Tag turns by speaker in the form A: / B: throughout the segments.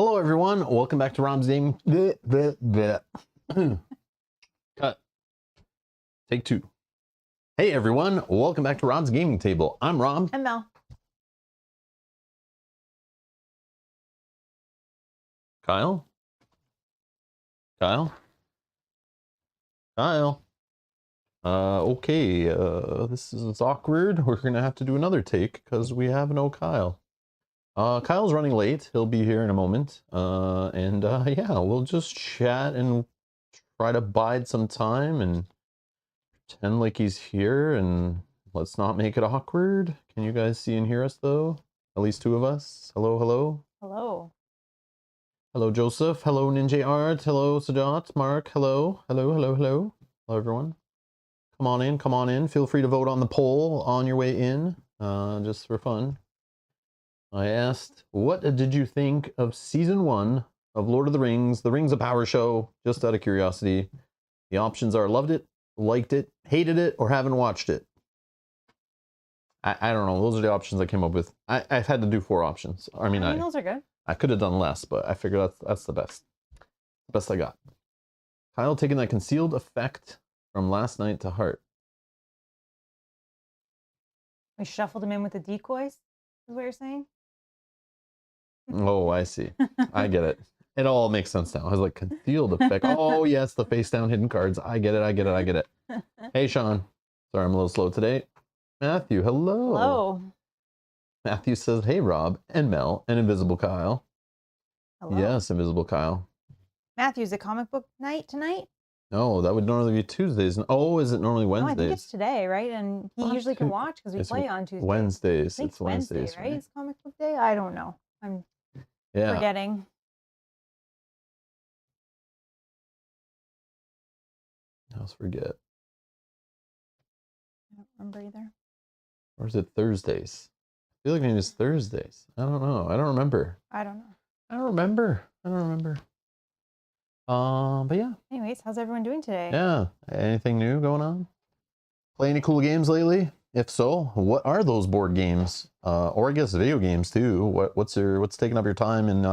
A: Hello, everyone. Welcome back to Rob's Game. Cut. Take two. Hey, everyone. Welcome back to Rob's Gaming Table. I'm Rob.
B: And Mel.
A: Kyle? Kyle? Kyle? Okay. This is awkward. We're going to have to do another take because we have no Kyle. Kyle's running late. He'll be here in a moment. Yeah, we'll just chat and try to bide some time and pretend like he's here, and let's not make it awkward. Can you guys see and hear us, though? At least two of us. Hello, hello.
B: Hello.
A: Hello, Joseph. Hello, Ninja Art. Hello, Sajat. Mark. Hello. Hello, hello, hello. Hello, everyone. Come on in. Come on in. Feel free to vote on the poll on your way in, just for fun. I asked, what did you think of Season 1 of Lord of the Rings of Power Show? Just out of curiosity. The options are loved it, liked it, hated it, or haven't watched it. I don't know. Those are the options I came up with. I've had to do 4 options. I mean
B: those are good.
A: I could have done less, but I figured that's the best. The best I got. Kyle taking that concealed effect from last night to heart.
B: We shuffled him in with the decoys, is what you're saying?
A: Oh, I see. I get it. It all makes sense now. I was like, concealed effect. Oh, yes, the face down hidden cards. I get it. I get it. I get it. Hey, Sean. Sorry, I'm a little slow today. Matthew, hello.
B: Hello.
A: Matthew says, hey, Rob and Mel and Invisible Kyle.
B: Hello.
A: Yes, Invisible Kyle.
B: Matthew, is it comic book night tonight?
A: No, that would normally be Tuesdays. Oh, is it normally Wednesdays?
B: No, I think it's today, right? And he usually can watch because we play on Tuesdays.
A: Wednesdays.
B: I think it's Wednesdays, right? It's comic book day? I don't know. I'm forgetting.
A: I always forget.
B: I don't remember either.
A: Or is it Thursdays? I feel like maybe it's Thursdays. I don't know. I don't remember.
B: I don't know.
A: I don't remember. But yeah.
B: Anyways, how's everyone doing today?
A: Yeah. Anything new going on? Play any cool games lately? If so, what are those board games? Or I guess video games too. What's taking up your time in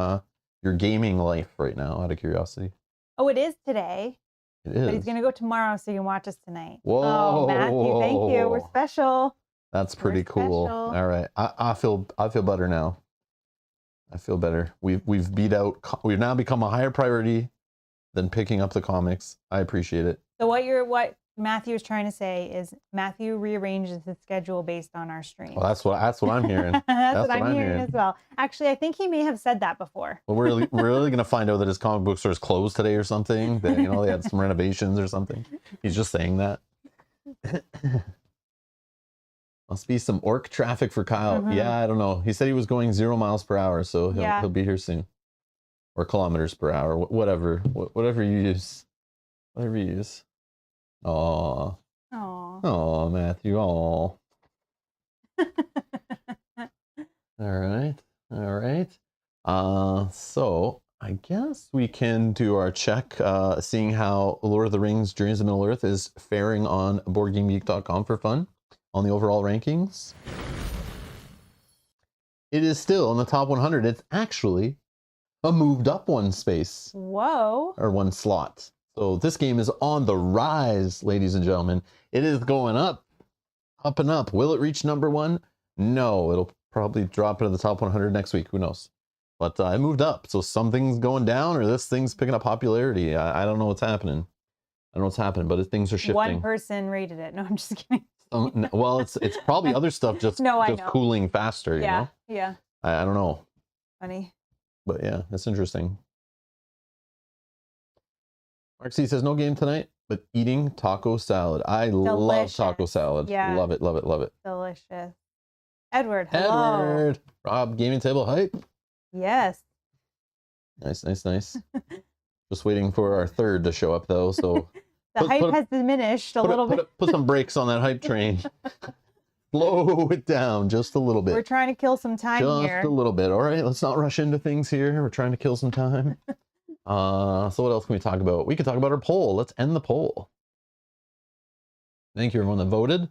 A: your gaming life right now, out of curiosity?
B: Oh, it is today.
A: It is.
B: But he's gonna go tomorrow, so you can watch us tonight.
A: Whoa.
B: Oh, Matthew, thank you. We're special.
A: That's pretty cool. All right. I feel better now. I feel better. We've now become a higher priority than picking up the comics. I appreciate it.
B: So what Matthew is trying to say is Matthew rearranges his schedule based on our stream.
A: Well, that's what I'm hearing.
B: that's what I'm hearing as well. Actually, I think he may have said that before.
A: Well, we're really gonna find out that his comic book store is closed today or something. That they had some renovations or something. He's just saying that. Must be some orc traffic for Kyle. Mm-hmm. Yeah, I don't know. He said he was going 0 miles per hour, so he'll be here soon. Or kilometers per hour, whatever you use. Whatever you use. Aw. Aw, Matthew. Aw. All right. So I guess we can do our check, seeing how Lord of the Rings: Journeys of Middle-earth is faring on BoardGameGeek.com for fun. On the overall rankings, it is still in the top 100. It's actually a moved up 1 space.
B: Whoa.
A: Or 1 slot. So this game is on the rise, ladies and gentlemen. It is going up and up. Will it reach number 1? No, it'll probably drop into the top 100 next week. Who knows? But it moved up. So something's going down, or this thing's picking up popularity. I don't know what's happening. But things are shifting.
B: 1 person rated it. No, I'm just kidding.
A: Well, it's probably other stuff just cooling faster, you know?
B: Yeah.
A: I don't know.
B: Funny.
A: But yeah, that's interesting. Mark C says, no game tonight, but eating taco salad. I love taco salad. Yeah. Love it.
B: Delicious. Edward, hello.
A: Edward. Rob, gaming table hype.
B: Yes.
A: Nice. Just waiting for our third to show up, though, so...
B: The hype has diminished a little bit.
A: Put some brakes on that hype train. Slow it down just a little bit.
B: We're trying to kill some time here.
A: Just a little bit. All right, let's not rush into things here. We're trying to kill some time. So what else can we talk about? We could talk about our poll. Let's end the poll. Thank you, everyone that voted.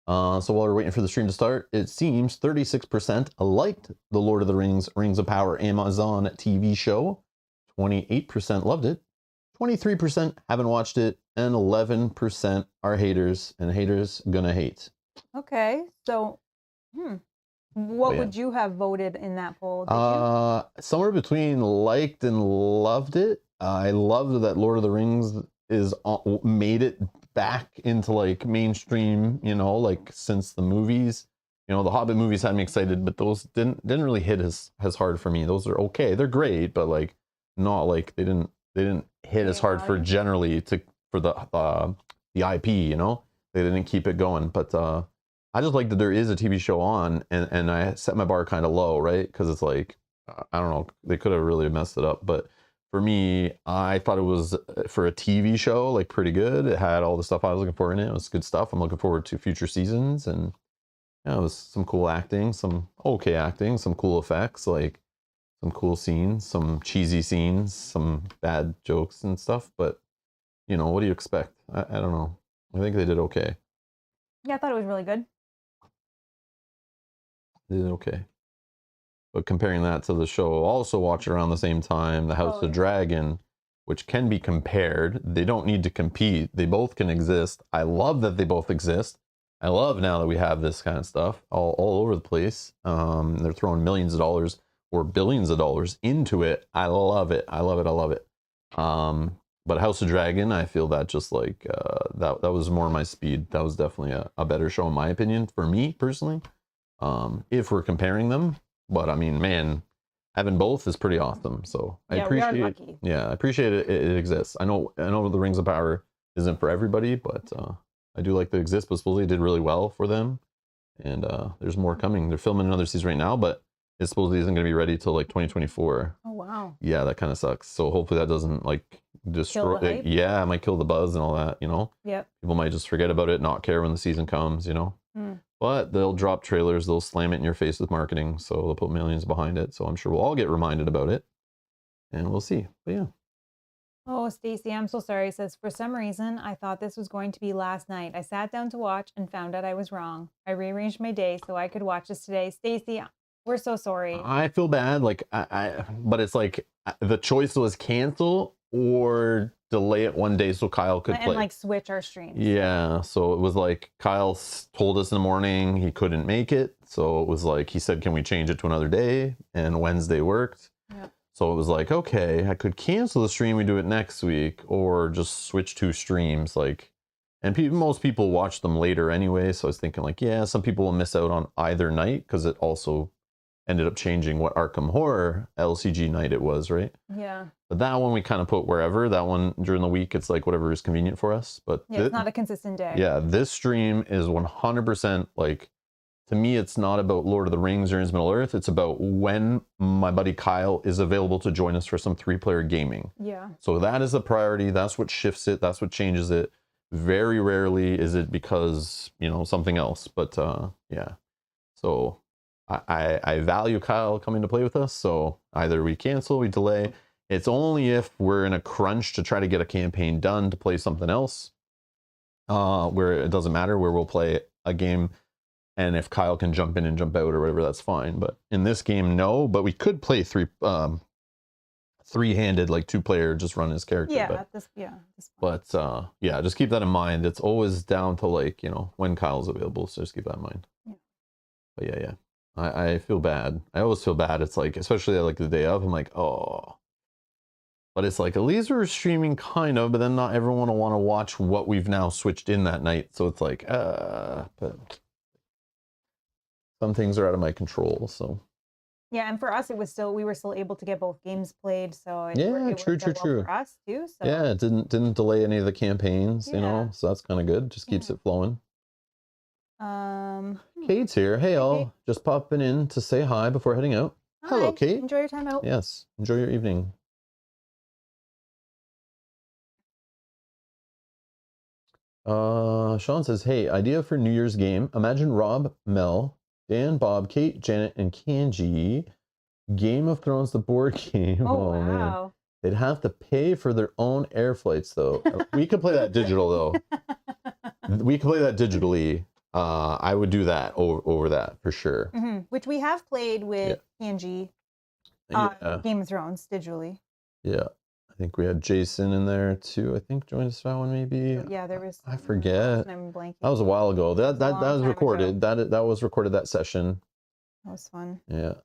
A: So while we're waiting for the stream to start, it seems 36% liked the Lord of the Rings, Rings of Power Amazon TV show. 28% loved it. 23% haven't watched it. And 11% are haters. And haters gonna hate.
B: Okay. So, what would you have voted in that poll? Did you?
A: Somewhere between liked and loved it. I loved that Lord of the Rings is made it back into like mainstream, you know, like since the movies. You know, the Hobbit movies had me excited, but those didn't really hit as hard for me. Those are okay. They're great, but like not like they didn't hit as hard for generally for the IP, you know. They didn't keep it going, but I just like that there is a TV show on, and I set my bar kind of low, right? Because it's like, I don't know, they could have really messed it up. But for me, I thought it was, for a TV show, like pretty good. It had all the stuff I was looking for in it. It was good stuff. I'm looking forward to future seasons. And yeah, it was some cool acting, some okay acting, some cool effects, like some cool scenes, some cheesy scenes, some bad jokes and stuff. But, you know, what do you expect? I don't know. I think they did okay.
B: Yeah, I thought it was really good.
A: They did okay. But comparing that to the show, also watch around the same time, The House of Dragon, which can be compared. They don't need to compete. They both can exist. I love that they both exist. I love now that we have this kind of stuff all over the place. They're throwing millions of dollars or billions of dollars into it. I love it. I love it. I love it. But House of Dragon, I feel that just like that was more my speed. That was definitely a better show in my opinion, for me personally. If we're comparing them. But I mean, man, having both is pretty awesome. So I appreciate I appreciate it exists. I know the Rings of Power isn't for everybody, but I do like that it exists. But supposedly it did really well for them. And there's more coming. They're filming another season right now, but it supposedly isn't going to be ready till like 2024.
B: Oh wow.
A: Yeah, that kind of sucks. So hopefully that doesn't like destroy it. Yeah, it might kill the buzz and all that, you know.
B: Yep.
A: People might just forget about it, not care when the season comes, you know. But they'll drop trailers, they'll slam it in your face with marketing, so they'll put millions behind it. So I'm sure we'll all get reminded about it, and we'll see. But yeah.
B: Oh, Stacy, I'm so sorry. It says, for some reason, I thought this was going to be last night. I sat down to watch and found out I was wrong. I rearranged my day so I could watch this today. Stacy, we're so sorry.
A: I feel bad, like but it's like the choice was cancel or delay it one day so Kyle could play.
B: And like switch our streams.
A: Yeah, so it was like Kyle told us in the morning he couldn't make it. So it was like, he said, can we change it to another day? And Wednesday worked.
B: Yep.
A: So it was like, okay, I could cancel the stream, we do it next week, or just switch two streams. Like, and most people watch them later anyway. So I was thinking like, yeah, some people will miss out on either night because it also ended up changing what Arkham Horror LCG night it was, right?
B: Yeah.
A: But that one we kind of put wherever. That one during the week, it's like whatever is convenient for us. But
B: yeah, it's not a consistent day.
A: Yeah, this stream is 100% like, to me, it's not about Lord of the Rings or Middle Earth. It's about when my buddy Kyle is available to join us for some 3-player gaming.
B: Yeah. So
A: that is the priority. That's what shifts it. That's what changes it. Very rarely is it because, you know, something else. But yeah. So I value Kyle coming to play with us. So either we cancel, we delay. It's only if we're in a crunch to try to get a campaign done to play something else, where it doesn't matter, where we'll play a game. And if Kyle can jump in and jump out or whatever, that's fine. But in this game, no. But we could play three-handed, like 2-player, just run his character.
B: Yeah,
A: but yeah, just keep that in mind. It's always down to like, you know, when Kyle's available. So just keep that in mind. Yeah. But yeah. I feel bad. I always feel bad. It's like, especially like the day of, I'm like, oh. But it's like, at least we're streaming kind of, but then not everyone will want to watch what we've now switched in that night. So it's like, but some things are out of my control, so.
B: Yeah, and for us, it was still, we were still able to get both games played, so it
A: true.
B: Well for us too. So.
A: Yeah, it didn't delay any of the campaigns, you know, so that's kind of good. Just keeps it flowing. Kate's here. Hey, all. Kate. Just popping in to say hi before heading out.
B: Hi.
A: Hello, Kate.
B: Enjoy your time out.
A: Yes, enjoy your evening. Sean says, hey, idea for New Year's game. Imagine Rob, Mel, Dan, Bob, Kate, Janet, and Kanji. Game of Thrones, the board game.
B: Oh wow.
A: Man. They'd have to pay for their own air flights, though. We could play that digital, though. We could play that digitally. I would do that over that for sure.
B: Which we have played with Kanji, Game of Thrones digitally.
A: Yeah, I think we had Jason in there too. I think joined us that one maybe.
B: Yeah, there was.
A: I forget.
B: I'm blanking.
A: That was a while ago. That was recorded.
B: Ago.
A: That was recorded that session.
B: That was fun.
A: Yeah,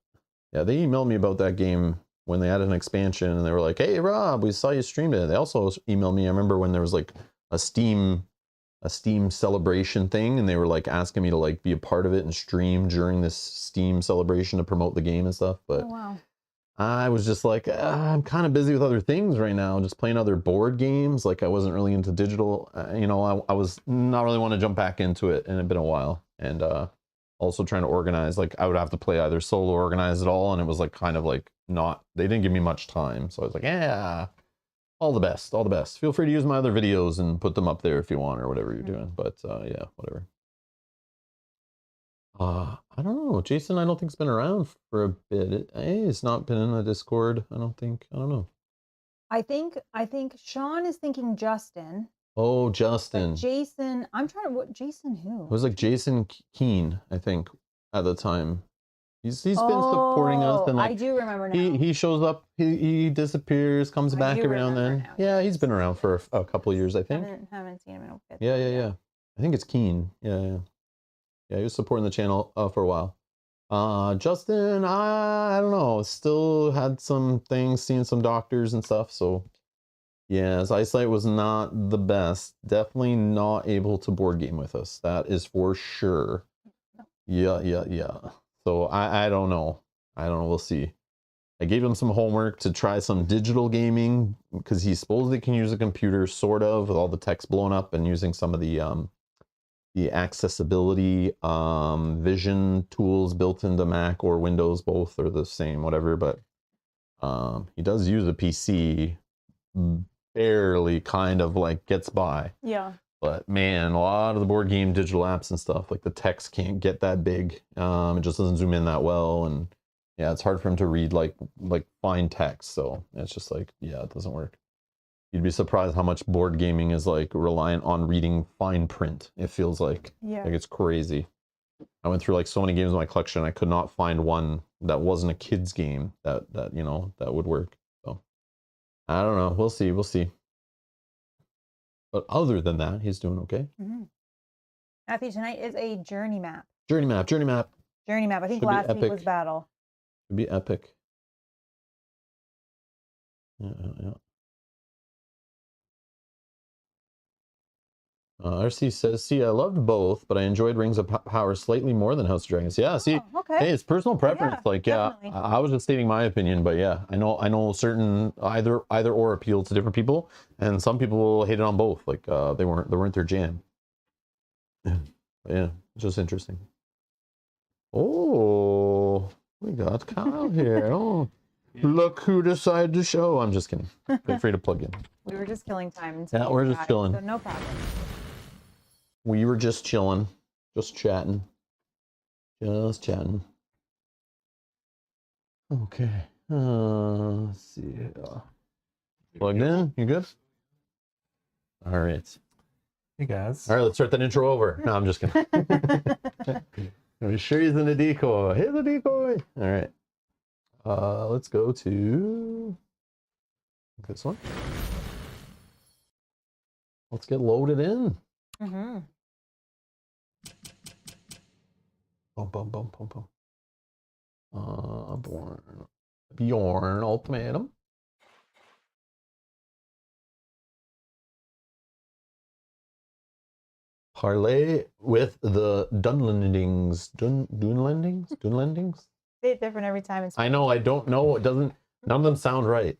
A: yeah. They emailed me about that game when they added an expansion, and they were like, "Hey, Rob, we saw you streamed it." They also emailed me. I remember when there was like a Steam celebration thing, and they were like asking me to like be a part of it and stream during this Steam celebration to promote the game and stuff. But
B: wow.
A: I was just like, I'm kind of busy with other things right now, just playing other board games. Like I wasn't really into digital. You know, I was not really want to jump back into it, and it'd been a while. And also trying to organize. Like I would have to play either solo or organize it all, and it was like kind of like not. They didn't give me much time, so I was like, yeah. All the best, all the best. Feel free to use my other videos and put them up there if you want or whatever you're doing. But yeah, whatever. I don't know. Jason, I don't think's been around for a bit. He's not been in the Discord. I don't think. I don't know.
B: I think Sean is thinking Justin.
A: Oh, Justin.
B: Jason, I'm trying to. What Jason? Who?
A: It was like Jason Keene, I think, at the time. He's been supporting us, and like
B: I do remember now.
A: He shows up, he disappears, comes back every now and then. Now. Yeah, he's been around for a couple of years, I think.
B: Haven't seen him in a bit.
A: Yeah. I think it's Keen. Yeah. He was supporting the channel for a while. Justin, I don't know. Still had some things, seeing some doctors and stuff. So yeah, his eyesight was not the best. Definitely not able to board game with us. That is for sure. Yeah. So I don't know. We'll see. I gave him some homework to try some digital gaming because he supposedly can use a computer, sort of, with all the text blown up and using some of the accessibility vision tools built into Mac or Windows. Both are the same, whatever. But he does use a PC, barely, kind of like gets by.
B: Yeah.
A: But man, a lot of the board game digital apps and stuff, like the text can't get that big. It just doesn't zoom in that well, and yeah, it's hard for him to read like fine text. So it's just like, yeah, it doesn't work. You'd be surprised how much board gaming is like reliant on reading fine print. It feels like, like it's crazy. I went through like so many games in my collection. I could not find one that wasn't a kid's game that you know that would work. So I don't know. We'll see. But other than that, he's doing okay.
B: Matthew, tonight is a journey map.
A: Journey map.
B: I think last week was battle.
A: It'd be epic. Yeah. RC says, see, I loved both, but I enjoyed Rings of Power slightly more than House of Dragons. Yeah, see,
B: okay.
A: Hey, it's personal preference.
B: Yeah,
A: I was just stating my opinion, but yeah, I know certain either or appeal to different people, and some people hate it on both. Like they weren't their jam. Yeah, it's just interesting. Oh, we got Kyle here. Oh, look who decided to show. I'm just kidding. Feel free to plug in.
B: We were just killing time.
A: Yeah, we're just chilling.
B: So no problem.
A: We were just chilling, just chatting. Okay. Let's see. Plugged in? You good? All right.
C: Hey guys.
A: All right, let's start that intro over. No, I'm just kidding. Are you sure he's in a decoy? Here's a decoy. All right. Let's go to this one. Let's get loaded in. Boom. Bjorn Ultimatum. Parlay with the Dunlendings. Dunlendings?
B: Say it different every time.
A: I know, I don't know. It doesn't, none of them sound right.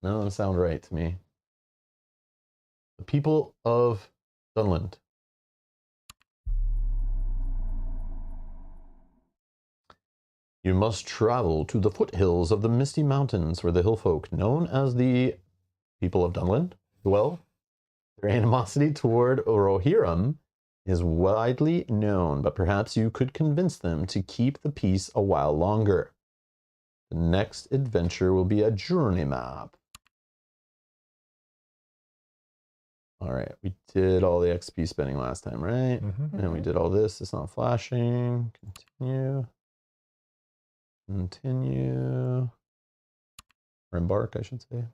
A: None of them sound right to me. The people of Dunland. You must travel to the foothills of the Misty Mountains, where the hillfolk, known as the people of Dunland, dwell. Their animosity toward Rohirrim is widely known, but perhaps you could convince them to keep the peace a while longer. The next adventure will be a journey map. All right, we did all the XP spending last time, right? And we did all this. It's not flashing. Continue. Continue. Or embark, I should say.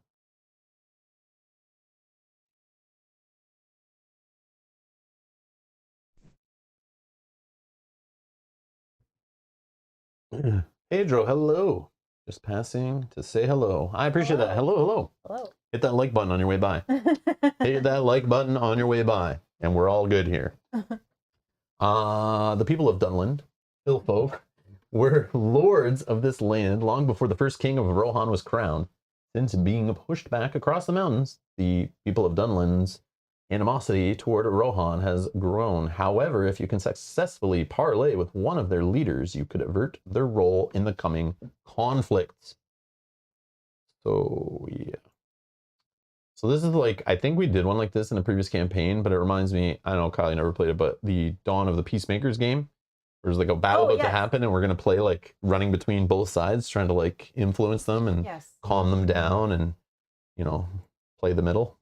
A: Pedro, hello. Just passing to say hello. I appreciate that. Hello, hello.
B: Hello.
A: Hit that like button on your way by. Hit that like button on your way by. And we're all good here. The people of Dunland, hill folk, were lords of this land long before the first king of Rohan was crowned. Since being pushed back across the mountains, the people of Dunland's animosity toward Rohan has grown. However, if you can successfully parlay with one of their leaders, you could avert their role in the coming conflicts. So, yeah. So this is like, I think we did one like this in a previous campaign, but it reminds me, I don't know, Kyle, you never played it, but the Dawn of the Peacemakers game. There's like a battle about to happen, and we're going to play like running between both sides, trying to like influence them and calm them down and, you know, play the middle.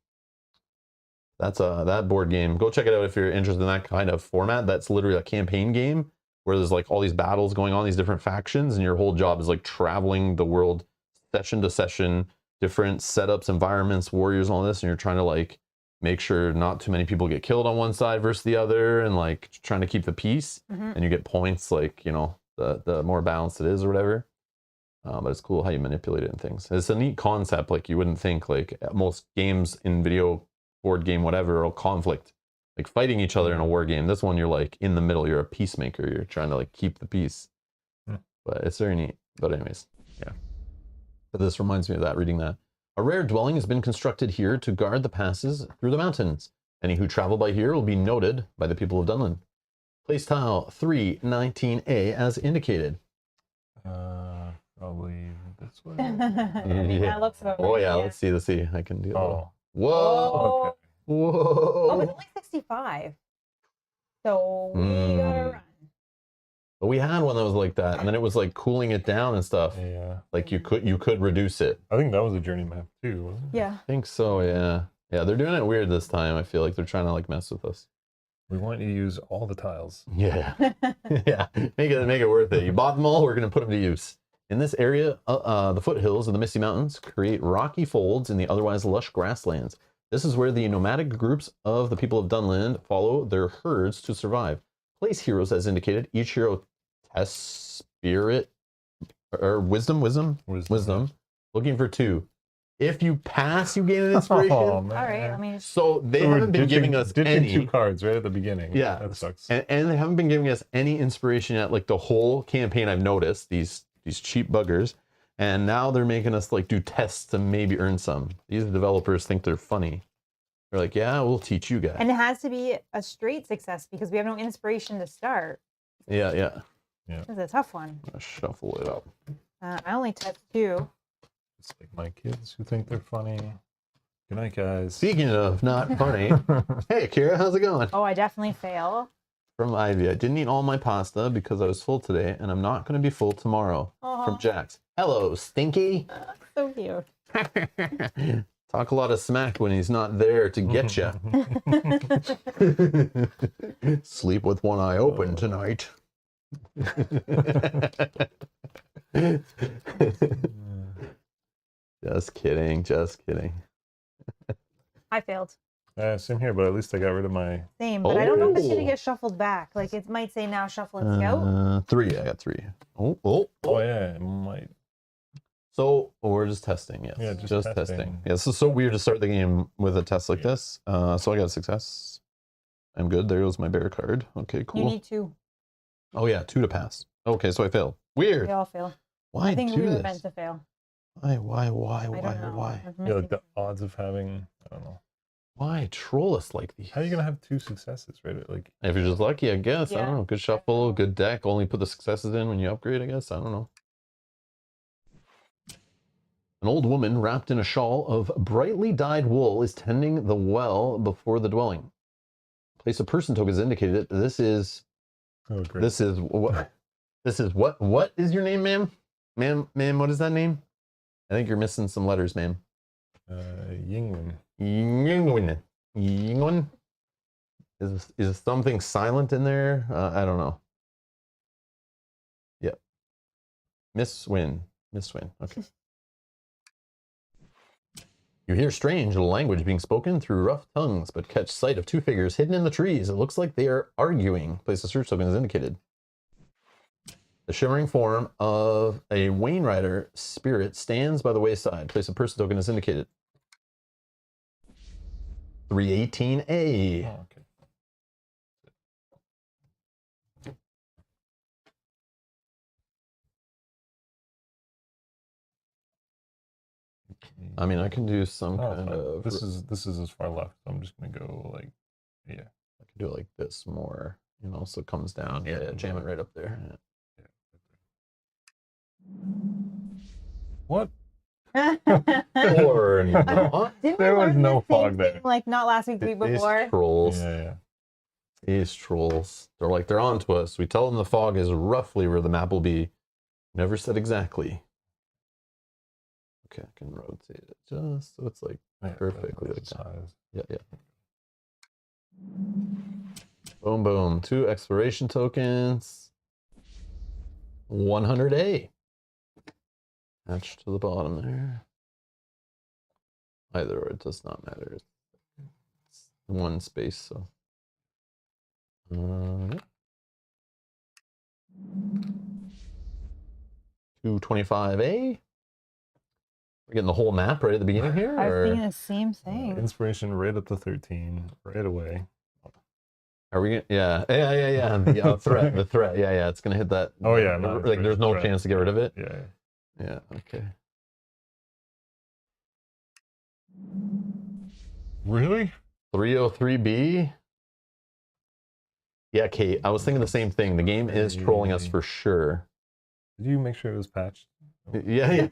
A: That's that board game. Go check it out if you're interested in that kind of format. That's literally a campaign game where there's like all these battles going on, these different factions, and your whole job is like traveling the world session to session, different setups, environments, warriors, and all this, and you're trying to like make sure not too many people get killed on one side versus the other, and like trying to keep the peace. And you get points like, you know, the more balanced it is or whatever. But it's cool how you manipulate it and things. It's a neat concept. Like you wouldn't think like most games in video, board game, whatever, or conflict, like fighting each other in a war game. This one, you're like in the middle. You're a peacemaker. You're trying to like keep the peace. But it's very neat. But anyways, yeah. But this reminds me of that, reading that. A rare dwelling has been constructed here to guard the passes through the mountains. Any who travel by here will be noted by the people of Dunland. Place tile 319A as indicated.
C: Probably this way.
B: That looks about
A: Oh
B: right,
A: yeah, let's see. I can do it.
C: Oh.
A: Whoa.
C: Okay.
A: Whoa.
B: Oh, it's only 65. So we gotta run.
A: But we had one that was like that, and then it was like cooling it down and stuff.
C: Yeah.
A: Like you could reduce it.
C: I think that was a journey map too, wasn't it?
B: Yeah.
A: I think so, yeah. Yeah, they're doing it weird this time. I feel like they're trying to like mess with us.
C: We want you to use all the tiles.
A: Yeah. Yeah. Make it worth it. You bought them all, we're gonna put them to use. In this area, the foothills of the Misty Mountains create rocky folds in the otherwise lush grasslands. This is where the nomadic groups of the people of Dunland follow their herds to survive. Place heroes as indicated. Each hero tests spirit or wisdom. Looking for 2. If you pass, you gain an inspiration.
C: Oh, man.
B: All right, let me.
A: So they haven't been giving us any
C: 2 cards right at the beginning.
A: Yeah,
C: That sucks.
A: and they haven't been giving us any inspiration yet. Like the whole campaign, I've noticed these cheap buggers, and now they're making us like do tests to maybe earn some. These developers think they're funny. They're like, yeah, we'll teach you guys.
B: And it has to be a straight success because we have no inspiration to start.
A: Yeah.
B: This is a tough one.
A: I'll shuffle it up.
B: I only touched 2.
C: It's like my kids who think they're funny. Good night, guys.
A: Speaking of not funny, hey Kira, how's it going?
B: Oh, I definitely fail.
A: From Ivy, I didn't eat all my pasta because I was full today, and I'm not going to be full tomorrow. From Jax. Hello, Stinky.
B: So cute.
A: Talk a lot of smack when he's not there to get you. Sleep with one eye open tonight. Just kidding.
B: I failed.
C: Same here, but at least I got rid of my...
B: Same, but I don't know if it's going to get shuffled back. Like, it might say now shuffle and scout.
A: 3, I got 3. Oh,
C: yeah, it might.
A: So we're just testing, yes.
C: Yeah, just testing.
A: Yeah, this is so weird to start the game with a test like this. So I got a success. I'm good. There goes my bear card. Okay, cool.
B: You need 2.
A: Oh yeah, 2 to pass. Okay, so I failed. Weird.
B: We all fail.
A: Why
B: I think
A: do
B: we were
A: this?
B: meant to fail.
A: Why?
B: I don't know.
A: Why?
C: Yeah, like the odds of having... I don't know.
A: Why troll us like these?
C: How are you going to have 2 successes, right? Like,
A: If you're just lucky, I guess. I
B: Yeah.
A: don't know. Good shuffle, good deck. Only put the successes in when you upgrade, I guess. I don't know. An old woman wrapped in a shawl of brightly dyed wool is tending the well before the dwelling. Place a person token is indicated. This is what is your name, ma'am? Ma'am, what is that name? I think you're missing some letters, ma'am.
C: Yingwin.
A: Yingwin. Yingwen? Is something silent in there? I don't know. Yep. Miss Win. Miss Win. Okay. You hear strange language being spoken through rough tongues, but catch sight of two figures hidden in the trees. It looks like they are arguing. Place the search token is indicated. The shimmering form of a Wainwriter spirit stands by the wayside. Place a person token is indicated. 318A.
C: Oh, okay.
A: I mean, I can do some
C: Oh,
A: kind
C: fine.
A: of...
C: This is as far left, so I'm just gonna go like, yeah.
A: I can do it like this more, you know, so it comes down. Yeah, jam it right up there.
C: What?
A: Or not.
B: Didn't
C: There
B: we
C: was
B: learn
C: no
B: this same
C: fog there.
B: thing, like not last week, the week
A: These
B: before?
A: trolls.
C: Yeah.
A: These trolls. They're on to us. We tell them the fog is roughly where the map will be. Never said exactly. Okay, I can rotate it just so it's like perfectly like that.
C: Size.
A: Yeah. Boom, boom. 2 exploration tokens. 100A. Attached to the bottom there. Either or, it does not matter. It's one space, so. Yeah. 225A. We're getting the whole map right at the beginning here?
B: I was
A: or
B: thinking the same thing.
C: Inspiration right up to 13, right away.
A: Are we gonna, yeah. The threat, the threat. Yeah, it's gonna hit that.
C: Oh yeah,
A: like there's no chance to get rid of it.
C: Yeah.
A: Okay.
C: Really?
A: 303B. Yeah, Kate, I was thinking the same thing. The game is trolling us for sure.
C: Did you make sure it was patched?
A: Yeah.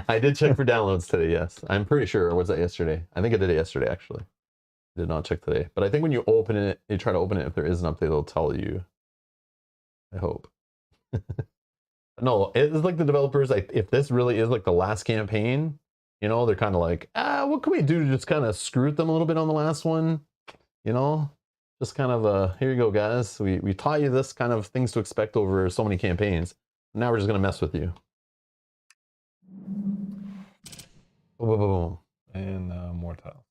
A: I did check for downloads today, yes. I'm pretty sure. Or was that yesterday? I think I did it yesterday, actually. I did not check today. But I think when you open it, you try to open it, if there is an update, they'll tell you. I hope. No, it's like the developers, like, if this really is like the last campaign, you know, they're kind of like, what can we do to just kind of screw with them a little bit on the last one? You know? Just kind of, here you go, guys. We taught you this kind of things to expect over so many campaigns. Now we're just going to mess with you. Boom, boom, boom.
C: And more tile.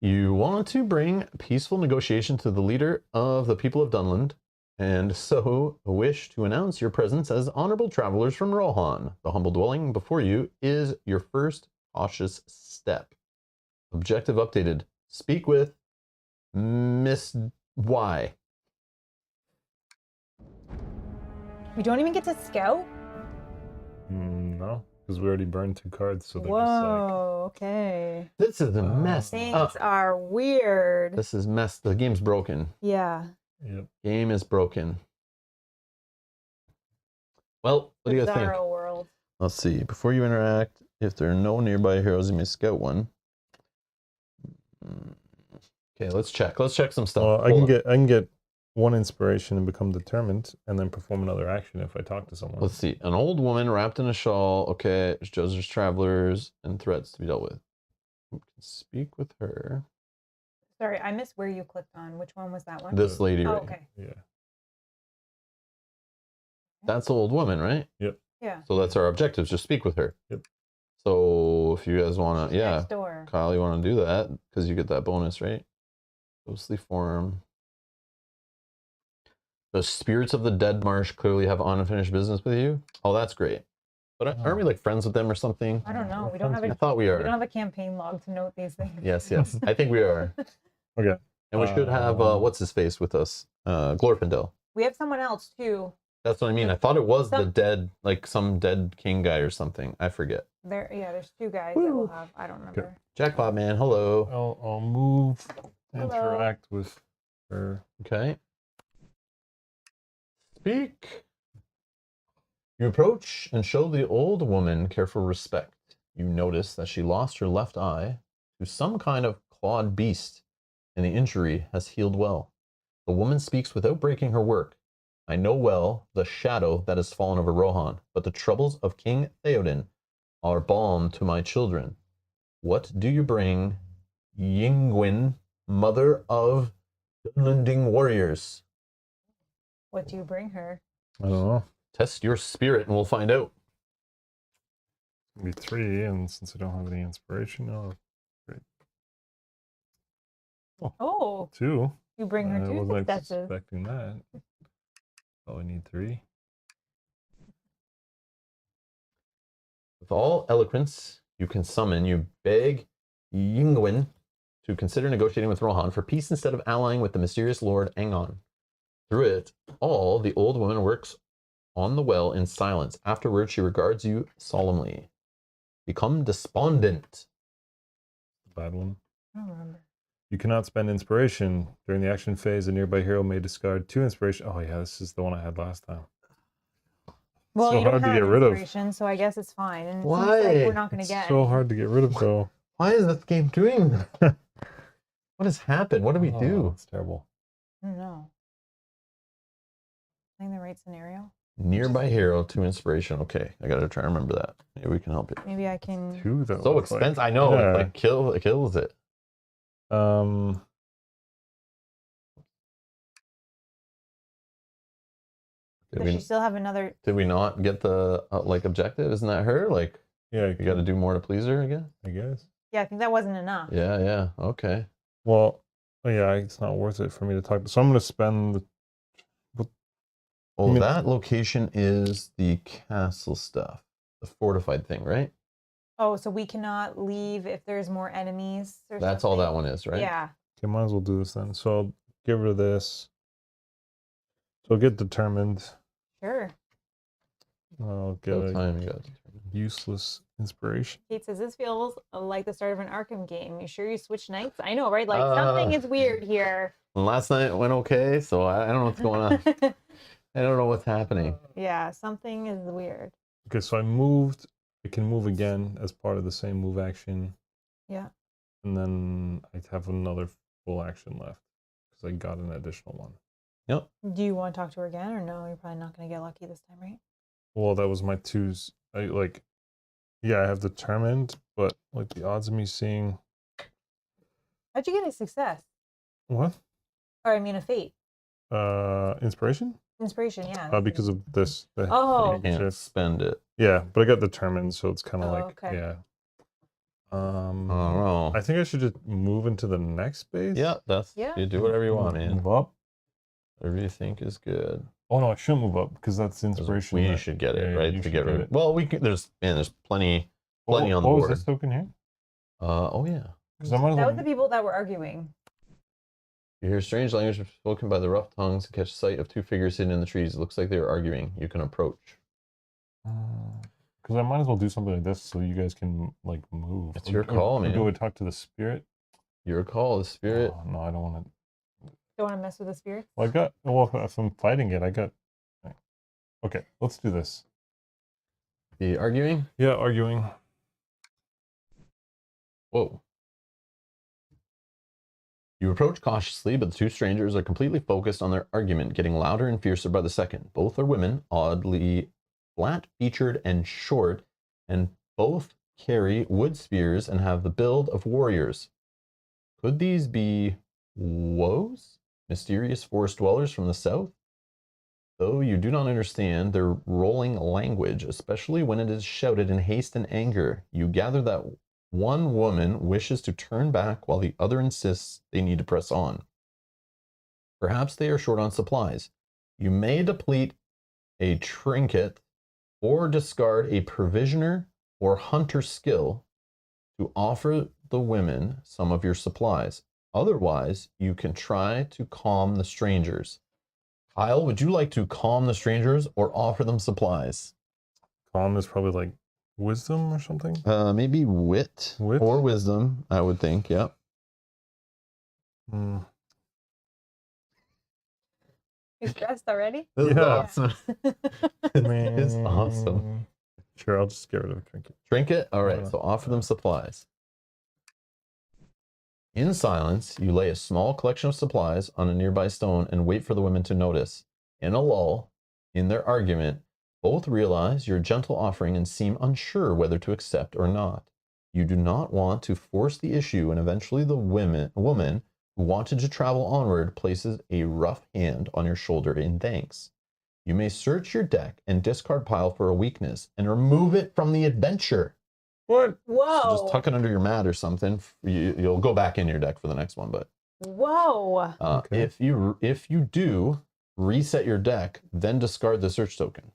A: You want to bring peaceful negotiation to the leader of the people of Dunland, and so wish to announce your presence as honorable travelers from Rohan. The humble dwelling before you is your first cautious step. Objective updated. Speak with Miss Y.
B: We don't even get to scout?
C: No, because we already burned 2 cards, so they're
B: Whoa, okay.
A: This is a mess.
B: Things are weird.
A: This is mess. The game's broken.
B: Yeah.
C: Yep.
A: Game is broken. Well, what do you guys think?
B: Bizarro world.
A: Let's see. Before you interact, if there are no nearby heroes, you may scout one. Okay, let's check. Let's check some stuff.
C: Well, I can get 1 inspiration and become determined, and then perform another action if I talk to someone.
A: Let's see. An old woman wrapped in a shawl. Okay, Joseph's travelers and threats to be dealt with. We can speak with her.
B: Sorry, I missed where you clicked on. Which one was that one?
A: This lady
B: Oh,
A: right
B: okay.
A: here.
C: Yeah.
A: That's the old woman, right?
C: Yep.
B: Yeah.
A: So that's our objectives. Just speak with her.
C: Yep.
A: So if you guys want to, yeah,
B: Next door.
A: Kyle, you want to do that because you get that bonus, right? Ghostly form. The spirits of the dead marsh clearly have unfinished business with you. Oh, that's great. But aren't we like friends with them or something?
B: I don't know. We don't have
A: I
B: a
A: thought we
B: we
A: are.
B: don't have a campaign log to note these things.
A: Yes. I think we are.
C: Okay.
A: And we should have what's his face with us, Glorfindel.
B: We have someone else too.
A: That's what I mean. I thought it was the dead, like some dead king guy or something. I forget.
B: There's 2 guys that we'll have. I don't remember.
A: Jackpot man, hello.
C: I'll move,
B: Hello.
C: interact with her.
A: Okay. Speak. You approach and show the old woman careful respect. You notice that she lost her left eye to some kind of clawed beast, and the injury has healed well. The woman speaks without breaking her work. I know well the shadow that has fallen over Rohan, but the troubles of King Theoden are balm to my children. What do you bring, Yingwin, mother of Dunlending warriors?
B: What do you bring her?
C: I don't know.
A: Test your spirit and we'll find out.
C: It'll be 3, and since I don't have any inspiration, no. Great.
B: Oh,
C: 2.
B: you bring her
C: I
B: 2
C: wasn't
B: successes.
C: expecting that. Probably need 3.
A: With all eloquence you can summon, you beg Yingwin to consider negotiating with Rohan for peace instead of allying with the mysterious Lord Angon. Through it all, the old woman works on the well in silence. Afterwards, she regards you solemnly. Become despondent.
C: Bad one.
B: I don't remember.
C: You cannot spend inspiration. During the action phase, a nearby hero may discard 2 inspiration. Oh yeah, this is the one I had last time.
B: Well,
C: So
B: you don't
C: hard to
B: have
C: get rid of.
B: inspiration, so I guess it's fine. And it seems
A: Why?
B: like we're not going to
C: It's
B: get
C: so
B: any.
C: hard to get rid of, though.
A: Why is this game doing that? What has happened? What do we do?
C: It's terrible.
B: I don't know. Playing the right scenario?
A: Nearby hero, 2 inspiration. Okay, I gotta try to remember that. Maybe we can help you.
B: Maybe I can.
C: 2 though.
A: So
C: it's
A: expensive.
C: Like,
A: I know.
C: yeah.
A: It like kills it.
B: Does she still have another?
A: Did we not get the like objective? Isn't that her? Like,
C: yeah,
A: you got to do more to please her again?
C: I guess.
B: Yeah, I think that wasn't enough.
A: Yeah. Okay.
C: Well, yeah, it's not worth it for me to talk. So I'm going to spend the.
A: Oh, that location is the castle stuff, the fortified thing, right?
B: Oh, so we cannot leave if there's more enemies or
A: That's
B: something?
A: all that one is, right?
B: Yeah.
C: Okay, might as well do this then. So I'll get rid of this. So I'll get determined.
B: Sure.
C: I'll get
A: What
C: a
A: time you got?
C: useless inspiration.
B: Kate says, this feels like the start of an Arkham game. You sure you switched nights? I know, right? Like, something is weird here.
A: Last night went okay, so I don't know what's going on. I don't know what's happening.
B: Yeah, something is weird.
C: Okay, so I moved. I can move again as part of the same move action.
B: Yeah.
C: And then I have another full action left because I got an additional one.
A: Yep.
B: Do you want to talk to her again or no? You're probably not going to get lucky this time, right?
C: Well, that was my 2s. I I have determined, but like the odds of me seeing.
B: How'd you get a success?
C: What?
B: Or I mean a fate.
C: Inspiration?
B: Inspiration, yeah.
C: Because of this.
B: Oh.
A: You can't spend it.
C: Yeah, but I got determined, so it's kind of
B: okay.
C: yeah.
A: Oh,
C: I think I should just move into the next space.
A: yeah, you do whatever you want, man.
C: Move up.
A: Whatever you think is good.
C: Oh no, I shouldn't move up because that's inspiration.
A: We should get it, right?
C: you
A: To
C: should
A: get rid of. Well, we can. There's plenty on the board.
C: Is this token here?
A: Oh yeah.
C: Because I might as
B: That
C: well.
B: was the people that were arguing.
A: You hear strange language spoken by the rough tongues and catch sight of 2 figures hidden in the trees. It looks like they are arguing. You can approach.
C: Because I might as well do something like this so you guys can like move.
A: It's your call, man.
C: Do I talk to the spirit?
A: Your call, the spirit.
C: Oh, no, I don't want to.
B: Don't want to mess with the spirits?
C: Well, if I'm fighting it, I got. Okay, let's do this.
A: The arguing?
C: Yeah, arguing.
A: Whoa. You approach cautiously, but the 2 strangers are completely focused on their argument, getting louder and fiercer by the second. Both are women, oddly flat-featured and short, and both carry wood spears and have the build of warriors. Could these be woes? Mysterious forest dwellers from the south? Though you do not understand their rolling language, especially when it is shouted in haste and anger, you gather that one woman wishes to turn back while the other insists they need to press on. Perhaps they are short on supplies. You may deplete a trinket or discard a provisioner or hunter skill to offer the women some of your supplies. Otherwise, you can try to calm the strangers. Kyle, would you like to calm the strangers or offer them supplies?
C: Calm is probably like wisdom or something.
A: Maybe wit or wisdom, I would think. Yep.
B: You stressed already?
A: This is
C: Yeah.
A: awesome. It's awesome.
C: Sure, I'll just get rid of a trinket.
A: Trinket? All right, so offer them supplies. In silence, you lay a small collection of supplies on a nearby stone and wait for the women to notice. In a lull, in their argument, Both realize your gentle offering and seem unsure whether to accept or not. You do not want to force the issue, and eventually the woman who wanted to travel onward places a rough hand on your shoulder in thanks. You may search your deck and discard pile for a weakness and remove it from the adventure.
C: What?
B: Whoa.
A: So just tuck it under your mat or something. You'll go back in your deck for the next one, but
B: Whoa.
C: Okay.
A: if you do reset your deck, then discard the search token.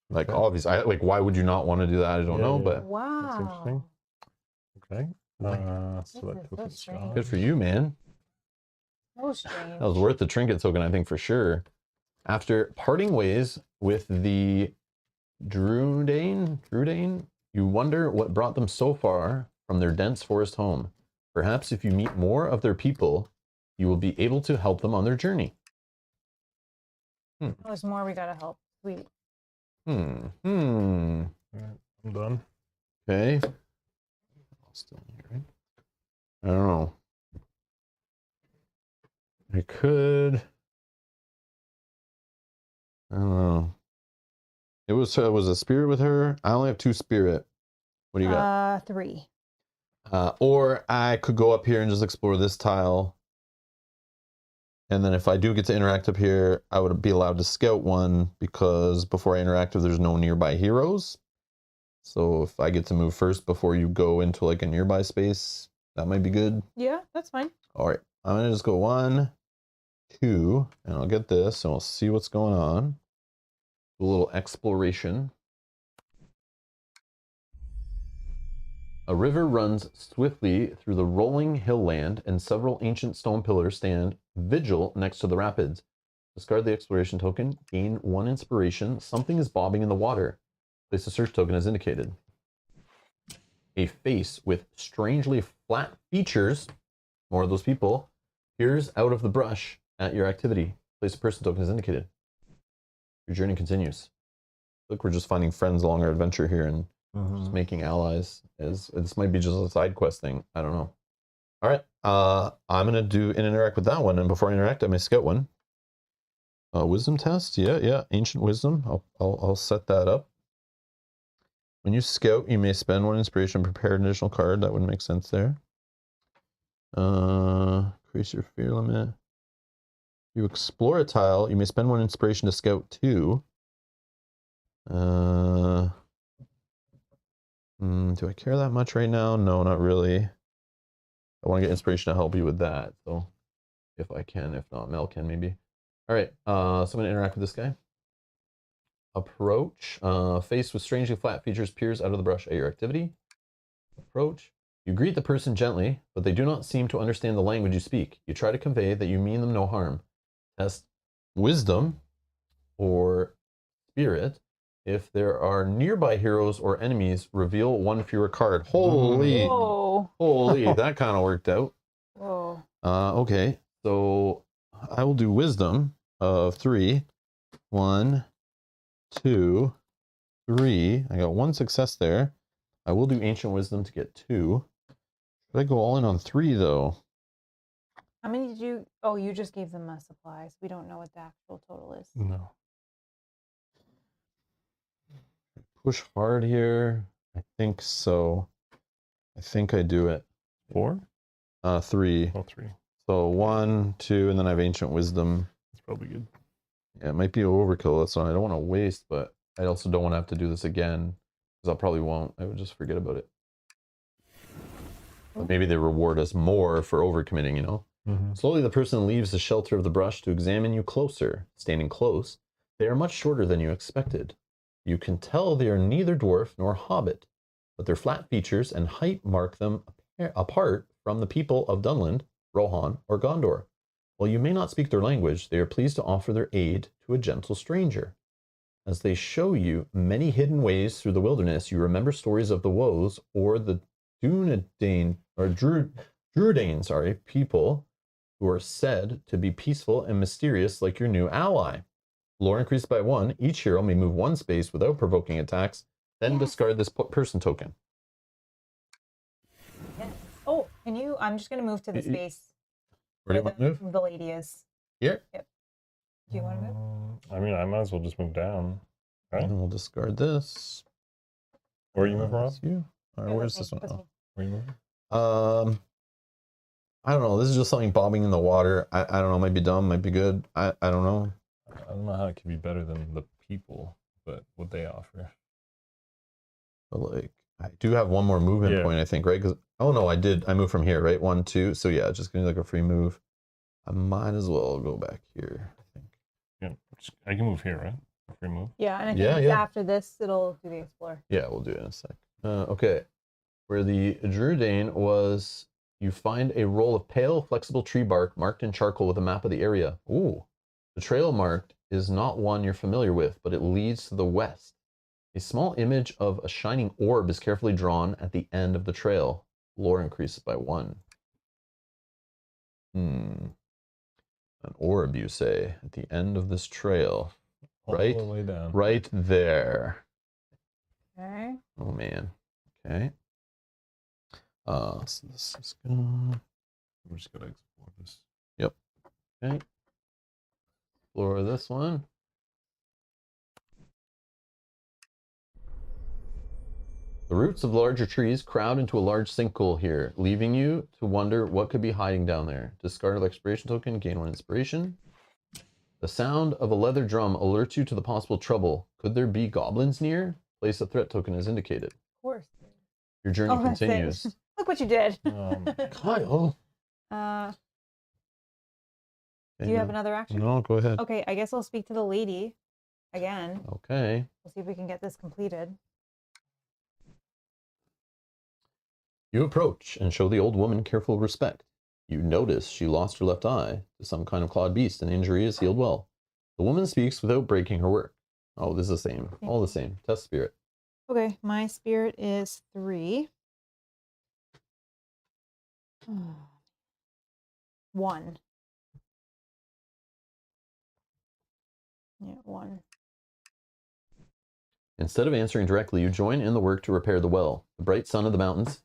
A: Like
C: Okay.
A: obviously, why would you not want to do that? I don't
C: Yeah,
A: know,
C: yeah.
A: but
B: Wow.
C: interesting. Okay.
B: This
C: Select
B: is so
C: token
B: strange.
C: size.
A: good for you, man.
B: So strange.
A: That was worth the trinket token, I think, for sure. After parting ways with the Drudane, you wonder what brought them so far from their dense forest home. Perhaps if you meet more of their people, you will be able to help them on their journey.
B: There's more we gotta help. Sweet.
C: All right, I'm done.
A: Okay. Still here, right? I don't know. I could. I don't know. It was a spirit with her. I only have 2 spirit. What do you got?
B: 3.
A: Or I could go up here and just explore this tile. And then if I do get to interact up here, I would be allowed to scout one because before I interact with, there's no nearby heroes. So if I get to move first before you go into like a nearby space, that might be good.
B: Yeah, that's fine.
A: All right, I'm gonna just go 1, 2, and I'll get this and we'll see what's going on. A little exploration. A river runs swiftly through the rolling hill land, and several ancient stone pillars stand vigil next to the rapids. Discard the exploration token, gain 1 inspiration. Something is bobbing in the water. Place the search token as indicated. A face with strangely flat features, more of those people, peers out of the brush at your activity. Place a person token as indicated. Your journey continues. Look, we're just finding friends along our adventure here and just making allies. This might be just a side quest thing. I don't know. All right. I'm gonna do and interact with that one, and before I interact, I may scout one. Wisdom test. Yeah. Ancient wisdom. I'll set that up. When you scout, you may spend 1 inspiration, prepare an additional card. That would make sense there. Increase your fear limit. You explore a tile, you may spend 1 inspiration to scout 2. Do I care that much right now? No, not really. I want to get inspiration to help you with that. So if I can, if not, Mel can maybe. All right, so I'm going to interact with this guy. Approach. Face with strangely flat features peers out of the brush at your activity. Approach. You greet the person gently, but they do not seem to understand the language you speak. You try to convey that you mean them no harm. Test wisdom or spirit. If there are nearby heroes or enemies, reveal 1 fewer card. Holy,
B: Whoa.
A: holy, that kind of worked out.
B: Whoa.
A: Okay, so I will do wisdom of 3. 1, 2, 3. I got 1 success there. I will do ancient wisdom to get 2. Should I go all in on 3 though?
B: How many did you? Oh, you just gave them supplies. We don't know what the actual total is.
C: No.
A: Push hard here. I think so. I think I do it.
C: 4?
A: 3.
C: Oh, 3.
A: So 1, 2, and then I have ancient wisdom.
C: That's probably good.
A: Yeah, it might be overkill. That's why I don't want to waste, but I also don't want to have to do this again because I probably won't. I would just forget about it. But maybe they reward us more for overcommitting, you know? Slowly, the person leaves the shelter of the brush to examine you closer. Standing close, they are much shorter than you expected. You can tell they are neither dwarf nor hobbit, but their flat features and height mark them apart from the people of Dunland, Rohan, or Gondor. While you may not speak their language, they are pleased to offer their aid to a gentle stranger. As they show you many hidden ways through the wilderness, you remember stories of the woes or the Dunedain or Drudain, people who are said to be peaceful and mysterious like your new ally. Lore increased by 1. Each hero may move 1 space without provoking attacks, then discard this person token.
B: Yes. Oh, can you? I'm just going to move to the space
A: Where do you want to move?
B: the lady is.
A: Here?
B: Yep. Do you want to move?
C: I mean, I might as well just move down. Okay.
A: And we'll discard this.
C: Where are you moving, Rob?
A: That's you. All right,
B: Yeah,
A: where's
B: that's
A: this
B: me,
A: one?
B: that's
A: Oh.
B: me.
C: Where are you moving?
A: I don't know. This is just something bobbing in the water. I don't know. Might be dumb. Might be good. I don't know.
C: I don't know how it could be better than the people, but what they offer.
A: But like, I do have one more movement
C: Yeah.
A: point, I think, right? Because oh no, I did. I moved from here, right? 1, 2. So yeah, just gonna like a free move. I might as well go back here. I think.
C: Yeah, I can move here, right? Free move.
B: Yeah, and I think
A: Yeah,
B: it's
A: yeah.
B: after this, it'll do the explore.
A: Yeah, we'll do it in a sec. Okay. Where the Druidane was, you find a roll of pale, flexible tree bark marked in charcoal with a map of the area. Ooh. The trail marked is not one you're familiar with, but it leads to the west. A small image of a shining orb is carefully drawn at the end of the trail. Lore increases by 1. An orb, you say, at the end of this trail. Right?
C: All the way down.
A: Right there.
B: Okay.
A: Oh man. Okay. So this is gonna.
C: We're just gonna explore this.
A: Yep. Okay. Explore this one. The roots of larger trees crowd into a large sinkhole here, leaving you to wonder what could be hiding down there. Discard an inspiration token, gain 1 inspiration. The sound of a leather drum alerts you to the possible trouble. Could there be goblins near? Place a threat token as indicated.
B: Of course.
A: Your journey
B: that's it.
A: continues.
B: Look what you did.
A: Kyle.
B: Do you have another action?
A: No, go ahead.
B: Okay, I guess I'll speak to the lady again.
A: Okay.
B: We'll see if we can get this completed.
A: You approach and show the old woman careful respect. You notice she lost her left eye to some kind of clawed beast, and the injury is healed well. The woman speaks without breaking her work. Oh, this is the same. All the same. Test spirit.
B: Okay, my spirit is 3. 1. Yeah, 1.
A: Instead of answering directly, you join in the work to repair the well. The bright sun of the mountains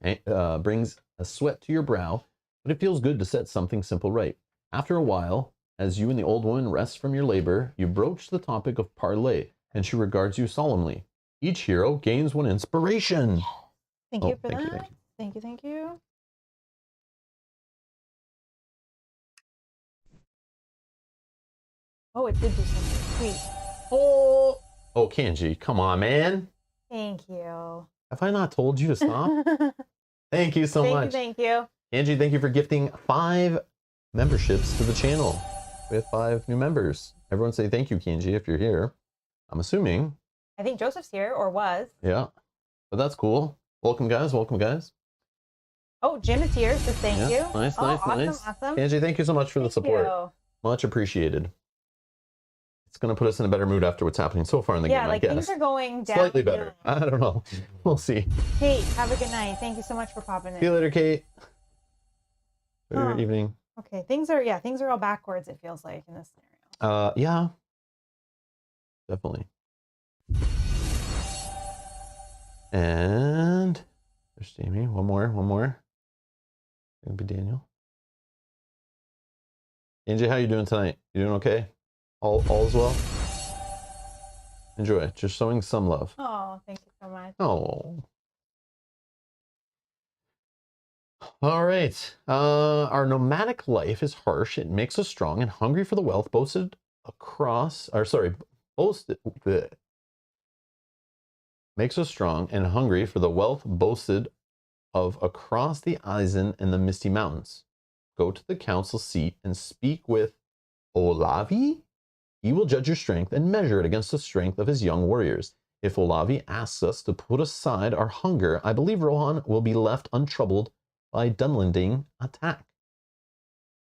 A: brings a sweat to your brow, but it feels good to set something simple right. After a while, as you and the old woman rest from your labor, you broach the topic of parlay, and she regards you solemnly. Each hero gains 1 inspiration.
B: Thank you for
A: thank you,
B: that.
A: thank you.
B: Thank you, thank you. Oh, it did do something. Sweet.
A: Oh, Kanji, come on, man.
B: Thank you.
A: Have I not told you to stop? Thank you so much.
B: Thank you.
A: Angie, thank you for gifting 5 memberships to the channel. We have 5 new members. Everyone say thank you, Kanji, if you're here. I'm assuming.
B: I think Joseph's here, or was.
A: Yeah. But that's cool. Welcome, guys. Welcome, guys.
B: Oh, Jim is here, so thank you.
A: Nice,
B: oh,
A: nice,
B: awesome,
A: nice.
B: Awesome.
A: Angie, thank you so much for the support.
B: You.
A: Much appreciated. It's going to put us in a better mood after what's happening so far in the game,
B: like
A: I guess.
B: things are going down.
A: Slightly better. I don't know. We'll see.
B: Kate, have a good night. Thank you so much for popping in.
A: See you later, Kate. Good evening.
B: Okay, things are all backwards, it feels like, in this scenario.
A: Yeah. Definitely. And there's Jamie. One more. It'll be Daniel. Angie, how you doing tonight? You doing okay? All is well? Enjoy. Just showing some love.
B: Oh, thank you so much.
A: Oh. All right. Our nomadic life is harsh. It makes us strong and hungry for the wealth boasted makes us strong and hungry for the wealth boasted of across the Eisen and the Misty Mountains. Go to the council seat and speak with Olavi. He will judge your strength and measure it against the strength of his young warriors. If Olavi asks us to put aside our hunger, I believe Rohan will be left untroubled by Dunlending attack.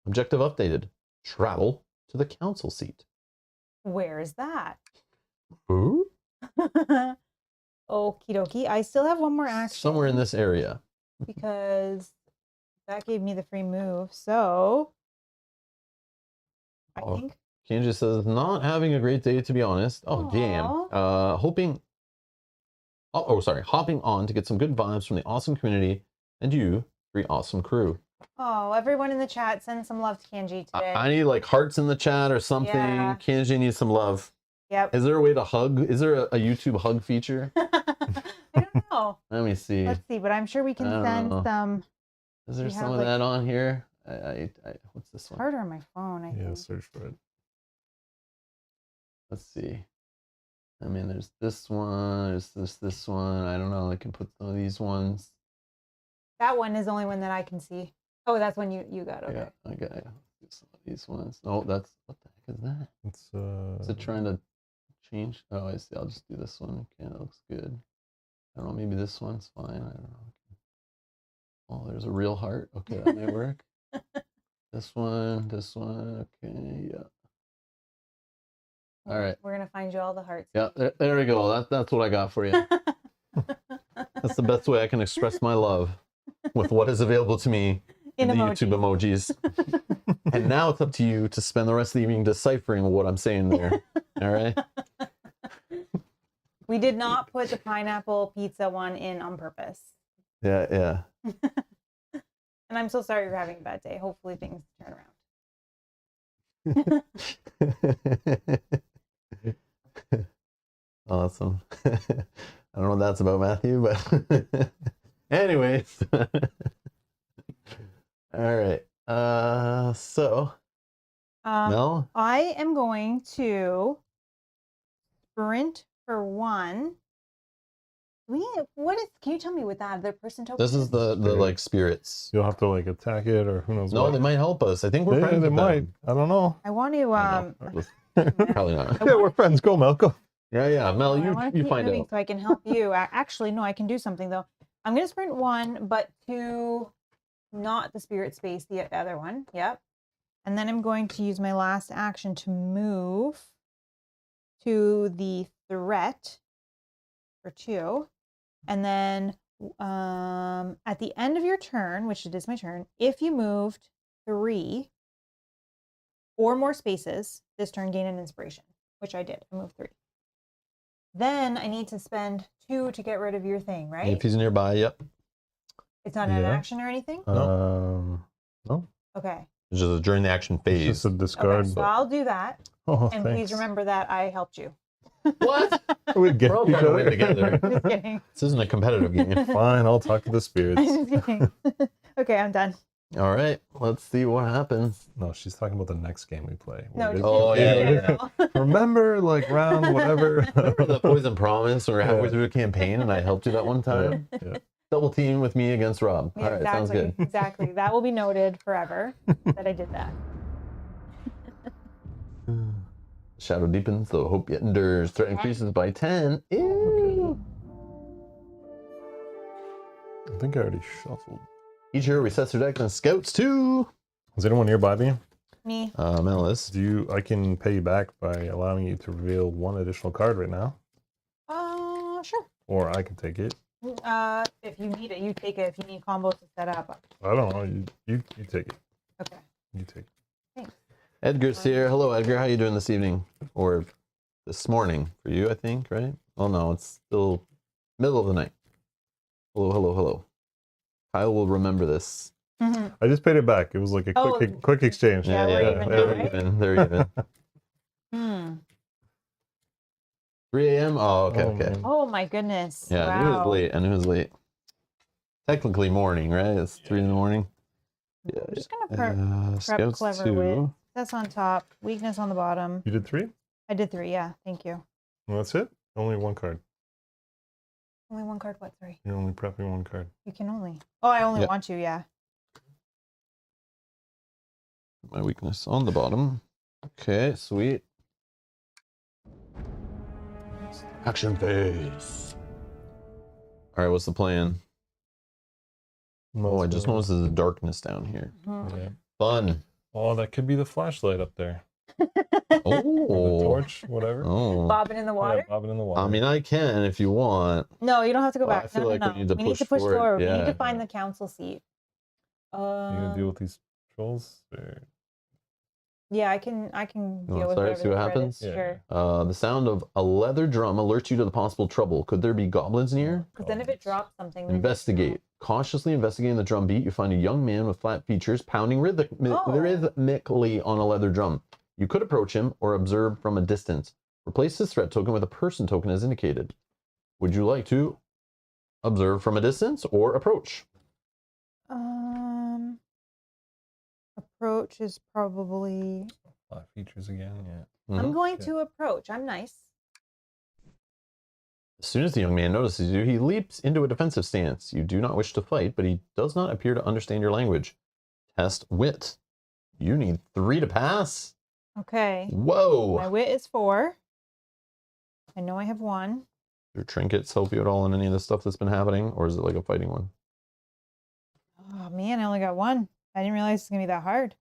A: Objective updated. Travel to the council seat.
B: Where is that?
A: Who?
B: Okie dokie. I still have one more action.
A: Somewhere in this area.
B: Because that gave me the free move. So I think
A: Kanji says, not having a great day, to be honest. Oh, damn. Hopping on to get some good vibes from the awesome community and you, 3 awesome crew.
B: Oh, everyone in the chat, send some love to Kanji today.
A: I need like hearts in the chat or something.
B: Yeah.
A: Kanji needs some love.
B: Yep.
A: Is there a way to hug? Is there a YouTube hug feature?
B: I don't know.
A: Let me see.
B: Let's see, but I'm sure we
A: I
B: can
A: don't
B: send
A: know.
B: some.
A: Is there
B: we
A: some
B: have,
A: of
B: like-
A: that on here? What's this
B: It's
A: one?
B: harder on my phone, I
C: Yeah,
B: think.
C: search for it.
A: Let's see. I mean, there's this one. There's this one. I don't know. I can put some of these ones.
B: That one is the only one that I can see. Oh, that's one you got. Okay.
A: Yeah, I got some of these ones. Oh, that's what the heck is that?
C: It's
A: Is it trying to change? Oh, I see. I'll just do this one. Okay, that looks good. I don't know. Maybe this one's fine. I don't know. Oh, there's a real heart. Okay, that might work. This one. Okay, yeah. All right.
B: We're gonna find you all the hearts.
A: Yeah, there we go. That's what I got for you. That's the best way I can express my love with what is available to me in the YouTube emojis. And now it's up to you to spend the rest of the evening deciphering what I'm saying there. All right.
B: We did not put the pineapple pizza one in on purpose.
A: Yeah.
B: And I'm so sorry you're having a bad day. Hopefully things turn around.
A: Awesome. I don't know what that's about, Matthew, but anyways. All right. So Mel,
B: I am going to sprint for 1. Can you tell me what that other person token
A: this is the like spirits.
C: You'll have to like attack it or who knows
A: No,
C: what.
A: they might help us. I think we're
C: Yeah,
A: friends
C: they
A: with
C: might.
A: them.
C: I don't know.
B: I want to
A: Probably not.
C: Yeah, we're friends. Go, Malcolm.
A: Yeah. Mel,
B: I wanna
A: you
B: keep
A: find
B: moving
A: out.
B: so I can help you. Actually, no, I can do something though. I'm gonna sprint 1, but 2, not the spirit space, the other one. Yep. And then I'm going to use my last action to move to the threat for 2. And then at the end of your turn, which it is my turn, if you moved 3 or more spaces, this turn gain an inspiration, which I did. I moved 3. Then I need to spend 2 to get rid of your thing, right?
A: If he's nearby, yep.
B: It's not an
C: Yeah.
B: action or anything?
C: No.
B: Okay.
A: It's just during the action
C: It's
A: phase.
C: just a discard.
B: Okay, so I'll do that.
C: Oh,
B: And
C: thanks.
B: please remember that I helped you.
A: What?
C: We get
A: We're all
C: each
A: trying to win
C: other.
A: together.
B: Just kidding.
A: This isn't a competitive game.
C: Fine, I'll talk to the spirits.
B: I'm just kidding. Okay, I'm done.
A: All right, let's see what happens.
C: No, she's talking about the next game we play.
B: No, just
A: Oh,
B: in
A: yeah.
B: general.
C: Remember, like round whatever.
A: Remember the Poison Promise when we were halfway through a campaign and I helped you that one time?
C: Yeah.
A: Double team with me against Rob.
B: Yeah,
A: All right, sounds
B: exactly.
A: good.
B: Exactly. That will be noted forever that I did that.
A: Shadow deepens, though hope yet endures. Threat increases by 10. Ew.
C: I think I already shuffled.
A: Each hero resets their deck and scouts 2.
C: Is anyone nearby me?
B: Me.
A: Melis.
C: I can pay you back by allowing you to reveal 1 additional card right now,
B: Sure.
C: or I can take it.
B: If you need it, you take it. If you need combos to set up.
C: I don't know. You take it.
B: Okay.
C: You take it.
A: Edgar's here. Hello, Edgar. How you doing this evening? Or this morning for you, I think, right? Oh, no, it's still middle of the night. Hello. Kyle will remember this.
C: I just paid it back. It was like a quick exchange.
B: Yeah, we're even now,
A: They're
B: right?
A: even. They're even. 3 a.m. Oh, okay.
C: man.
B: Oh my goodness.
A: Yeah,
B: wow.
A: I knew it was late. Technically morning, right? It's 3 in the morning. Yeah.
B: I'm just gonna prep
A: Scouts
B: clever
A: 2.
B: wit. That's on top. Weakness on the bottom.
C: You did 3?
B: I did 3. Yeah. Thank you.
C: Well, that's it? Only 1 card.
B: Only 1 card. What? Sorry.
C: You're only prepping 1 card.
B: You can only. Oh, I only
A: Yep.
B: want you. Yeah.
A: My weakness on the bottom. Okay, sweet. Action phase. All right, what's the plan? Oh, I just noticed there's a darkness down here.
B: Mhm.
C: Yeah.
A: Fun.
C: Oh, that could be the flashlight up there. Or the
A: Oh.
C: torch, whatever.
A: Oh.
B: Bobbing in the water.
C: Yeah, bobbing in the water.
A: I mean, I can if you want.
B: No, you don't have to go
A: Well, I
B: back.
A: feel
B: No,
A: like
B: no.
A: we need to
B: We need to
A: push
B: push
A: forward,
B: forward. We need
A: yeah.
B: to find the council seat.
C: you gonna deal with these trolls? Or...
B: Yeah, I can deal
A: wanna
B: with
A: start,
B: whatever
A: see what
B: the threat
A: happens?
B: is.
C: Yeah.
B: Sure.
A: The sound of a leather drum alerts you to the possible trouble. Could there be goblins near?
B: Because then if it drops something, then
A: Investigate. Cautiously investigating the drum beat, you find a young man with flat features pounding
B: Oh.
A: rhythmically on a leather drum. You could approach him or observe from a distance. Replace this threat token with a person token as indicated. Would you like to observe from a distance or approach?
B: Approach is probably...
C: A lot of features again, yeah.
B: I'm going to approach. I'm nice.
A: As soon as the young man notices you, he leaps into a defensive stance. You do not wish to fight, but he does not appear to understand your language. Test wit. You need 3 to pass.
B: Okay.
A: Whoa.
B: My wit is 4. I know I have 1.
A: Your trinkets help you at all in any of the stuff that's been happening, or is it like a fighting one?
B: Oh man, I only got 1. I didn't realize it's gonna be that hard.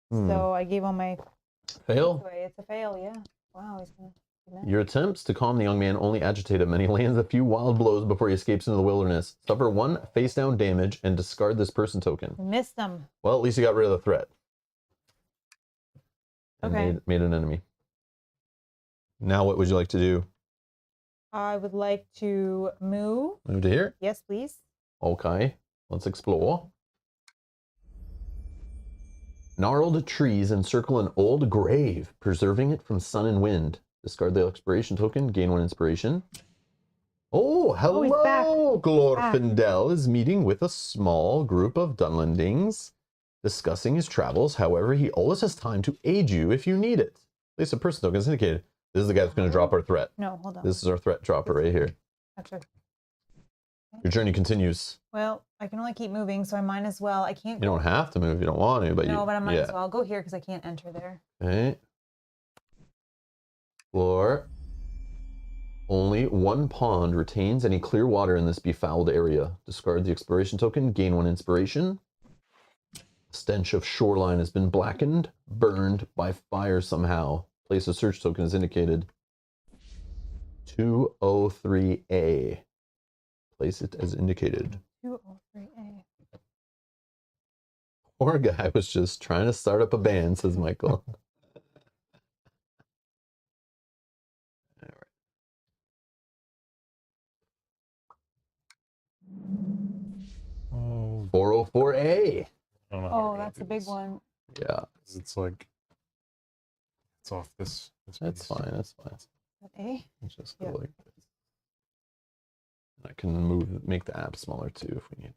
B: So I gave all my
A: fail.
B: away. It's a fail, yeah. Wow, he's gonna be mad.
A: Your attempts to calm the young man only agitate him, and he lands a few wild blows before he escapes into the wilderness. Suffer 1 face down damage and discard this person token.
B: I missed them.
A: Well, at least you got rid of the threat. And
B: Okay.
A: made an enemy. Now what would you like to do?
B: I would like to move.
A: Move to here?
B: Yes, please.
A: Okay, let's explore. Gnarled trees encircle an old grave, preserving it from sun and wind. Discard the exploration token, gain 1 inspiration. Oh, hello!
B: he's back.
A: Glorfindel is meeting with a small group of Dunlendings, discussing his travels. However, he always has time to aid you if you need it. Place a person token is indicated. This is the guy that's going to drop our threat.
B: No, hold on.
A: This is our threat dropper right here.
B: Actually,
A: Your journey continues.
B: well, I can only keep moving, so I might as well. I can't.
A: You don't have to move if you don't want to, but
B: No,
A: you.
B: but I might as well. I'll go here because I can't enter there.
A: Okay. Floor. Only 1 pond retains any clear water in this befouled area. Discard the exploration token, gain 1 inspiration. Stench of shoreline has been blackened, burned by fire somehow. Place a search token as indicated. 203A. Place it as indicated.
B: 203A.
A: Poor guy was just trying to start up a band, says Michael.
C: Oh,
A: 404A.
C: I don't know how
B: Oh,
C: to
B: that's
C: do
B: a big
C: this.
B: one.
A: Yeah,
C: It's like, it's off this
A: that's
C: piece.
A: fine. That's fine.
B: A.
A: Let's just go
B: Yeah.
A: like this. I can make the app smaller too if we need.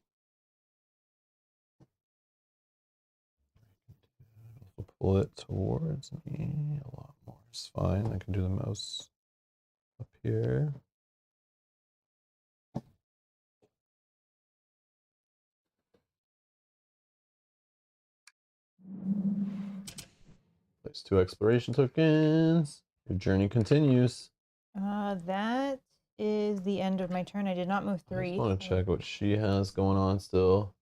A: I'll pull it towards me a lot more. It's fine. I can do the mouse up here. Place 2 exploration tokens. Your journey continues.
B: That is the end of my turn. I did not move
A: I
B: 3.
A: just want to check what she has going on still.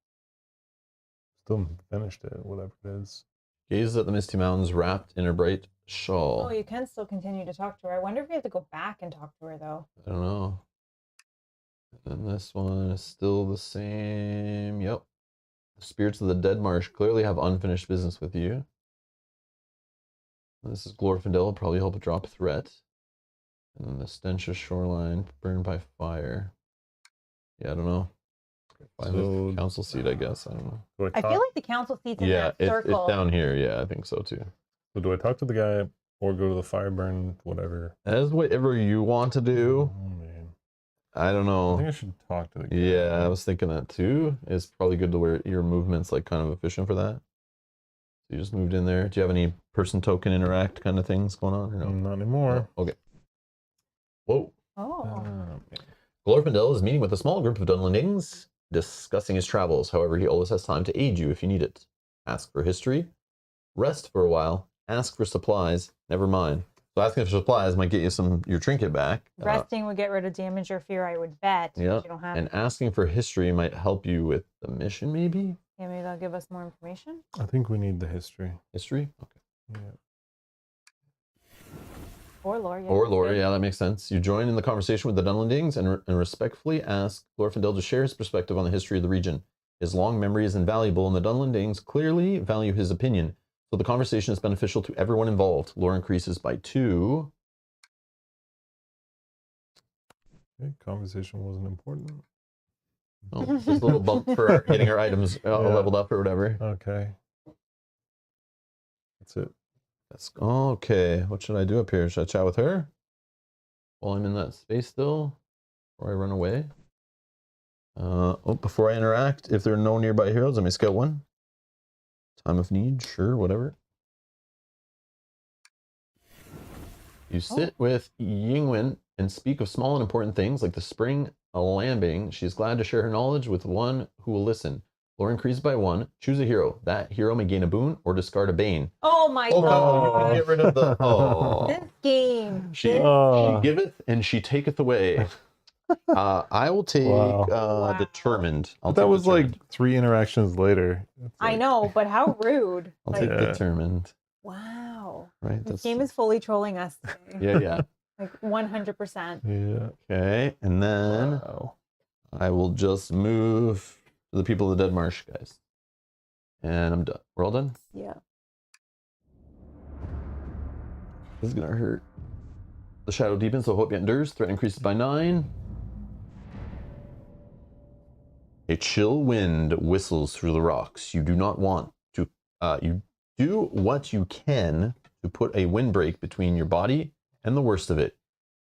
C: Still finished it, whatever it is.
A: Gazes at the misty mountains wrapped in her bright shawl.
B: Oh, you can still continue to talk to her. I wonder if you have to go back and talk to her, though.
A: I don't know. And then this one is still the same. Yep. The spirits of the dead marsh clearly have unfinished business with you. This is Glorfindel, probably help drop a threat. And then the stench of shoreline burned by fire. Yeah, I don't know. Find the council seat, I guess. I don't know.
C: Do
B: I feel like the council seat's in
A: Yeah,
B: that circle.
A: it's down here. Yeah, I think so too.
C: So do I talk to the guy or go to the fire burn, whatever?
A: As whatever you want to do.
C: Oh, man.
A: I don't
C: I
A: know.
C: think I should talk to the guy.
A: Yeah, I was thinking that too. It's probably good to where your movement's like kind of efficient for that. So you just moved in there. Do you have any person token interact kind of things going on? Or no?
C: Not anymore.
A: Oh, okay. Whoa.
B: Oh.
A: Glorfindel is meeting with a small group of Dunlendings, discussing his travels. However, he always has time to aid you if you need it. Ask for history. Rest for a while. Ask for supplies. Never mind. So asking for supplies might get you your trinket back.
B: Resting would get rid of damage or fear, I would bet.
A: Yeah.
B: You don't have
A: And asking for history might help you with the mission, maybe?
B: Yeah, maybe they'll give us more information.
C: I think we need the history.
A: History? Okay.
C: Yeah.
B: Or lore, yeah.
A: Or lore, yeah, that makes sense. You join in the conversation with the Dunlendings and respectfully ask Glorfindel to share his perspective on the history of the region. His long memory is invaluable, and the Dunlendings clearly value his opinion. So the conversation is beneficial to everyone involved. Lore increases by 2.
C: Okay, conversation wasn't important.
A: Oh, just a little bump for getting our items
C: Yeah.
A: leveled up or whatever.
C: Okay. That's it.
A: That's okay. What should I do up here? Should I chat with her while I'm in that space still, before I run away? Before I interact, if there are no nearby heroes, I may scout one. Time of need, sure, whatever. You sit with Yingwen and speak of small and important things like the spring lambing. She is glad to share her knowledge with one who will listen. Lore increased by 1. Choose a hero. That hero may gain a boon or discard a bane.
B: Oh my
A: Oh,
B: god.
A: you can get rid of the. Oh.
B: This game.
A: She
C: Oh.
A: giveth and she taketh away. I will take
C: Wow.
A: determined.
C: But that was like 3 interactions later. It's
B: I
C: like-
B: know, but how rude.
A: I'll
B: Like,
A: take
C: Yeah.
A: determined.
B: wow.
A: Right.
B: This game is fully trolling us today.
A: Yeah.
B: Like 100%.
C: Yeah.
A: Okay, and then
C: Wow.
A: I will just move to the people of the Dead Marsh, guys. And I'm done. We're all done?
B: Yeah.
A: This is gonna hurt. The shadow deepens, so hope yet endures. Threat increases by 9. A chill wind whistles through the rocks. You do not want to. You do what you can to put a windbreak between your body and the worst of it.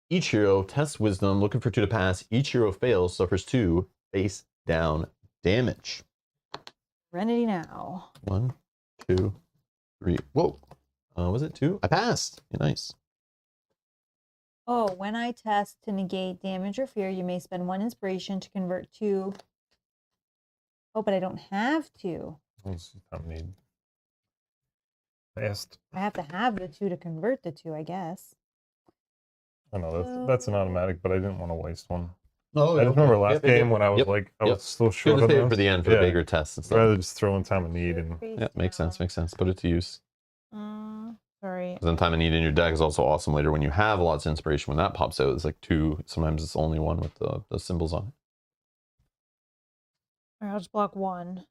A: Each hero tests wisdom, looking for 2 to pass. Each hero fails, suffers 2 face down damage.
B: Serenity now.
A: 1, 2, 3. Whoa. Was it 2? I passed. Yeah, nice.
B: Oh, when I test to negate damage or fear, you may spend 1 inspiration to convert 2. Oh, but I don't have to.
C: It's not need. Fast.
B: I have to have the 2 to convert the 2, I guess.
C: I know that's an automatic, but I didn't want to waste one.
A: Oh,
C: I just remember last game when I was like, I was still
A: Good
C: short
A: to
C: on
A: save it
C: those.
A: for the end for the bigger tests and
C: I'd
A: stuff.
C: rather just throw in time of need and
A: Yeah, makes sense. Makes sense. Put it to use.
B: Sorry.
A: Then time of need in your deck is also awesome later when you have lots of inspiration. When that pops out, it's like 2. Sometimes it's only 1 with the symbols on it.
B: All right, I'll just block 1.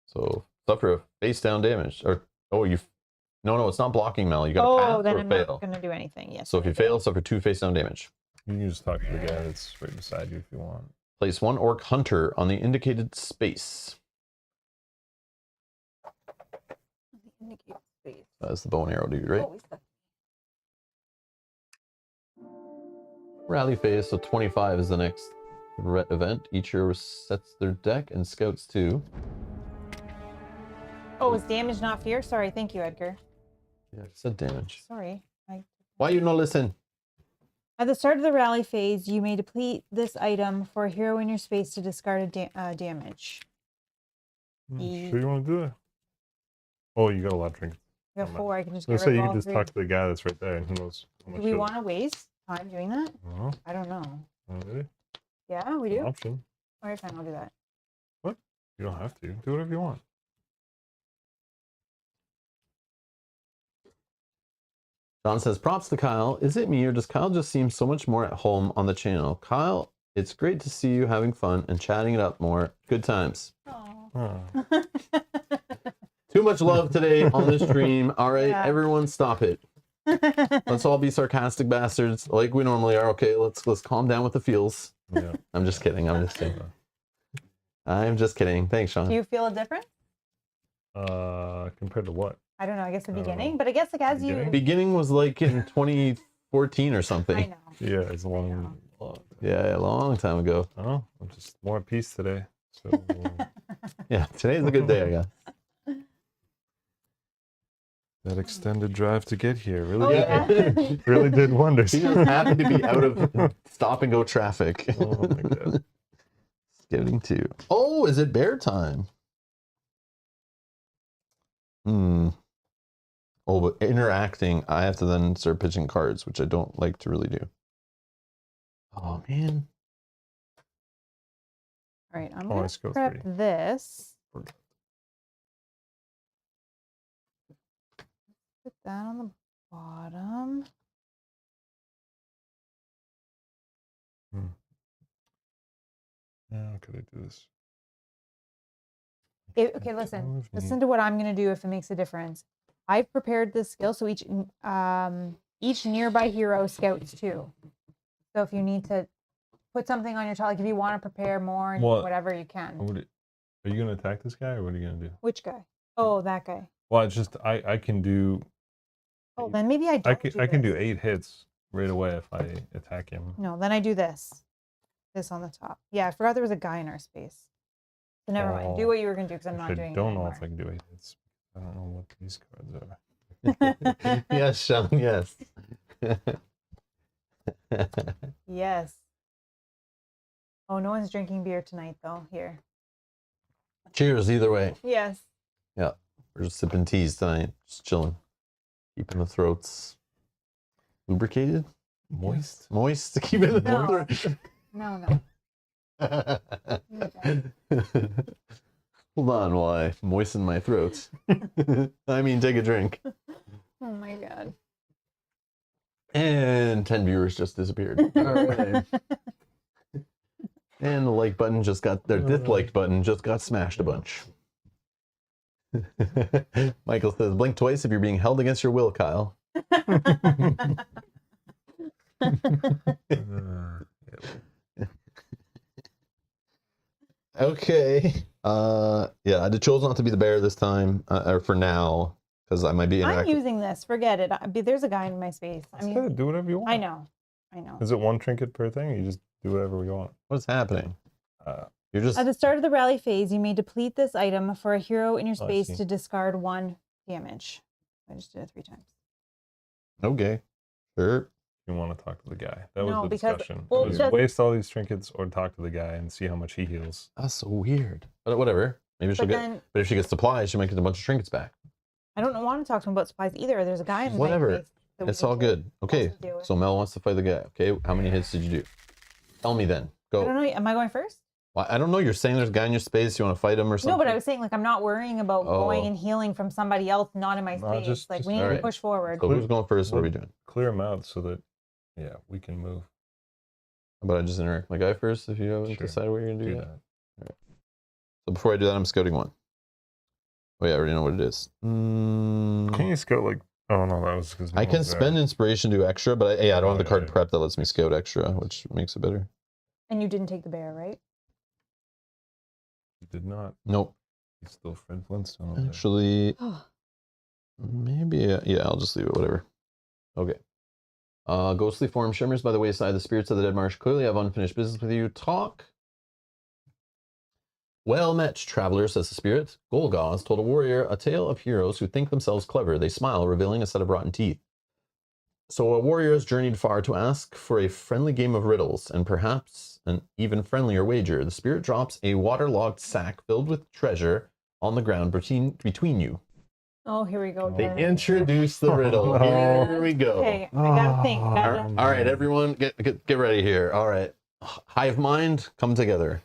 A: So suffer a face down damage. Or no, it's not blocking, Mel. You got to pass
B: then
A: or
B: I'm
A: fail.
B: not gonna do anything. Yes.
A: So if you fail, suffer 2 face down damage.
C: you can just talk to the guy that's right beside you if you want.
A: Place 1 orc hunter on the indicated space.
B: Indicate space.
A: That's the bow and arrow dude, right?
B: Oh, we stuck.
A: Rally phase, so 25 is the next event. Each hero sets their deck and scouts 2.
B: Oh, is damage not fear? Sorry, thank you, Edgar.
A: Yeah, I said damage.
B: Sorry.
A: Why you not listen?
B: At the start of the rally phase, you may deplete this item for a hero in your space to discard a damage.
C: Sure you want to do it? Oh, you got a lot of drinks.
B: I got
C: I'm
B: 4. I can just
C: I
B: get
C: was gonna
B: rid
C: say
B: of
C: you
B: all
C: can just
B: 3.
C: talk to the guy that's right there, and who knows how
B: Do
C: much
B: we
C: it'll-
B: want to waste time doing that?
C: Uh-huh.
B: I don't know.
C: Really?
B: Yeah, we
C: An
B: do.
C: option.
B: All right, fine. I'll do that.
C: You don't have to. Do whatever you want.
A: John says, props to Kyle. Is it me or does Kyle just seem so much more at home on the channel? Kyle, it's great to see you having fun and chatting it up more. Good times.
C: Oh.
A: Too much love today on this stream. All right,
B: Yeah.
A: everyone stop it. Let's all be sarcastic bastards like we normally are. Okay, let's calm down with the feels.
C: Yeah.
A: I'm just kidding. I'm just kidding. I'm just kidding. Thanks, Sean.
B: Do you feel a difference?
C: Compared to what?
B: I don't know. I guess the
C: I don't know.
B: beginning, but I guess like as you.
C: Beginning?
A: Beginning was like in 2014 or
B: I
A: something.
B: know.
C: Yeah, it's a
A: Yeah, a long time ago.
C: Oh, I'm just more at peace today. So
A: Yeah, today's a good day, I guess.
C: that extended drive to get here really,
B: Oh, yeah.
C: really did wonders.
A: He just happened to be out of stop and go traffic.
C: Oh my god.
A: Getting to. Oh, is it bear time? Oh, but interacting, I have to then start pitching cards, which I don't like to really do. Oh man.
B: All right, I'm
C: Oh,
B: gonna
C: let's go
B: prep
C: 3.
B: this. Put that on the bottom.
C: How could I do this?
B: Okay, listen to what I'm gonna do if it makes a difference. I've prepared this skill so each nearby hero scouts 2. So if you need to put something on your chart, like if you want to prepare more and
C: What?
B: whatever you can.
C: Are you gonna attack this guy or what are you gonna do?
B: Which guy? Oh, that guy.
C: Well, it's just I can do
B: Oh, then maybe I don't
C: I can do
B: this.
C: 8 hits right away if I attack him.
B: No, then I do this. This on the top. Yeah, I forgot there was a guy in our space. So never mind. Do
C: Oh,
B: what you were going to do because I'm not
C: Actually,
B: doing it
C: don't know
B: anymore.
C: if I can do 8 hits. I don't know what these cards are.
A: Yes, Sean, yes.
B: Yes. Oh, no one's drinking beer tonight, though. Here.
A: Cheers, either way.
B: Yes.
A: Yeah, we're just sipping teas tonight, just chilling, keeping the throats lubricated,
C: Moist?
A: moist to keep it in
B: No.
A: the throat.
B: No.
A: Hold on while I moisten my throat. I mean, take a drink.
B: Oh my god.
A: And 10 viewers just disappeared. All right. And the like button just got, their dislike button just got smashed a bunch. Michael says, blink twice if you're being held against your will, Kyle. Okay. Yeah, I chose not to be the bear this time, or for now, because I might be
B: I'm
A: interacting.
B: using this. Forget it. There's a guy in my space.
C: That's good. Do whatever you want.
B: I know.
C: Is it 1 trinket per thing? Or you just do whatever you want.
A: What's happening? You're just
B: At the start of the rally phase, you may deplete this item for a hero in your
C: Oh, I
B: space
C: see.
B: to discard 1 damage. I just did it 3 times.
A: okay. Sure.
C: You want to talk to the guy. That
B: No,
C: was the
B: because-
C: discussion.
B: well,
C: It was
B: just-
C: waste all these trinkets or talk to the guy and see how much he heals.
A: That's so weird. But whatever. Maybe she'll
B: But
A: get.
B: then
A: But if she gets supplies, she might get a bunch of trinkets back.
B: I don't want to talk to him about supplies either. There's a guy in
A: Whatever.
B: my space. that we
A: It's
B: need
A: all
B: to
A: good. Okay.
B: also deal with.
A: So Mel wants to fight the guy. Okay. How many hits did you do? Tell me then.
B: I don't
A: Go.
B: know. Am I going first?
A: Well, I don't know. You're saying there's a guy in your space. You want to fight him or something?
B: No, but I was saying like I'm not worrying about going
A: Oh.
B: and healing from somebody else not in my
C: No,
B: space.
C: just-
B: like
C: just-
B: we need to
A: alright.
B: push forward.
A: So who's going first? What are we doing?
C: Clear him out so that, yeah, we can move.
A: How about I just interact with my guy first if you haven't
C: Sure.
A: decided what you're going to do
C: Do
A: yet?
C: that.
A: So before I do that, I'm scouting 1. Oh, yeah, I already know what it is.
C: Can you scout like? Oh no, that was because
A: I can spend inspiration to do extra, but I don't have the card
C: Okay.
A: prep that lets me scout extra, which makes it better.
B: And you didn't take the bear, right?
C: You did not.
A: Nope.
C: He's still Fred Flintstone. over there.
A: Actually, maybe, yeah, I'll just leave it, whatever. Okay. Ghostly form shimmers by the wayside. The spirits of the dead marsh clearly have unfinished business with you. Talk. Well met, traveler, says the spirit. Golgoth told a warrior a tale of heroes who think themselves clever. They smile, revealing a set of rotten teeth. So a warrior has journeyed far to ask for a friendly game of riddles, and perhaps an even friendlier wager. The spirit drops a waterlogged sack filled with treasure on the ground between you.
B: Oh, here we go.
A: They
B: again.
A: introduce the riddle.
C: Oh.
A: Here we go.
B: Okay, I gotta think.
A: All right, everyone, get ready here. All right, hive mind, come together.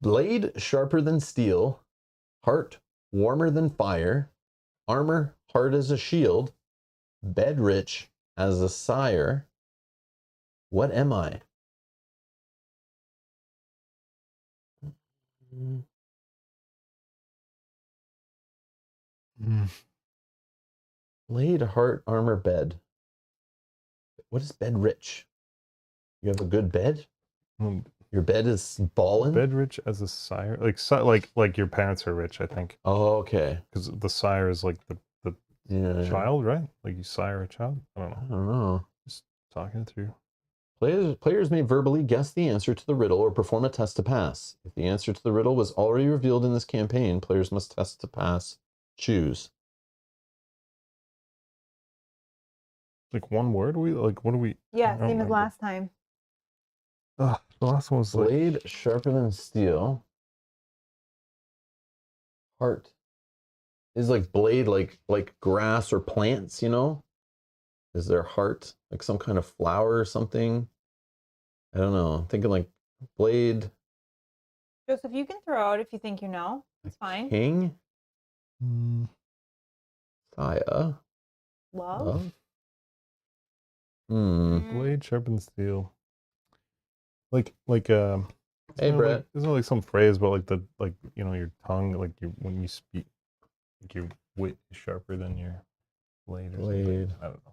A: Blade sharper than steel, heart warmer than fire, armor hard as a shield, bed rich as a sire. What am I? Blade, heart, armor, bed. What is bed rich? You have a good bed? Your bed is ballin'?
C: Bed rich as a sire, like your parents are rich, I think,
A: Oh, okay.
C: because the sire is like the
A: Yeah.
C: child, right? Like you sire a child. I don't know.
A: I don't know.
C: Talking it through.
A: Players may verbally guess the answer to the riddle or perform a test to pass. If the answer to the riddle was already revealed in this campaign, players must test to pass. Choose.
C: Like one word? What do we?
B: Yeah,
C: I don't
B: same as
C: remember.
B: last time.
C: The last one was like
A: Blade sharper than steel. Heart. Is like blade like grass or plants, you know? Is there heart? Like some kind of flower or something? I don't know. I'm thinking like blade
B: Joseph, you can throw out if you think you know. It's fine.
A: king. Saya.
B: Love.
A: Love. Hmm.
C: blade sharpened steel. Like
A: Hey, Brett.
C: Isn't there like some phrase about your tongue, when you speak, like your wit is sharper than your blade or
A: Blade.
C: something. I don't know.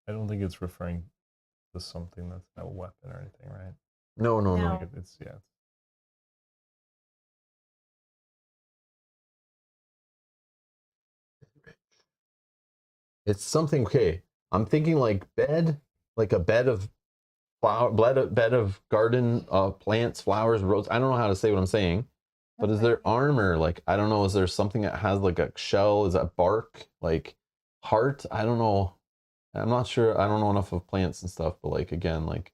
C: I don't think it's referring to something that's a weapon or anything, right?
A: No.
B: No.
C: Like it's
A: It's something, okay. I'm thinking like bed, like a bed of bed of garden plants, flowers, roses. I don't know how to say what I'm saying. But
B: That's
A: is there
B: fine.
A: armor? Like, I don't know. Is there something that has like a shell? Is that bark? Like heart? I don't know. I'm not sure. I don't know enough of plants and stuff. But like again, like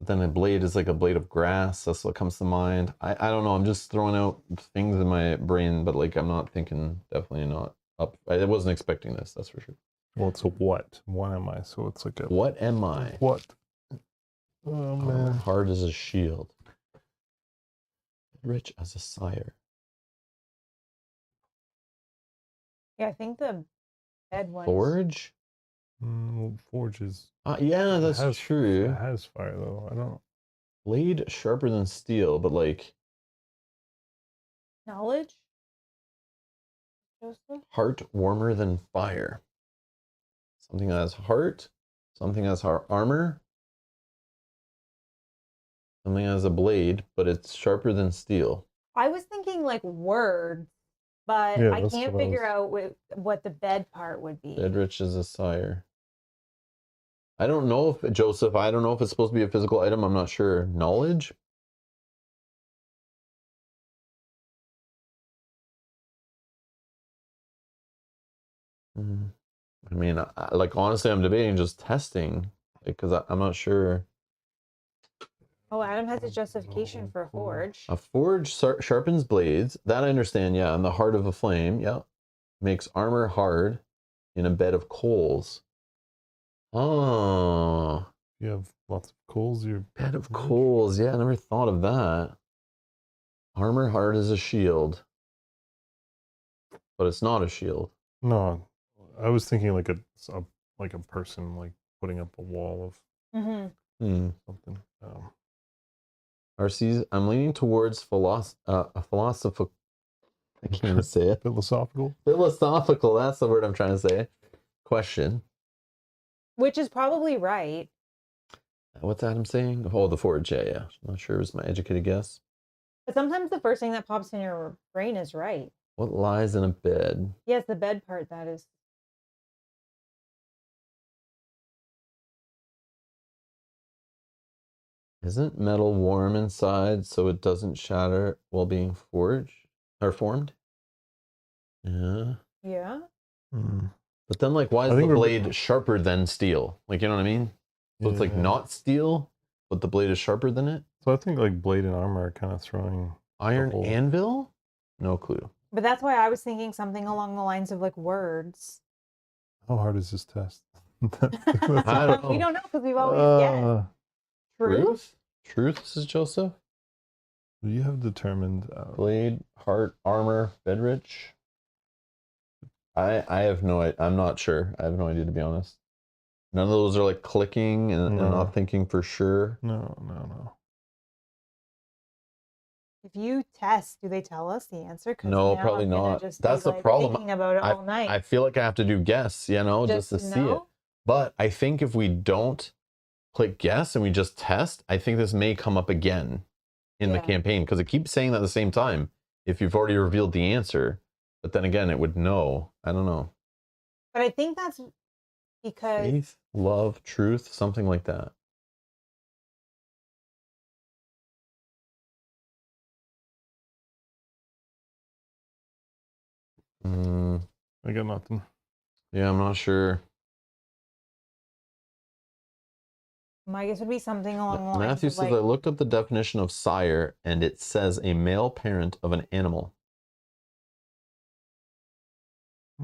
A: then a blade is like a blade of grass. That's what comes to mind. I don't know. I'm just throwing out things in my brain, but like I'm not thinking. Definitely not up. I wasn't expecting this. That's for sure.
C: Well, it's a what? What am I? So it's like a
A: What am I?
C: what? Oh man.
A: Hard as a shield. Rich as a sire.
B: Yeah, I think the bed one.
A: Forge?
C: Well, forge is.
A: Yeah,
C: it
A: that's
C: has-
A: true.
C: It has fire though. I don't.
A: Blade sharper than steel, but like
B: Knowledge? Joseph?
A: heart warmer than fire. Something that has heart, something that has armor, something that has a blade, but it's sharper than steel.
B: I was thinking like words, but
C: Yeah,
B: I
C: that's
B: can't
C: what I
B: figure
C: was-
B: out what the bed part would be.
A: Bedrich is a sire. I don't know if, Joseph, I don't know if it's supposed to be a physical item. I'm not sure. Knowledge? I mean, like, honestly, I'm debating just testing because I'm not sure.
B: Oh, Adam has a justification for a forge.
A: A forge sharpens blades. That I understand, yeah. And the heart of a flame, yeah. Makes armor hard in a bed of coals. Oh,
C: You have lots of coals. Your
A: bed of coals. Yeah, I never thought of that. Armor hard as a shield. But it's not a shield.
C: No, I was thinking like a person like putting up a wall of something.
A: RC's, I'm leaning towards a philosophical. I can't even say it.
C: Philosophical.
A: Philosophical. That's the word I'm trying to say. Question.
B: Which is probably right.
A: What's Adam saying? Oh, the forge. Yeah, yeah. I'm not sure. It was my educated guess.
B: But sometimes the first thing that pops in your brain is right.
A: What lies in a bed?
B: Yes, the bed part that is.
A: Isn't metal warm inside so it doesn't shatter while being forged or formed? Yeah.
B: Yeah.
A: But then, like, why is
C: I
A: the
C: think
A: blade sharper than steel? Like, you know what I mean? So it's like
C: Yeah.
A: not steel, but the blade is sharper than it.
C: So I think like blade and armor are kind of throwing
A: Iron
C: whole-
A: anvil? No clue.
B: But that's why I was thinking something along the lines of like words.
C: How hard is this test?
A: I don't know.
B: We don't know because we've always guessed. Truth?
A: Truth, this is Joseph.
C: You have determined.
A: Blade, heart, armor, bedrich. I have no. I'm not sure. I have no idea, to be honest. None of those are like clicking, and I'm not thinking for sure.
C: No.
B: If you test, do they tell us the answer?
A: No,
B: now
A: probably
B: I'm gonna
A: not.
B: just
A: That's
B: be,
A: the
B: like,
A: problem.
B: Thinking about it all night.
A: I feel like I have to do guess, you know, just to
B: to
A: see it.
B: know?
A: But I think if we don't click guess and we just test, I think this may come up again in the
B: Yeah.
A: campaign because it keeps saying that at the same time. If you've already revealed the answer, but then again, it would know. I don't know.
B: But I think that's because
A: Faith, love, truth, something like that.
C: I got nothing.
A: Yeah, I'm not sure.
B: my guess would be something along the lines
A: Matthew
B: of
A: says,
B: like,
A: I looked up the definition of sire and it says a male parent of an animal.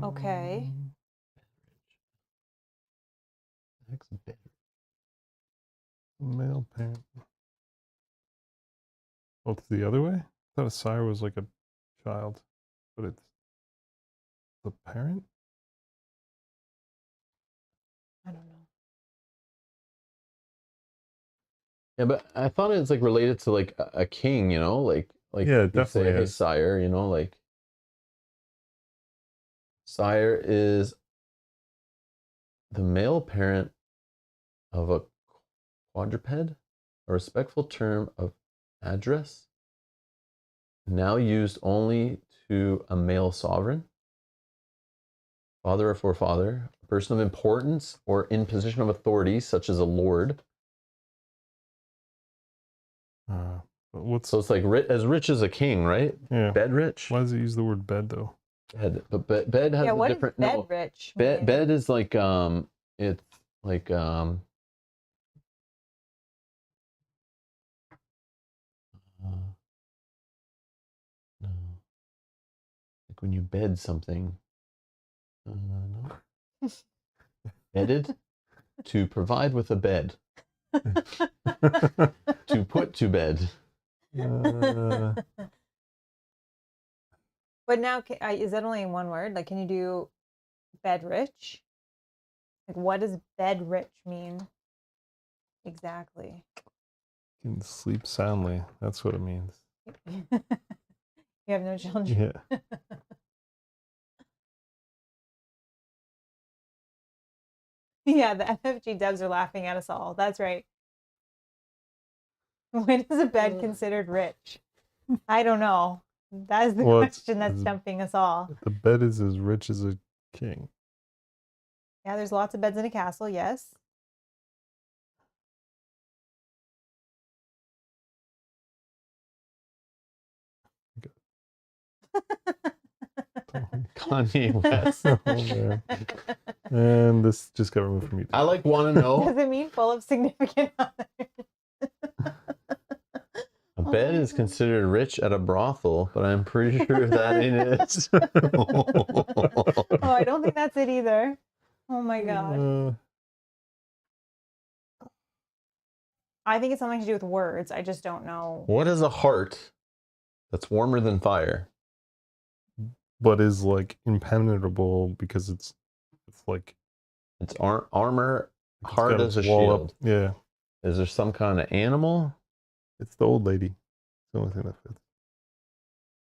B: okay.
C: Male parent. Oh, it's the other way? I thought a sire was like a child, but it's the parent?
B: I don't know.
A: Yeah, but I thought it's like related to like a king, you know, like
C: Yeah,
A: you'd
C: definitely
A: say, hey,
C: is.
A: sire, you know, like sire is the male parent of a quadruped, a respectful term of address, now used only to a male sovereign. Father or forefather. A person of importance or in position of authority, such as a lord.
C: What's
A: So it's like as rich as a king, right?
C: yeah?
A: Bed rich.
C: Why does it use the word bed though?
A: But bed has
B: Yeah,
A: a
B: what
A: different.
B: does bed
A: No,
B: rich
A: bed
B: mean?
A: bed is like it's like no, like when you bed something. No. Bedded, to provide with a bed, to put to bed.
B: But now, is that only in one word? Like, can you do bed rich? Like, what does bed rich mean exactly?
C: Can sleep soundly. That's what it means.
B: You have no children.
C: Yeah.
B: Yeah, the FFG devs are laughing at us all. That's right. When is a bed considered rich? I don't know. That is the question that's stumping us all.
C: The bed is as rich as a king.
B: Yeah, there's lots of beds in a castle, yes.
A: Kanye West.
C: Oh, man. And this just got removed from YouTube.
A: I like want to know.
B: Does it mean full of significant others?
A: A bed is considered rich at a brothel, but I'm pretty sure that ain't it.
B: Oh, I don't think that's it either. Oh my god. I think it's something to do with words. I just don't know.
A: What is a heart that's warmer than fire?
C: But is like impenetrable because it's like
A: it's armor, hard as a
C: wall
A: shield.
C: Up. Yeah.
A: Is there some kind of animal?
C: It's the old lady. It's the only thing that fits.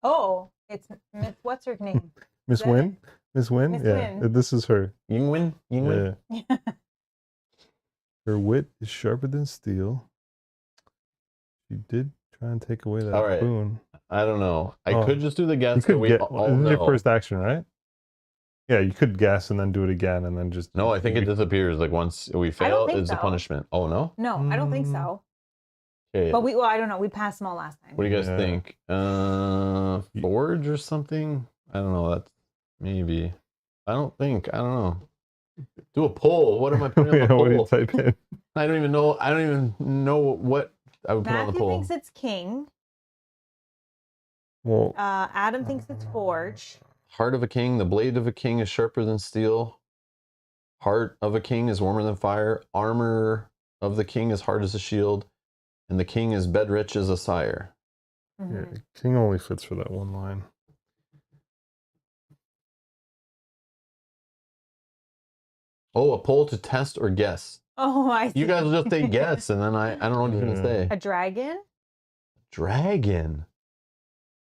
B: Oh, it's Miss. What's her name?
C: Miss Wynn? Miss Wynn?
B: Miss
C: Yeah.
B: Wynn.
C: This is her.
A: Yingwen? Yingwen?
C: Yeah. Her wit is sharper than steel. She did try and take away that boon.
A: I don't know. I could just do the guess.
C: You could
A: this
C: is your first action, right? Yeah, you could guess and then do it again and then just...
A: No, I think it disappears. Like once we fail, it's a punishment. Oh, no?
B: No, I don't think so.
A: Okay.
B: But well, I don't know. We passed them all last time.
A: What do you guys think? Forge or something? I don't know. That's maybe. I don't know. Do a poll. What am I putting on the poll?
C: What do you type in?
A: I don't even know what I would put on the poll.
B: Matthew thinks it's king.
C: Well,
B: Adam thinks it's forge.
A: Heart of a king. The blade of a king is sharper than steel. Heart of a king is warmer than fire. Armor of the king is hard as a shield. And the king is bed rich as a sire.
B: Mm-hmm.
C: Yeah, king only fits for that one line.
A: Oh, a poll to test or guess.
B: Oh, I see.
A: You guys will just say guess, and then I don't know what you're going to say.
B: A dragon?
A: Dragon.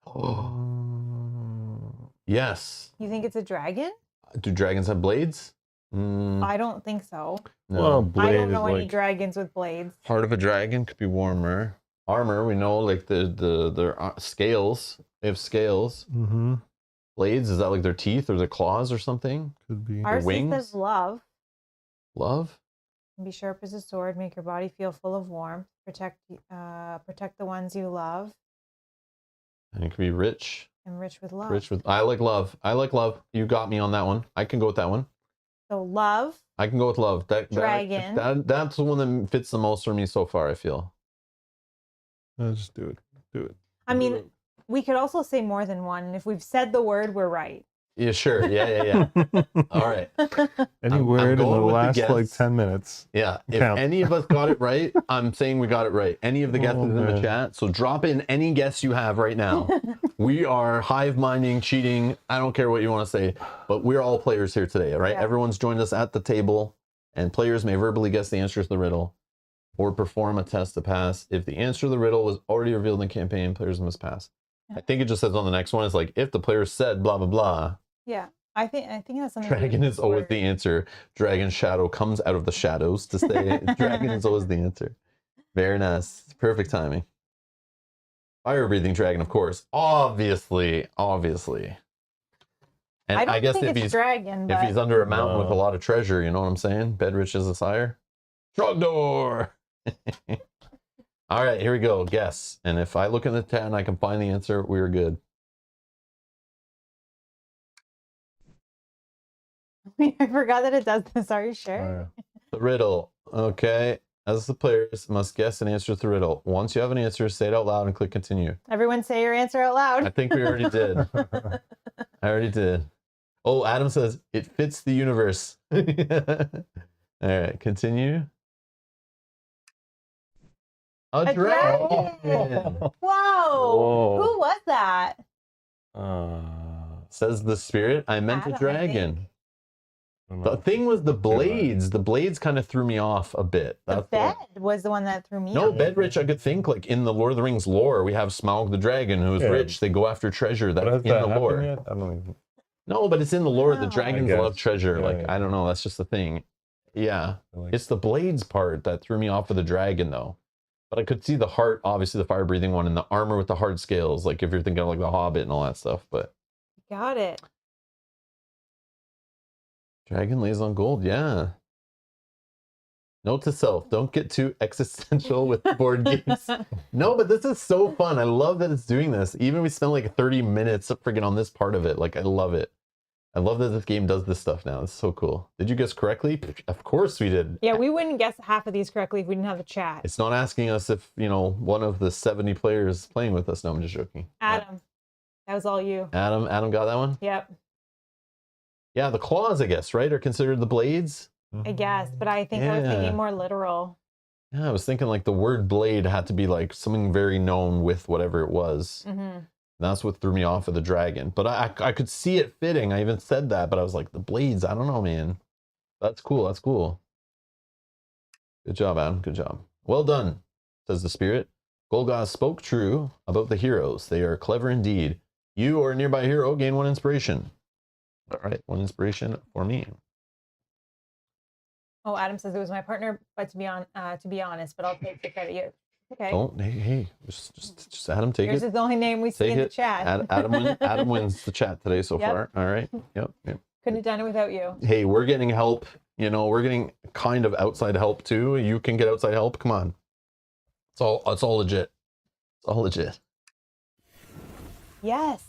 A: Oh. Yes.
B: You think it's a dragon?
A: Do dragons have blades?
B: I don't think so.
A: No.
C: Well,
B: I don't know any dragons with blades.
A: Heart of a dragon could be warmer. Armor, we know, like their scales. They have scales.
C: Mm-hmm.
A: Blades, is that like their teeth or their claws or something?
C: Could be.
B: Ours
A: wings?
B: says love.
A: Love?
B: Be sharp as a sword. Make your body feel full of warmth. Protect the ones you love.
A: And it could be rich.
B: And rich with love.
A: Rich with. I like love. You got me on that one. I can go with that one.
B: So love.
A: I can go with love.
B: Dragon.
A: That's the one that fits the most for me so far, I feel.
C: Just do it. Do it.
B: I mean, we could also say more than one. And if we've said the word, we're right.
A: Yeah, sure. Yeah. All right.
C: Any word in the last like 10 minutes.
A: Yeah. If any of us got it right, I'm saying we got it right. Any of the guesses in the chat. So drop in any guess you have right now. We are hive minding, cheating. I don't care what you want to say, but we're all players here today, right? Yeah. Everyone's joined us at the table, and players may verbally guess the answer to the riddle or perform a test to pass. If the answer to the riddle was already revealed in the campaign, players must pass. I think it just says on the next one, it's like, if the player said blah, blah, blah.
B: Yeah, I think that's something.
A: Dragon is always the answer. Dragon shadow comes out of the shadows to say dragon is always the answer. Very nice. Perfect timing. Fire breathing dragon, of course. Obviously. And
B: I don't
A: guess
B: think
A: if
B: it's
A: he's
B: dragon,
A: if
B: but
A: he's under a mountain with a
C: No.
A: lot of treasure, you know what I'm saying? Bedrich is a sire. Trogdor. All right, here we go. Guess. And if I look in the chat and I can find the answer, we're good.
B: I forgot that it does this. Are you sure?
C: Oh, yeah.
A: The riddle. Okay. As the players must guess and answer the riddle. Once you have an answer, say it out loud and click continue.
B: Everyone say your answer out loud.
A: I think we already did. I already did. Oh, Adam says it fits the universe. All right, continue. A dragon.
B: Whoa.
C: Whoa.
B: Who was that?
A: Says the spirit. I meant
B: Adam,
A: a
B: I
A: dragon.
C: don't
A: The
C: know.
A: thing was the
C: Too bad.
A: blades. The blades kind of threw me off a bit.
B: The
A: That's
B: bed
A: what-
B: was the one that threw me
A: No,
B: off.
A: Bedrich, I could think like in the Lord of the Rings lore, we have Smaug the dragon who is
C: Yeah.
A: rich. They go after treasure.
C: But
A: That's
C: has
A: in
C: that
A: the
C: happened
A: lore.
C: yet? I don't even.
A: No, but it's in the lore. The
B: Wow.
A: dragons
C: I
A: love
C: guess.
A: treasure.
C: Yeah,
A: Like,
C: yeah.
A: I don't know. That's just the thing. Yeah.
C: Like,
A: It's the blades part that threw me off of the dragon, though. But I could see the heart, obviously the fire breathing one, and the armor with the hard scales. Like, if you're thinking of like the Hobbit and all that stuff. But
B: Got it.
A: dragon lays on gold. Yeah. Note to self: don't get too existential with board games. No, but this is so fun. I love that it's doing this. Even we spent like 30 minutes friggin' on this part of it. Like, I love it. I love that this game does this stuff now. It's so cool. Did you guess correctly? Of course we did.
B: Yeah, we wouldn't guess half of these correctly if we didn't have the chat.
A: It's not asking us if, you know, one of the 70 players playing with us. No, I'm just joking.
B: Adam, that was all you.
A: Adam got that one?
B: Yep,
A: Yeah, the claws, I guess, right, are considered the blades.
B: I guess, but I think I was
A: Yeah.
B: thinking more literal.
A: Yeah, I was thinking like the word blade had to be like something very known with whatever it was.
B: Mm-hmm.
A: That's what threw me off of the dragon. But I could see it fitting. I even said that, but I was like, the blades, I don't know, man. That's cool. That's cool. Good job, Adam. Good job. Well done, says the spirit. Golgoth spoke true about the heroes. They are clever indeed. You or a nearby hero gain 1 inspiration. All right, 1 inspiration for me.
B: Oh, Adam says it was my partner, but to be honest, but I'll take the credit. You okay?
A: Oh, hey, just Adam, take
B: Yours
A: it.
B: is the only name we see
A: Take
B: in the
A: it.
B: chat.
A: Adam wins the chat today so
B: Yep.
A: far. All right. Yep.
B: Couldn't have done it without you.
A: Hey, we're getting help. You know, we're getting kind of outside help too. You can get outside help. Come on. It's all legit. It's all legit.
B: Yes.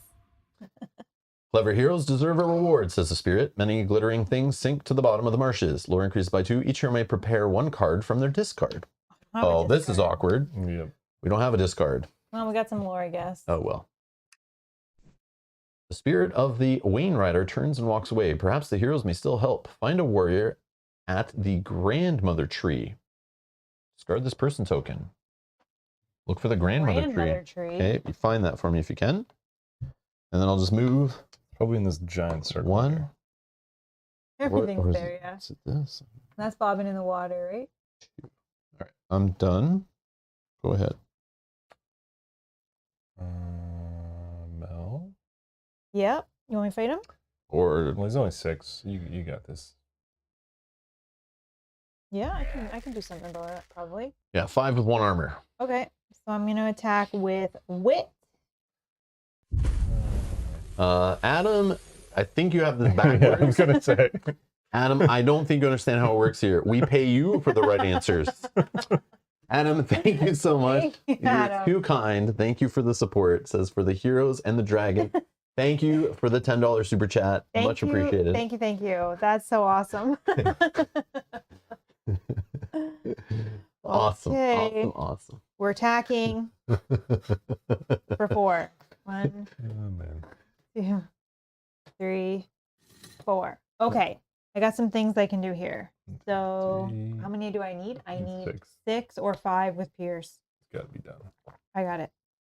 A: Clever heroes deserve a reward, says the spirit. Many glittering things sink to the bottom of the marshes. Lore increased by 2. Each hero may prepare 1 card from their discard. Oh, this is awkward.
C: Yep.
A: We don't have a discard.
B: Well, we got some lore, I guess.
A: Oh, well. The spirit of the Wayne Rider turns and walks away. Perhaps the heroes may still help. Find a warrior at the grandmother tree. Discard this person token. Look for the grandmother tree. Okay, you find that for me if you can. And then I'll just move
C: Probably in this giant circle.
A: 1.
C: here.
B: Everything's
A: or is
B: there,
A: it-
B: yeah.
A: is it this?
B: That's bobbing in the water, right?
A: All right, I'm done. Go ahead.
C: Mel?
B: Yep. You want me to fight him?
A: Or
C: Well, he's only 6. You got this.
B: Yeah, I can do something about that probably.
A: yeah, 5 with 1 armor.
B: Okay. So I'm gonna attack with wit.
A: Adam, I think you have this
C: Yeah, I was
A: backwards.
C: gonna say.
A: Adam, I don't think you understand how it works here. We pay you for the right answers. Adam, thank you so much.
B: Thank you,
A: You're
B: Adam.
A: too kind. Thank you for the support. It says for the heroes and the dragon. Thank you for the $10 super chat. Much appreciated.
B: Thank you. That's so awesome.
A: Awesome.
B: Okay.
A: Awesome.
B: We're attacking for 4. 1,
C: Oh, man.
B: 2, 3, 4. Okay. I got some things I can do here. So
C: Three,
B: how many do I need? I need
C: 6.
B: 6 or 5 with Pierce.
C: It's got to be done.
B: I got it.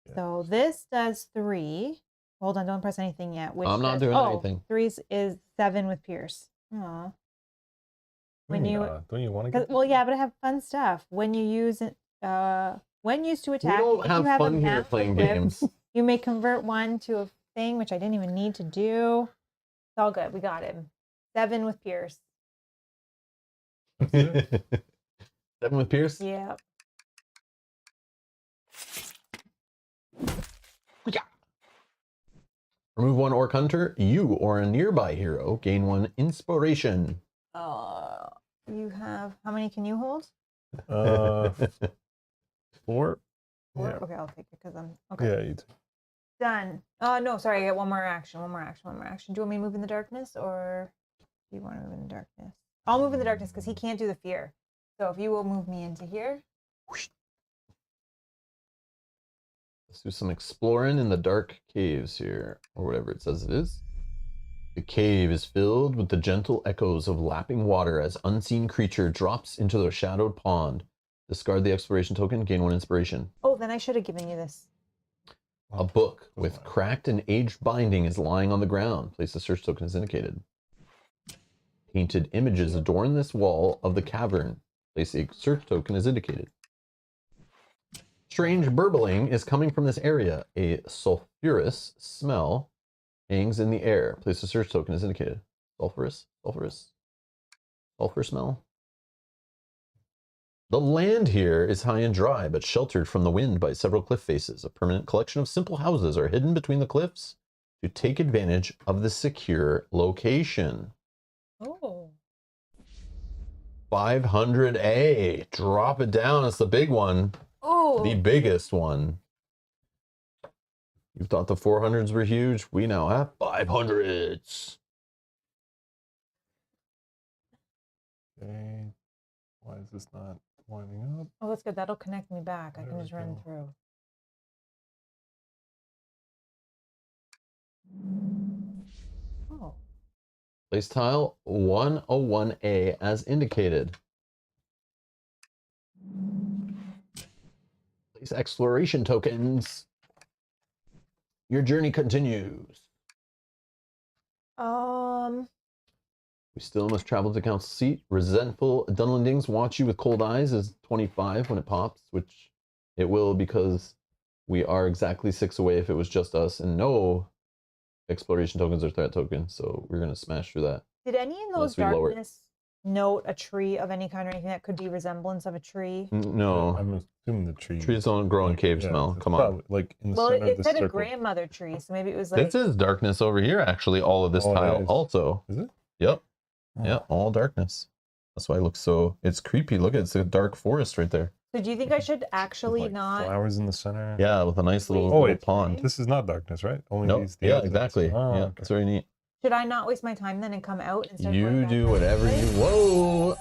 C: Yeah.
B: So this does 3. Hold on, don't press anything yet. Which
A: I'm not
B: does,
A: doing
B: oh,
A: anything.
B: 3 is 7 with Pierce. Aw. When
C: Maybe
B: you-
C: not. Don't you want to
B: 'Cause-
C: get?
B: well, yeah, but I have fun stuff. When you use it, when used to
A: We
B: attack,
A: don't
B: if
A: have
B: you have a
A: fun here
B: map
A: playing
B: equipped,
A: games.
B: you may convert one to a thing, which I didn't even need to do. It's all good. We got him. 7 with Pierce.
A: 7 with Pierce?
B: Yeah.
A: Remove 1 Orc Hunter. You or a nearby hero gain 1 inspiration.
B: You have, how many can you hold?
C: 4.
B: 4?
C: Yeah.
B: Okay, I'll take it because I'm, okay.
C: Yeah, you too.
B: Done. No, sorry, I got one more action. Do you want me to move in the darkness or do you want to move in the darkness? I'll move in the darkness because he can't do the fear. So if you will move me into here.
A: Let's do some exploring in the dark caves here, or whatever it says it is. The cave is filled with the gentle echoes of lapping water as unseen creature drops into the shadowed pond. Discard the exploration token, gain 1 inspiration.
B: Oh, then I should have given you this.
A: A book with cracked and aged binding is lying on the ground. Place the search token as indicated. Painted images adorn this wall of the cavern. Place a search token as indicated. Strange burbling is coming from this area. A sulfurous smell hangs in the air. Place a search token as indicated. Sulfur smell. The land here is high and dry, but sheltered from the wind by several cliff faces. A permanent collection of simple houses are hidden between the cliffs to take advantage of the secure location.
B: Oh.
A: 500A. Drop it down. It's the big one.
B: Oh.
A: The biggest one. You thought the 400s were huge? We now have 500s.
C: Okay. Why is this not winding up?
B: Oh, that's good. That'll connect me back. I
C: There
B: can
C: we
B: just run
C: go.
B: through. Oh.
A: Place tile 101A as indicated. Place exploration tokens. Your journey continues. We still must travel to the council seat. Resentful Dunlendings watch you with cold eyes is 25 when it pops, which it will because we are exactly 6 away if it was just us, and no exploration tokens or threat tokens, so we're going to smash through that.
B: Did any in those darkness note a tree of any kind or anything that could be resemblance of a tree?
A: No.
C: I'm assuming the tree.
A: Trees don't grow in caves, Mel. Come on.
C: Like in the
B: Well,
C: center
B: it
C: of the
B: said
C: circle.
B: a grandmother tree, so maybe it was like...
A: This is darkness over here, actually, all of this
C: Oh, it
A: tile
C: is.
A: also.
C: Is it?
A: Yep.
C: Oh.
A: Yeah, all darkness. That's why it looks so... It's creepy. Look, it's a dark forest right there.
B: So do you think I should actually
C: Like
B: not...
C: flowers in the center.
A: Yeah, with a nice little,
B: Oh,
A: little pond.
C: This is not darkness, right? Only
A: Nope.
C: these.
A: Yeah,
C: outlets.
A: exactly.
C: Oh,
A: yeah,
C: okay.
A: that's very neat.
B: Should I not waste my time then and come out and start
A: You
B: going back
A: do
B: down
A: whatever
B: this
A: you...
B: way?
A: Whoa!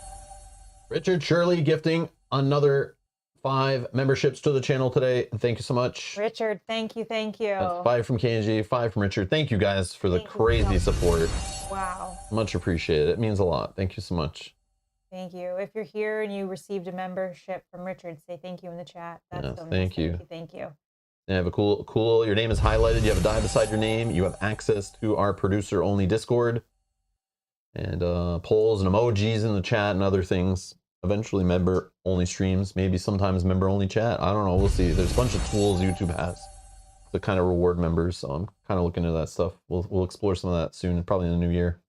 A: Richard Shirley gifting another 5 memberships to the channel today. Thank you so much.
B: Richard, thank you, thank you.
A: That's 5 from KNG, 5 from Richard. Thank you guys for the
B: Thank you
A: crazy
B: so
A: support.
B: Wow.
A: Much appreciated. It means a lot. Thank you so much.
B: Thank you. If you're here and you received a membership from Richard, say thank you in the chat. That's
A: Yes,
B: so nice.
A: thank you.
B: Thank you.
A: You have a cool, your name is highlighted. You have a die beside your name. You have access to our producer only Discord and polls and emojis in the chat and other things. Eventually member only streams, maybe sometimes member only chat. I don't know. We'll see. There's a bunch of tools YouTube has to kind of reward members. So I'm kind of looking into that stuff. We'll explore some of that soon, probably in the new year.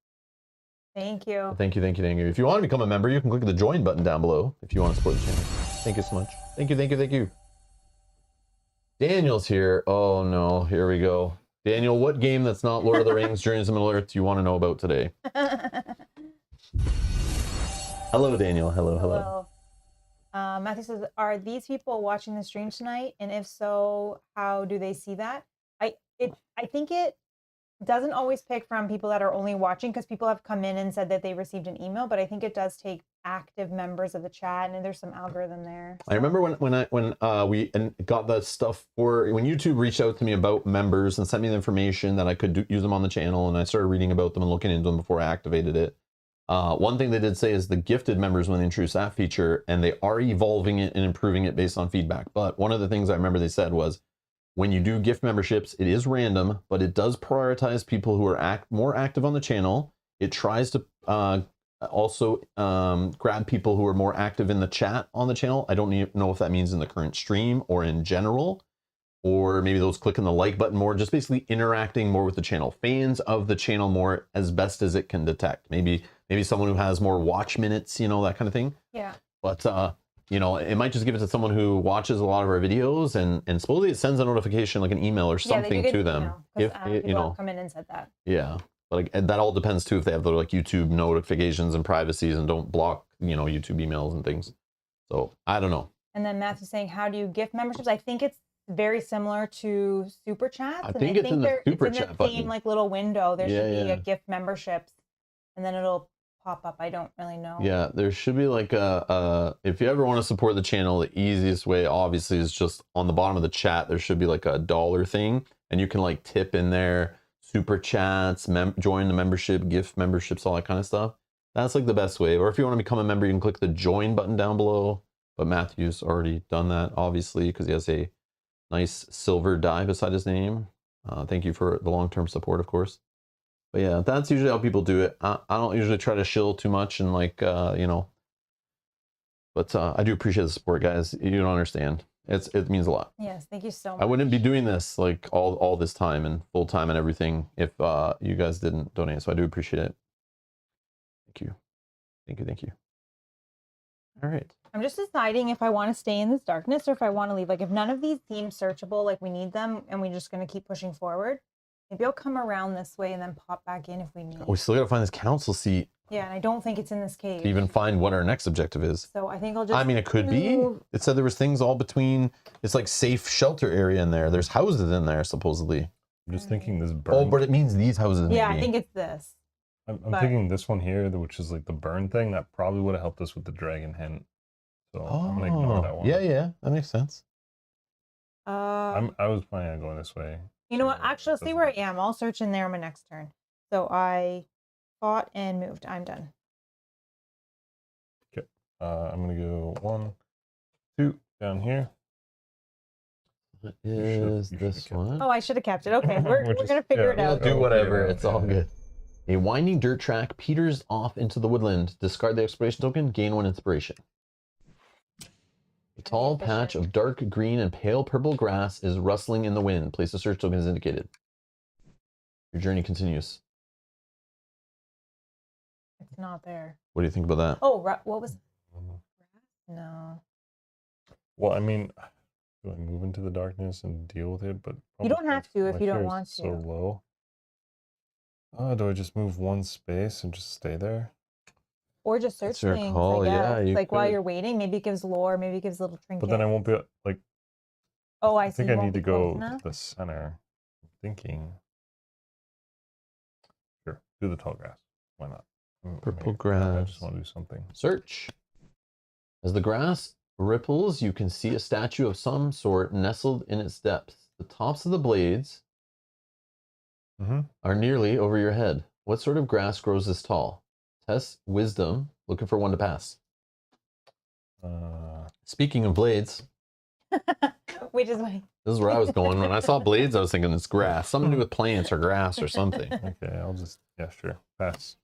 B: Thank you.
A: Thank you. If you want to become a member, you can click the join button down below if you want to support the channel. Thank you so much. Thank you. Daniel's here. Oh no, here we go. Daniel, what game that's not Lord of the Rings, Journeys of Middle Earth do you want to know about today? Hello, Daniel. Hello.
B: Matthew says, are these people watching the stream tonight? And if so, how do they see that? I think it doesn't always pick from people that are only watching, because people have come in and said that they received an email, but I think it does take active members of the chat, and there's some algorithm there.
A: I remember when we got the stuff for, when YouTube reached out to me about members and sent me the information that I could use them on the channel, and I started reading about them and looking into them before I activated it. One thing they did say is the gifted members, when they introduced that feature, and they are evolving it and improving it based on feedback. But one of the things I remember they said was, when you do gift memberships, it is random, but it does prioritize people who are more active on the channel. It tries to also grab people who are more active in the chat on the channel. I don't know if that means in the current stream or in general, or maybe those clicking the like button more, just basically interacting more with the channel. Fans of the channel more as best as it can detect. Maybe someone who has more watch minutes, you know, that kind of thing.
B: Yeah.
A: But you know, it might just give it to someone who watches a lot of our videos, and supposedly it sends a notification like an email or something to them. If it, you know,
B: come in and said that.
A: yeah, but like, and that all depends too if they have the like YouTube notifications and privacies and don't block, you know, YouTube emails and things. So I don't know.
B: And then Matthew's saying, how do you gift memberships? I think it's very similar to super chats.
A: I think it's in the super chat button.
B: Same like little window. There should be
A: yeah.
B: a gift memberships, and then it'll pop up. I don't really know.
A: Yeah, there should be like if you ever want to support the channel, the easiest way obviously is just on the bottom of the chat. There should be like a dollar thing, and you can like tip in there, super chats, join the membership, gift memberships, all that kind of stuff. That's like the best way. Or if you want to become a member, you can click the join button down below. But Matthew's already done that, obviously, because he has a nice silver die beside his name. Thank you for the long-term support, of course. But yeah, that's usually how people do it. I don't usually try to shill too much and like, you know, but I do appreciate the support, guys. You don't understand. It means a lot.
B: Yes, thank you so much.
A: I wouldn't be doing this like all this time and full time and everything if you guys didn't donate. So I do appreciate it. Thank you. Thank you. Thank you. All right.
B: I'm just deciding if I want to stay in this darkness or if I want to leave. Like if none of these seem searchable, like we need them and we're just going to keep pushing forward, maybe I'll come around this way and then pop back in if we need.
A: We still got to find this council seat.
B: Yeah, and I don't think it's in this cage.
A: To even find what our next objective is.
B: So I think I'll just...
A: I mean, it could be. It said there was things all between, it's like safe shelter area in there. There's houses in there, supposedly.
C: I'm just thinking this burn.
A: Oh, but it means these houses, maybe.
B: Yeah, I think it's this.
C: I'm thinking this one here, which is like the burn thing, that probably would have helped us with the dragon hint. So I'm gonna ignore that one.
A: Yeah, that makes sense.
C: I was planning on going this way.
B: You know what? Actually, I'll see where I am. I'll search in there on my next turn. So I fought and moved. I'm done.
C: Okay. I'm gonna go 1, 2 down here.
A: What is this one?
B: Oh, I should have kept it. Okay, we're gonna figure it out.
A: Do whatever. It's all good. A winding dirt track peters off into the woodland. Discard the exploration token. Gain 1 inspiration. A tall patch of dark green and pale purple grass is rustling in the wind. Place a search token as indicated. Your journey continues.
B: It's not there.
A: What do you think about that?
B: Oh, what was... No.
C: Well, I mean, do I move into the darkness and deal with it? But
B: you don't have to if you don't want to.
C: So low. Do I just move 1 space and just stay there?
B: Or just search things,
A: call.
B: I guess.
A: Yeah, you
B: like while
A: could.
B: you're waiting, maybe it gives lore, maybe it gives little trinkets.
C: But then I won't be like.
B: Oh,
C: I think I need to go to the center. I'm thinking. Sure, do the tall grass. Why not?
A: Purple grass.
C: I just want to do something.
A: Search. As the grass ripples, you can see a statue of some sort nestled in its depths. The tops of the blades are nearly over your head. What sort of grass grows this tall? Test wisdom. Looking for 1 to pass. Speaking of blades.
B: Which is why.
A: This is where I was going. When I saw blades, I was thinking it's grass. Something to do with plants or grass or something.
C: Okay, I'll just, yeah, sure. Pass.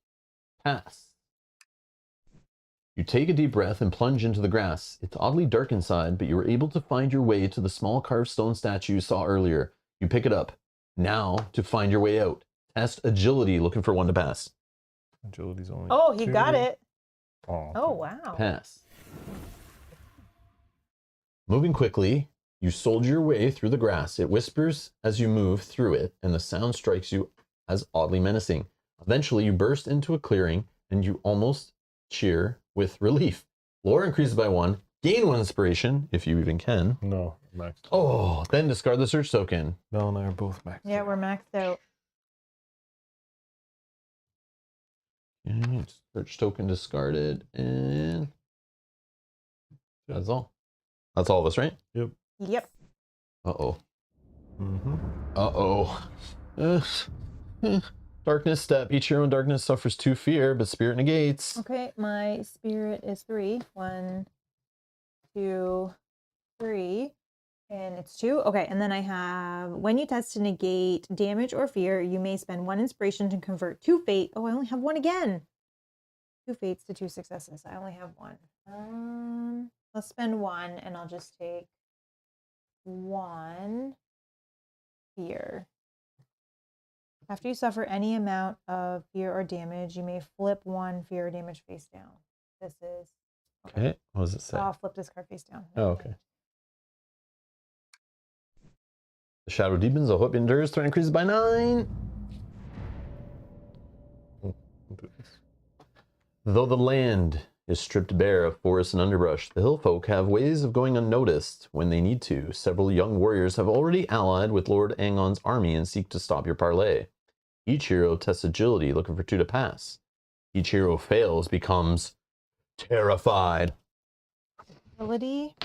A: Pass. You take a deep breath and plunge into the grass. It's oddly dark inside, but you were able to find your way to the small carved stone statue you saw earlier. You pick it up. Now, to find your way out. Test agility, looking for 1 to pass.
C: Agility's only.
B: Oh, he
C: 2.
B: got it.
C: Oh,
B: wow.
A: Pass. Moving quickly, you soldier your way through the grass. It whispers as you move through it, and the sound strikes you as oddly menacing. Eventually, you burst into a clearing, and you almost cheer with relief. Lore increases by 1. Gain 1 inspiration, if you even can.
C: No, maxed.
A: Oh, then discard the search token.
C: Mel and I are both maxed.
B: Yeah, we're maxed out.
A: Okay, search token discarded, and that's all. That's all of us, right?
C: Yep.
B: Yep.
A: Uh-oh.
C: Uh-huh.
A: Darkness step. Each hero in darkness suffers 2 fear, but spirit negates.
B: Okay, my spirit is 3. 1, 2, 3. And it's 2. Okay, and then I have, when you test to negate damage or fear, you may spend 1 inspiration to convert 2 fate. Oh, I only have 1 again. 2 fates to 2 successes. I only have 1. Let's spend 1, and I'll just take 1 fear. After you suffer any amount of fear or damage, you may flip 1 fear or damage face down. This is
A: Okay, what does it say?
B: I'll flip this card face down.
A: Oh, okay. The shadow deepens, the hope endures, threat increases by 9. Though the land is stripped bare of forest and underbrush, the hill folk have ways of going unnoticed when they need to. Several young warriors have already allied with Lord Angon's army and seek to stop your parlay. Each hero tests agility, looking for 2 to pass. Each hero fails, becomes terrified.
B: Ability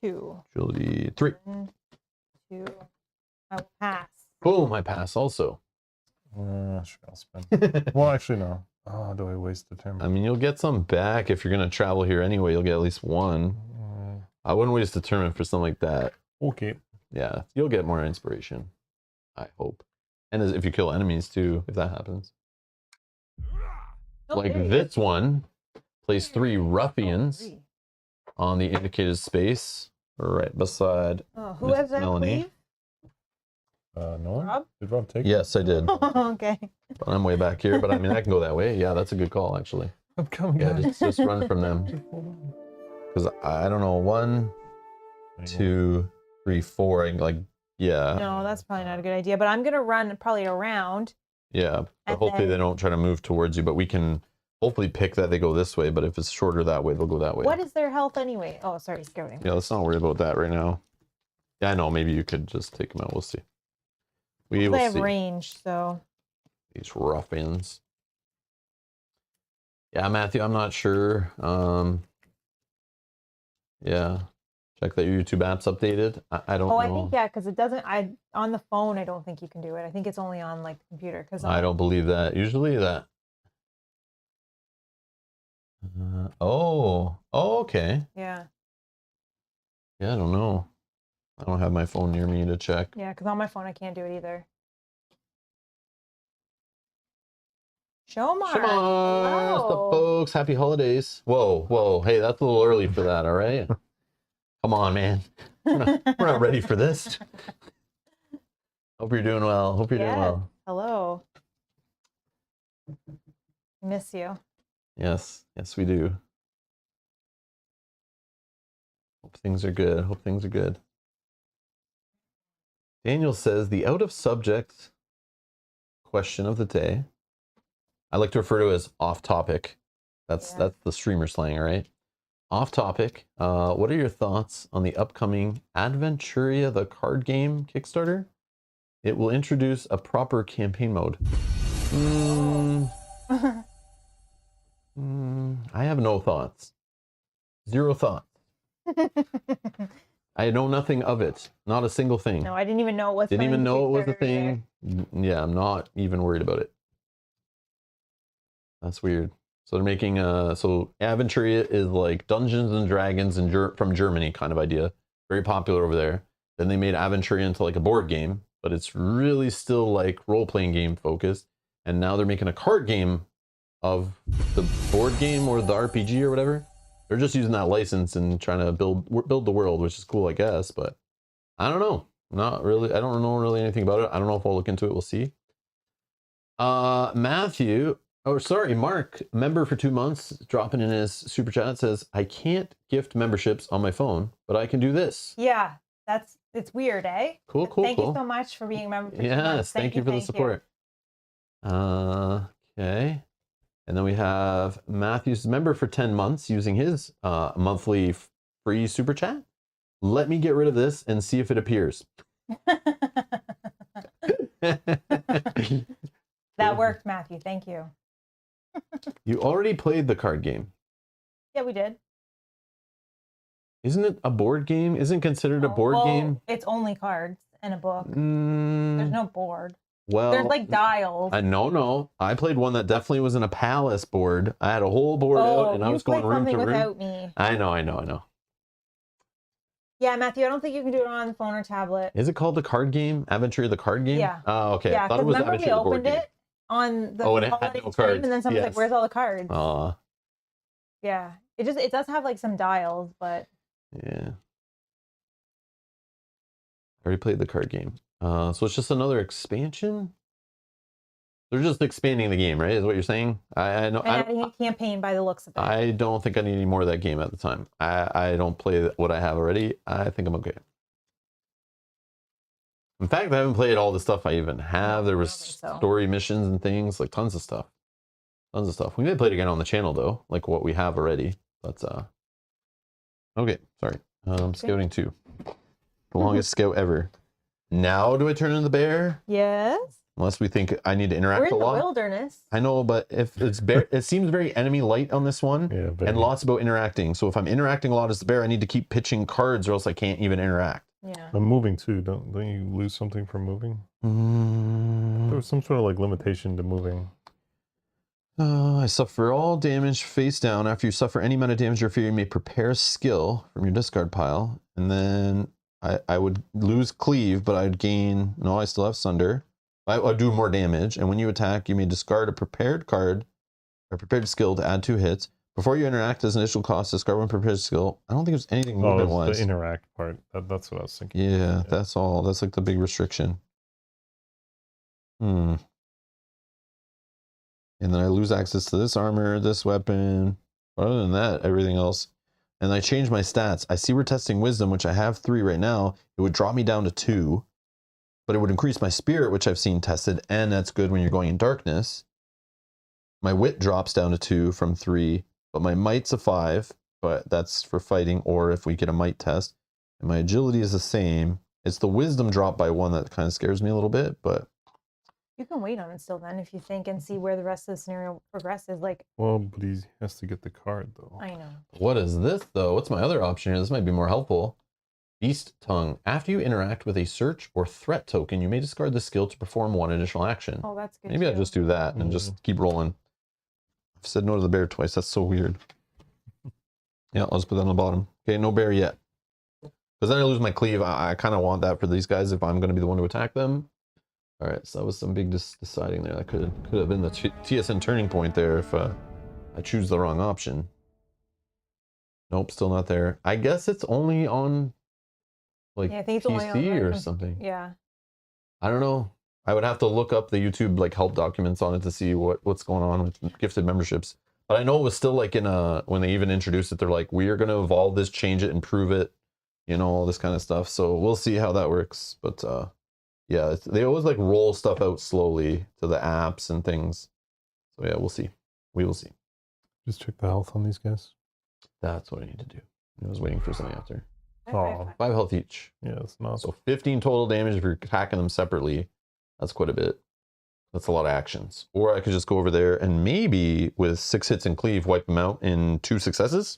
B: 2.
A: Agility 3.
B: 1, 2. I will pass.
A: Boom, I pass also.
C: Sure, I'll spend. Well, actually, no. Oh, do I waste the turn?
A: I mean, you'll get some back if you're going to travel here anyway. You'll get at least 1. I wouldn't waste a tournament for something like that.
C: Okay.
A: Yeah, you'll get more inspiration. I hope. And if you kill enemies too, if that happens.
B: Oh,
A: Like
B: there you
A: this one, place 3 ruffians
B: 3.
A: on the indicated space right beside
B: Oh, who
A: Miss
B: has that
A: Melanie.
B: cleave?
C: No one?
B: Rob?
C: Did Rob take it?
A: Yes, I did.
B: Okay.
A: But I'm way back here, but I mean, I can go that way. Yeah, that's a good call, actually.
C: I'm coming.
A: Yeah,
C: guys.
A: just run from them. Because I don't know, 1, 2, 3, 4. I like, yeah,
B: No, that's probably not a good idea. But I'm gonna run probably around.
A: yeah. But
B: And
A: hopefully
B: then-
A: they don't try to move towards you. But we can hopefully pick that they go this way. But if it's shorter that way, they'll go that way.
B: What is their health anyway? Oh, sorry, scouting.
A: Yeah, let's not worry about that right now. Yeah, I know. Maybe you could just take them out. We'll see. We
B: They
A: will
B: have
A: see.
B: range, so
A: These ruffians. Yeah, Matthew, I'm not sure. Yeah, check that your YouTube app's updated. I don't know.
B: I think yeah, because it doesn't. I on the phone, I don't think you can do it. I think it's only on like the computer. Because
A: I don't believe that. Usually that. Oh, okay.
B: Yeah,
A: Yeah, I don't know. I don't have my phone near me to check.
B: yeah, because on my phone I can't do it either. Shomar.
A: Come on, what's up,
B: Hello.
A: folks? Happy holidays. Whoa, whoa. Hey, that's a little early for that, all right? Come on, man. We're not ready for this. Hope you're doing well. Hope you're doing
B: Yes.
A: well.
B: Hello. Miss you.
A: Yes, yes, we do. Hope things are good. Hope things are good. Daniel says the out of subject question of the day. I like to refer to as off topic. That's the streamer slang, right? Off topic. What are your thoughts on the upcoming Adventuria the card game Kickstarter? It will introduce a proper campaign mode. I have no thoughts. 0 thoughts. I know nothing of it. Not a single thing.
B: No, I didn't even know it was.
A: Didn't even
B: coming to
A: know it was a
B: Kickstarter either.
A: thing. Yeah, I'm not even worried about it. That's weird. So they're making so Aventuria is like Dungeons and Dragons from Germany kind of idea. Very popular over there. Then they made Aventuria into like a board game, but it's really still like role-playing game focused. And now they're making a card game of the board game or the RPG or whatever. They're just using that license and trying to build the world, which is cool, I guess. But I don't know. Not really. I don't know really anything about it. I don't know if I'll look into it. We'll see. Matthew. Oh, sorry, Mark, member for 2 months, dropping in his super chat, says, I can't gift memberships on my phone, but I can do this.
B: Yeah, it's weird, eh?
A: Cool,
B: But
A: cool,
B: Thank
A: cool.
B: you so much for being a member. For 2
A: Yes,
B: months.
A: thank you for the support. Okay. And then we have Matthew's member for 10 months using his monthly free super chat. Let me get rid of this and see if it appears.
B: That worked, Matthew. Thank you.
A: You already played the card game.
B: Yeah, we did.
A: Isn't it a board game? Isn't considered a board game?
B: It's only cards and a book. There's no board.
A: Well,
B: There's like dials.
A: No. I played one that definitely was in a palace board. I had a whole board out, and I was going room to room.
B: Without me.
A: I know.
B: Yeah, Matthew, I don't think you can do it on phone or tablet.
A: Is it called the card game? Aventuria the card game?
B: Yeah.
A: Oh, okay.
B: Yeah,
A: I thought
B: because
A: it was
B: remember we
A: Aventuria the board
B: opened
A: game.
B: it on the
A: And it had
B: holiday
A: no
B: stream,
A: cards.
B: and then someone's like,
A: Yes.
B: "Where's all the cards?"
A: Aw,
B: Yeah, it does have like some dials, but
A: yeah. I already played the card game. So it's just another expansion? They're just expanding the game, right? Is what you're saying? I know.
B: And adding a campaign by the looks of it.
A: I don't think I need any more of that game at the time. I don't play what I have already. I think I'm okay. In fact, I haven't played all the stuff I even have. There was story missions and things, like tons of stuff. Tons of stuff. We may play it again on the channel though, like what we have already. But okay, sorry. Scouting 2. The longest scout ever. Now do I turn into the bear?
B: Yes.
A: Unless we think I need to interact
B: We're in
A: a lot.
B: the wilderness.
A: I know, but if it's bear, it seems very enemy light on this one,
C: Yeah,
A: and lots about interacting. So if I'm interacting a lot as the bear, I need to keep pitching cards, or else I can't even interact.
B: Yeah.
C: I'm moving too. Don't you lose something from moving? There was some sort of like limitation to moving.
A: I suffer all damage face down. After you suffer any amount of damage or fear, you may prepare a skill from your discard pile, and then I would lose cleave, but I'd gain. No, I still have sunder. I'd do more damage, and when you attack, you may discard a prepared card, a prepared skill to add 2 hits. Before you interact as an initial cost, discard one prepared skill. I don't think there's anything movement wise.
C: The interact part. That's what I was thinking.
A: Yeah, that's all. That's like the big restriction. And then I lose access to this armor, this weapon. Other than that, everything else. And I change my stats. I see we're testing wisdom, which I have 3 right now. It would drop me down to 2. But it would increase my spirit, which I've seen tested, and that's good when you're going in darkness. My wit drops down to 2 from 3, but my might's a 5, but that's for fighting, or if we get a might test. And my agility is the same. It's the wisdom drop by 1 that kind of scares me a little bit, but...
B: You can wait on it still then if you think and see where the rest of the scenario progresses. Like,
C: well, but he has to get the card though.
B: I know.
A: What is this, though? What's my other option here? This might be more helpful. Beast Tongue. After you interact with a search or threat token, you may discard the skill to perform 1 additional action.
B: Oh, that's good.
A: Maybe I'll just do that and just keep rolling. I've said no to the bear twice. That's so weird. Yeah, I'll just put that on the bottom. Okay, no bear yet. Because then I lose my cleave. I kind of want that for these guys if I'm going to be the one to attack them. All right, so that was some big deciding there. That could have been the TSN turning point there if I choose the wrong option. Nope, still not there. I guess it's only on... like
B: I think it's
A: PC
B: only on
A: or something.
B: Yeah.
A: I don't know. I would have to look up the YouTube like help documents on it to see what's going on with gifted memberships. But I know it was still like in when they even introduced it, they're like, we are going to evolve this, change it, improve it, you know, all this kind of stuff. So we'll see how that works. But yeah, they always like roll stuff out slowly to the apps and things. So yeah, we'll see. We will see.
C: Just check the health on these guys.
A: That's what I need to do. I was waiting for something after.
C: Oh,
A: 5 health each.
C: yeah, it's not.
A: So 15 total damage if you're attacking them separately. That's quite a bit. That's a lot of actions. Or I could just go over there and maybe with 6 hits and cleave, wipe them out in 2 successes.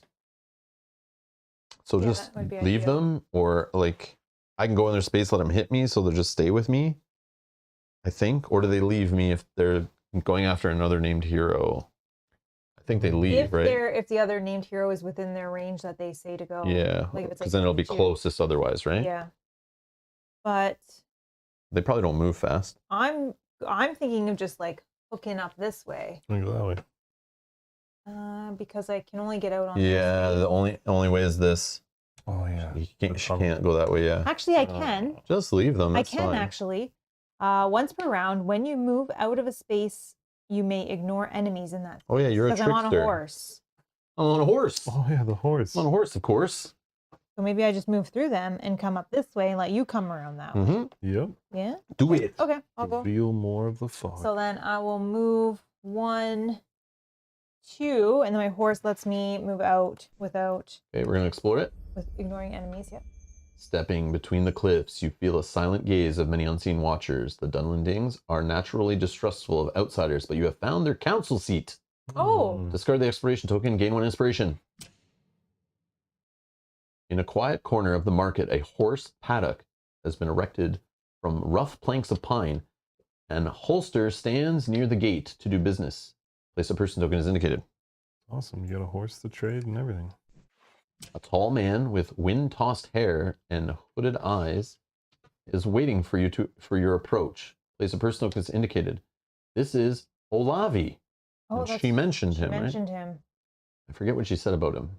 A: So
B: Yeah,
A: just
B: that would be
A: leave
B: ideal.
A: them, or like I can go in their space, let them hit me, so they'll just stay with me, I think. Or do they leave me if they're going after another named hero? I think they leave, right?
B: If the other named hero is within their range that they say to go.
A: Yeah,
B: Like if it's
A: because
B: like
A: then it'll be
B: 2.
A: closest otherwise, right?
B: Yeah. But
A: They probably don't move fast.
B: I'm thinking of just like hooking up this way.
C: Let me go that way.
B: Because I can only get out on
A: Yeah,
B: this.
A: the only way is this.
C: Oh yeah.
A: You can't go that way, yeah.
B: Actually, I can.
A: Just leave them. That's
B: I can
A: fine.
B: actually. Once per round, when you move out of a space, you may ignore enemies in that.
A: Oh yeah, you're a
B: Because
A: trickster.
B: I'm on a horse.
A: I'm on a horse.
C: Oh yeah, the horse.
A: I'm on a horse, of course.
B: So maybe I just move through them and come up this way and let you come around that way.
A: Mm-hmm.
C: Yep.
B: Yeah?
A: Do it.
B: Okay, I'll go.
C: Reveal more of the fog.
B: So then I will move 1, 2, and then my horse lets me move out without
A: Okay, we're gonna explore it.
B: with ignoring enemies. Yep.
A: Stepping between the cliffs, you feel a silent gaze of many unseen watchers. The Dunlendings are naturally distrustful of outsiders, but you have found their council seat.
B: Oh.
A: Discard the exploration token, gain 1 inspiration. In a quiet corner of the market, a horse paddock has been erected from rough planks of pine, and a holster stands near the gate to do business. Place a person token is indicated.
C: Awesome. You got a horse to trade and everything.
A: A tall man with wind-tossed hair and hooded eyes is waiting for your approach. Place a person token is indicated. This is Olavi.
B: Oh,
A: And she mentioned him,
B: mentioned
A: right?
B: him.
A: I forget what she said about him.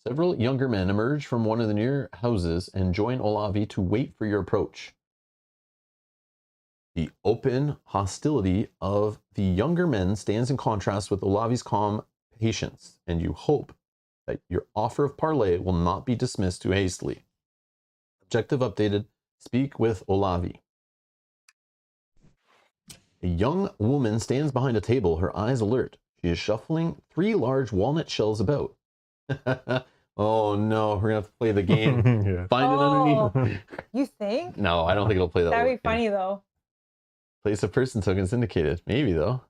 A: Several younger men emerge from one of the near houses and join Olavi to wait for your approach. The open hostility of the younger men stands in contrast with Olavi's calm patience, and you hope that your offer of parlay will not be dismissed too hastily. Objective updated. Speak with Olavi. A young woman stands behind a table, her eyes alert. She is shuffling 3 large walnut shells about. Oh no, we're gonna have to play the game.
C: Yeah.
A: Find it underneath.
B: You think?
A: No, I don't think it'll play that.
B: That'd be
A: way.
B: funny though.
A: Place of person tokens indicated. Maybe though.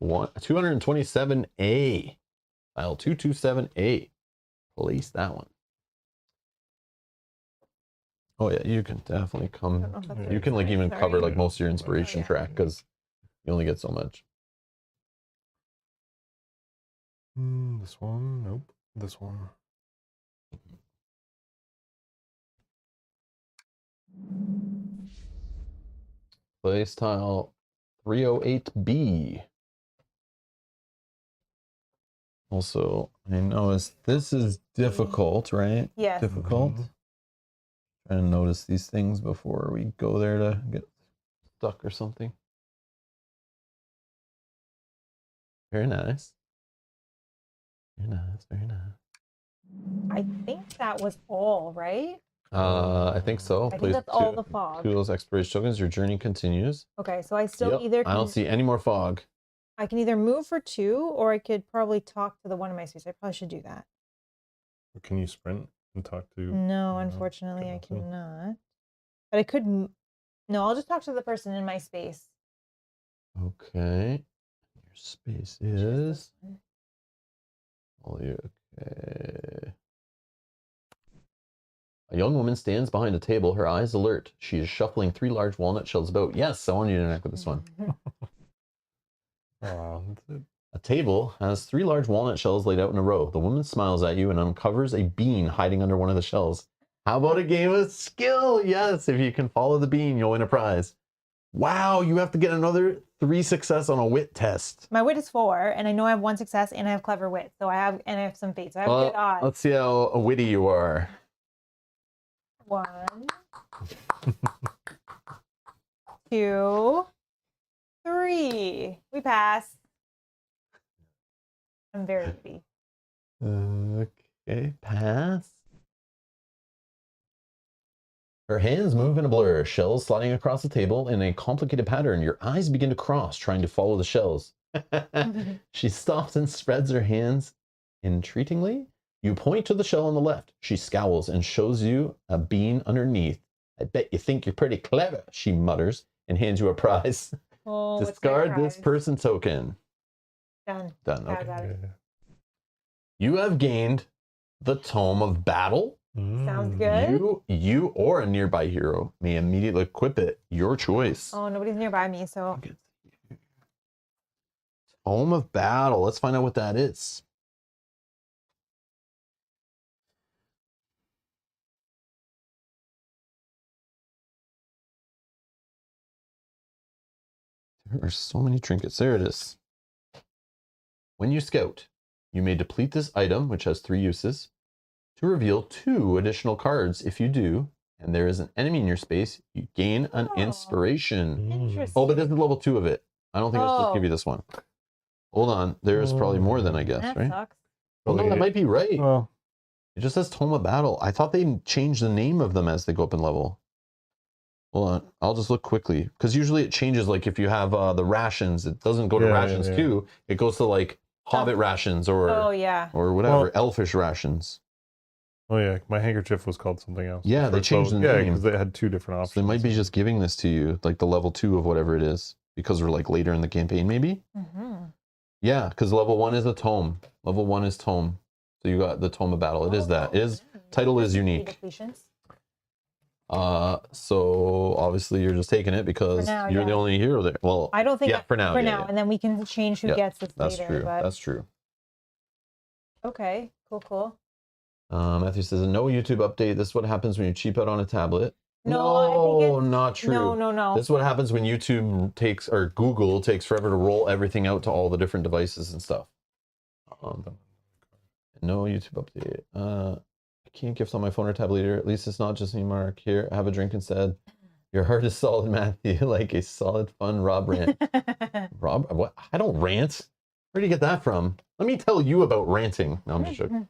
A: 227A. File 227A. Place that one. Oh yeah, you can definitely come.
B: don't know if that's
A: You
B: right.
A: can like even
B: Sorry.
A: cover like most of your inspiration
B: yeah.
A: track because you only get so much.
C: This one, nope. This one.
A: Place tile 308B. Also, I noticed this is difficult, right?
B: Yes.
A: Difficult.
C: Mhm.
A: Trying to notice these things before we go there to get stuck or something. Very nice. Very nice, very nice.
B: I think that was all, right?
A: I think so.
B: I think that's all the fog.
A: Two of those expiration tokens. Your journey continues.
B: Okay, so I still
A: Yep,
B: either
A: I don't see any more fog.
B: I can either move for 2 or I could probably talk to the one in my space. I probably should do that.
C: Can you sprint and talk to?
B: No, unfortunately I cannot. But I could no, I'll just talk to the person in my space.
A: Okay. Your space is. Okay. A young woman stands behind a table, her eyes alert. She is shuffling 3 large walnut shells about. Yes, I want you to connect with this one.
C: Oh, that's it.
A: A table has 3 large walnut shells laid out in a row. The woman smiles at you and uncovers a bean hiding under one of the shells. How about a game of skill? Yes, if you can follow the bean, you'll win a prize. Wow, you have to get another 3 success on a wit test.
B: My wit is 4, and I know I have 1 success, and I have clever wit, so I have some fate. So I have good odds.
A: Let's see how witty you are.
B: 1, 2, 3. We pass. I'm very witty.
A: Okay, pass. Her hands move in a blur, shells sliding across the table in a complicated pattern. Your eyes begin to cross, trying to follow the shells. She stops and spreads her hands entreatingly. You point to the shell on the left. She scowls and shows you a bean underneath. I bet you think you're pretty clever, she mutters and hands you a prize.
B: Oh, what's my
A: Discard this
B: prize?
A: person token.
B: Done.
A: Done.
B: Got
A: Okay.
B: it.
A: You have gained the Tome of Battle.
B: Sounds good.
A: You or a nearby hero may immediately equip it. Your choice.
B: Oh, nobody's nearby me, so
A: Tome of Battle. Let's find out what that is. There are so many trinkets. There it is. When you scout, you may deplete this item, which has 3 uses, to reveal 2 additional cards. If you do, and there is an enemy in your space, you gain an
B: Oh.
A: inspiration.
B: interesting.
A: Oh, but this is level 2 of it. I don't think it's supposed to
B: Oh.
A: give you this one. Hold on. There's probably more than I guess,
B: That
A: right?
B: sucks.
A: Well, no, that might be right.
C: Well,
A: It just says Tome of Battle. I thought they changed the name of them as they go up in level. Hold on. I'll just look quickly. Because usually it changes, like if you have the rations, it doesn't go to
C: Yeah,
A: rations
C: yeah.
A: 2. It goes to like Hobbit rations or
B: Oh yeah.
A: whatever,
C: Well-
A: elfish rations.
C: oh yeah, my handkerchief was called something else.
A: Yeah, they
C: Or
A: changed the
C: Yeah,
A: name.
C: because they had 2 different options.
A: So they might be just giving this to you, like the level 2 of whatever it is, because we're like later in the campaign, maybe?
B: Mm-hmm.
A: Yeah, because level 1 is a tome. Level 1 is tome. So you got the Tome of Battle. It is that. It is title is unique.
B: Depletions.
A: So obviously you're just taking it because
B: now,
A: you're the
B: yeah.
A: only hero there. Well,
B: I don't think
A: yeah, for now.
B: For
A: yeah,
B: now,
A: yeah.
B: and then we can change who
A: Yeah,
B: gets this
A: That's
B: later.
A: true.
B: But
A: That's true.
B: okay, cool.
A: Matthew says, no YouTube update. This is what happens when you cheap out on a tablet.
B: No, I think it's-
A: not true.
B: No.
A: This is what happens when YouTube takes, or Google takes forever to roll everything out to all the different devices and stuff. No YouTube update. I can't gift on my phone or tablet either. At least it's not just me, Mark. Here, have a drink instead. Your heart is solid, Matthew, like a solid, fun Rob rant. Rob, what? I don't rant. Where do you get that from? Let me tell you about ranting. No, I'm just joking.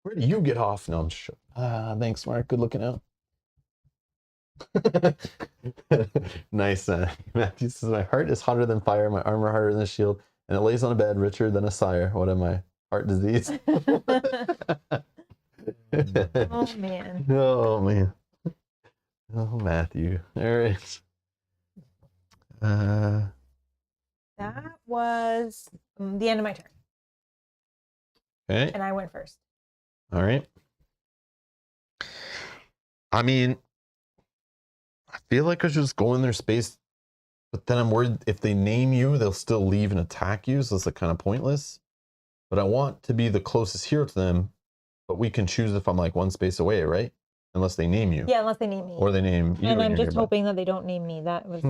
A: Where do you get off? No, I'm just joking. Thanks, Mark. Good looking out. Nice. Matthew says, my heart is hotter than fire, my armor harder than a shield, and it lays on a bed richer than a sire. What am I? Heart disease.
B: Oh, man.
A: Oh, man. Oh, Matthew. All right.
B: That was the end of my turn.
A: Okay.
B: And I went first.
A: All right. I mean, I feel like I should just go in their space, but then I'm worried if they name you, they'll still leave and attack you, so it's like kind of pointless. But I want to be the closest hero to them, but we can choose if I'm like one space away, right? Unless they name you.
B: Yeah, unless they name me.
A: Or they name you.
B: And I'm just hoping that they don't name me. That was...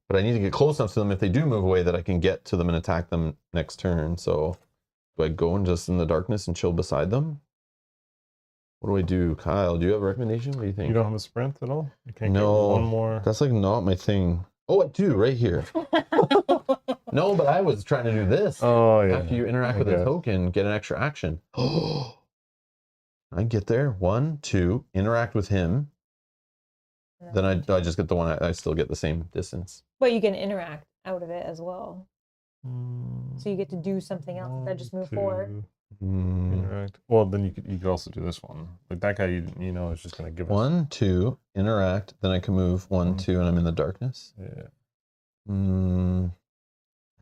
A: But I need to get close enough to them if they do move away that I can get to them and attack them next turn. So do I go and just in the darkness and chill beside them? What do I do? Kyle, do you have a recommendation? What do you think?
C: You don't have a sprint at all? You can't
A: No,
C: get one more?
A: That's like not my thing. Oh, I do, right here. No, but I was trying to do this.
C: Oh, yeah.
A: After you interact with a token, get an extra action. Oh, I get there. 1, 2, interact with him. Then I just get the one, I still get the same distance.
B: But you can interact out of it as well. So you get to do something else instead of just move forward.
C: Interact. Well, then you could also do this one. Like that guy, you know, is just going to give us...
A: 1, 2, interact. Then I can move 1, 2, and I'm in the darkness.
C: Yeah.
A: I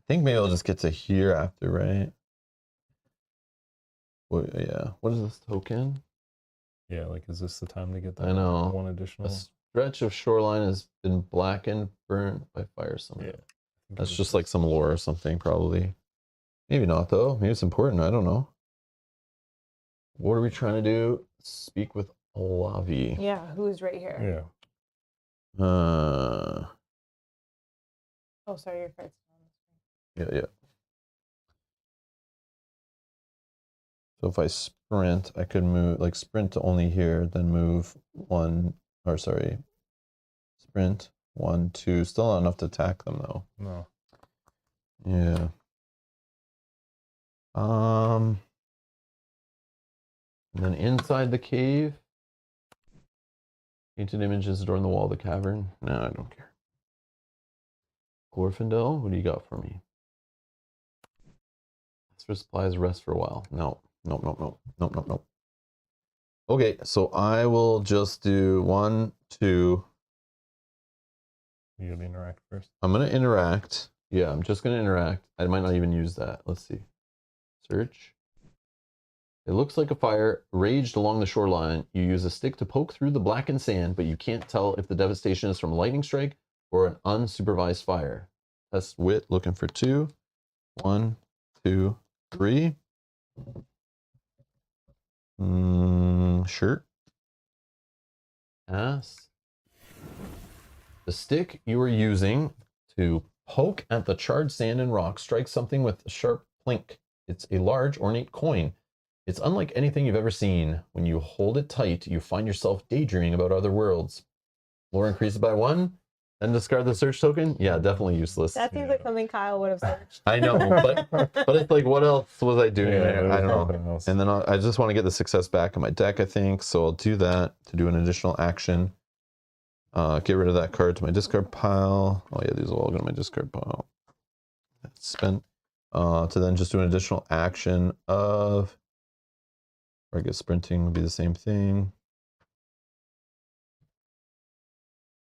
A: think maybe I'll just get to here after, right? Well, yeah. What is this token?
C: Yeah, like, is this the time to get that?
A: I know.
C: One additional?
A: A stretch of shoreline has been blackened, burnt by fire somewhere.
C: Yeah.
A: That's just like some lore or something, probably. Maybe not, though. Maybe it's important. I don't know. What are we trying to do? Speak with Olavi.
B: Yeah, who's right here?
C: Yeah.
B: Oh, sorry, your card's
A: Yeah. So if I sprint, I could move, like sprint to only here, then move 1, or sorry, sprint 1, 2. Still not enough to attack them, though.
C: No.
A: Yeah. And then inside the cave, painted images adorn the wall of the cavern. No, I don't care. Glorfindel, what do you got for me? That's for supplies, rest for a while. No. Okay, so I will just do 1, 2.
C: You gotta interact first.
A: I'm gonna interact. Yeah, I'm just gonna interact. I might not even use that. Let's see. Search. It looks like a fire raged along the shoreline. You use a stick to poke through the blackened sand, but you can't tell if the devastation is from a lightning strike or an unsupervised fire. Test wit, looking for 2. 1, 2, 3. Sure. Pass. The stick you are using to poke at the charred sand and rock strikes something with a sharp plink. It's a large, ornate coin. It's unlike anything you've ever seen. When you hold it tight, you find yourself daydreaming about other worlds. Lore increases by 1, then discard the search token? Yeah, definitely useless.
B: That seems like something Kyle would have searched.
A: I know, but it's like, what else was I doing there? I don't know.
C: Else.
A: And then I just want to get the success back in my deck, I think. So I'll do that to do an additional action. Get rid of that card to my discard pile. Oh yeah, these will all go to my discard pile. That's spent. To then just do an additional action of, or I guess sprinting would be the same thing.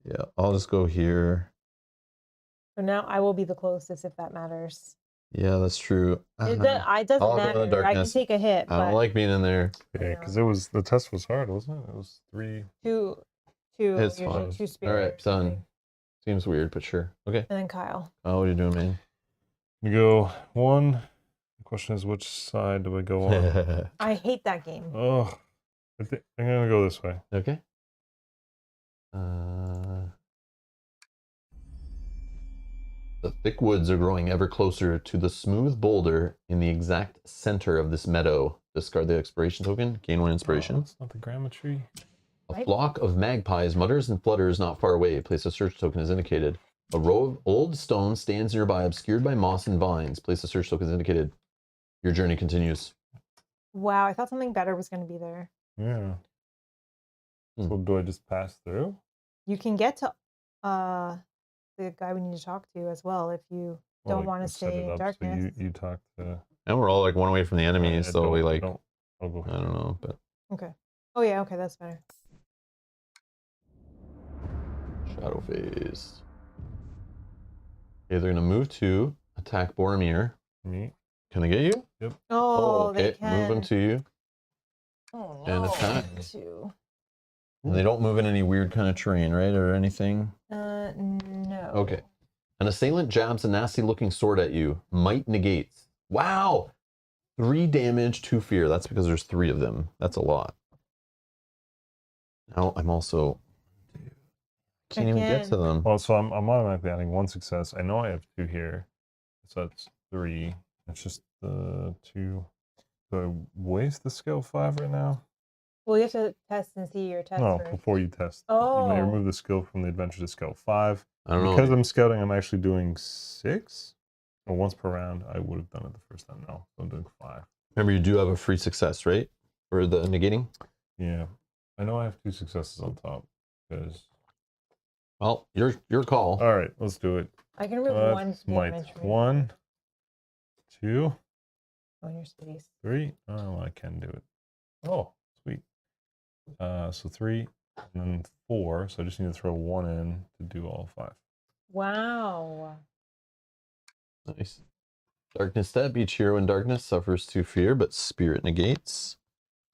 A: Yeah, I'll just go here.
B: So now I will be the closest if that matters.
A: Yeah, that's true.
B: It doesn't
A: I'll go in the
B: matter. I can
A: darkness.
B: take a hit.
A: I don't like being in there.
C: Yeah, because the test was hard, wasn't it? It was 3.
B: Two.
A: It's
B: usually
A: fine.
B: 2 spirits.
A: All right, done. Seems weird, but sure. Okay.
B: And then Kyle.
A: Oh, what are you doing, man?
C: You go 1. The question is, which side do I go on?
B: I hate that game.
C: Oh, I'm gonna go this way.
A: Okay. The thick woods are growing ever closer to the smooth boulder in the exact center of this meadow. Discard the expiration token. Gain 1 inspiration.
C: It's not the grandma tree.
A: A flock of magpies mutters and flutters not far away. Place a search token as indicated. A row of old stones stands nearby, obscured by moss and vines. Place a search token as indicated. Your journey continues.
B: Wow, I thought something better was going to be there.
C: Yeah. So do I just pass through?
B: You can get to the guy we need to talk to as well if you don't want to stay in darkness.
C: So you talk to...
A: And we're all like one away from the enemy, so we like...
C: I'll go
A: I don't know, but...
B: Okay. Oh yeah, okay, that's better.
A: Shadow phase. Okay, they're gonna move to attack Boromir.
C: Me.
A: Can they get you?
C: Yep.
B: Oh,
A: okay.
B: they can.
A: Move them to you.
B: Oh,
A: And
B: no.
A: attack.
B: To...
A: And they don't move in any weird kind of terrain, right? Or anything?
B: No.
A: Okay. An assailant jabs a nasty-looking sword at you. Might negates. Wow! 3 damage, 2 fear. That's because there's 3 of them. That's a lot. Now I'm also... Can't even get to them.
C: Well, so I'm automatically adding 1 success. I know I have 2 here. So that's 3. It's just the 2. Do I waste the skill 5 right now?
B: Well, you have to test and see your test.
C: No,
B: first.
C: before you test.
B: Oh.
C: You may remove the skill from the adventure to skill 5.
A: I don't know.
C: Because I'm scouting, I'm actually doing 6. Or once per round. I would have done it the first time. No, so I'm doing 5.
A: Remember, you do have a free success, right? For the negating?
C: Yeah. I know I have 2 successes on top. Because...
A: Well, your call.
C: All right, let's do it.
B: I can remove 1 damage.
C: 1, 2,
B: on your space.
C: 3. Oh, I can do it. Oh, sweet. So 3 and then 4. So I just need to throw 1 in to do all 5.
B: Wow.
A: Nice. Darkness step. Each hero in darkness suffers 2 fear, but spirit negates.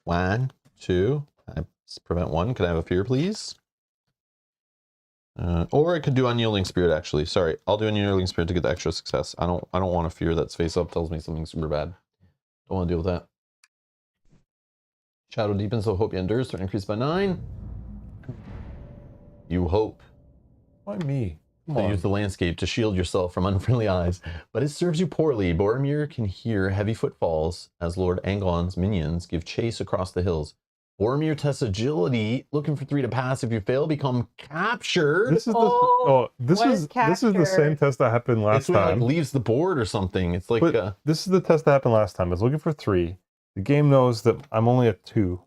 A: 1, 2. I prevent 1. Could I have a fear, please? Or I could do unyielding spirit. Actually, sorry, I'll do unyielding spirit to get the extra success. I don't want a fear that's face up tells me something super bad. Don't want to deal with that. Shadow deepens, so hope endures. Threat increased by 9. You hope.
C: Why me?
A: So use the landscape to shield yourself from unfriendly eyes, but it serves you poorly. Boromir can hear heavy footfalls as Lord Angon's minions give chase across the hills. Boromir tests agility, looking for 3 to pass. If you fail, become captured.
C: This is this is the same test that happened last
A: when it,
C: time.
A: like, leaves the board or something. It's like
C: this is the test that happened last time. I was looking for 3. The game knows that I'm only at 2.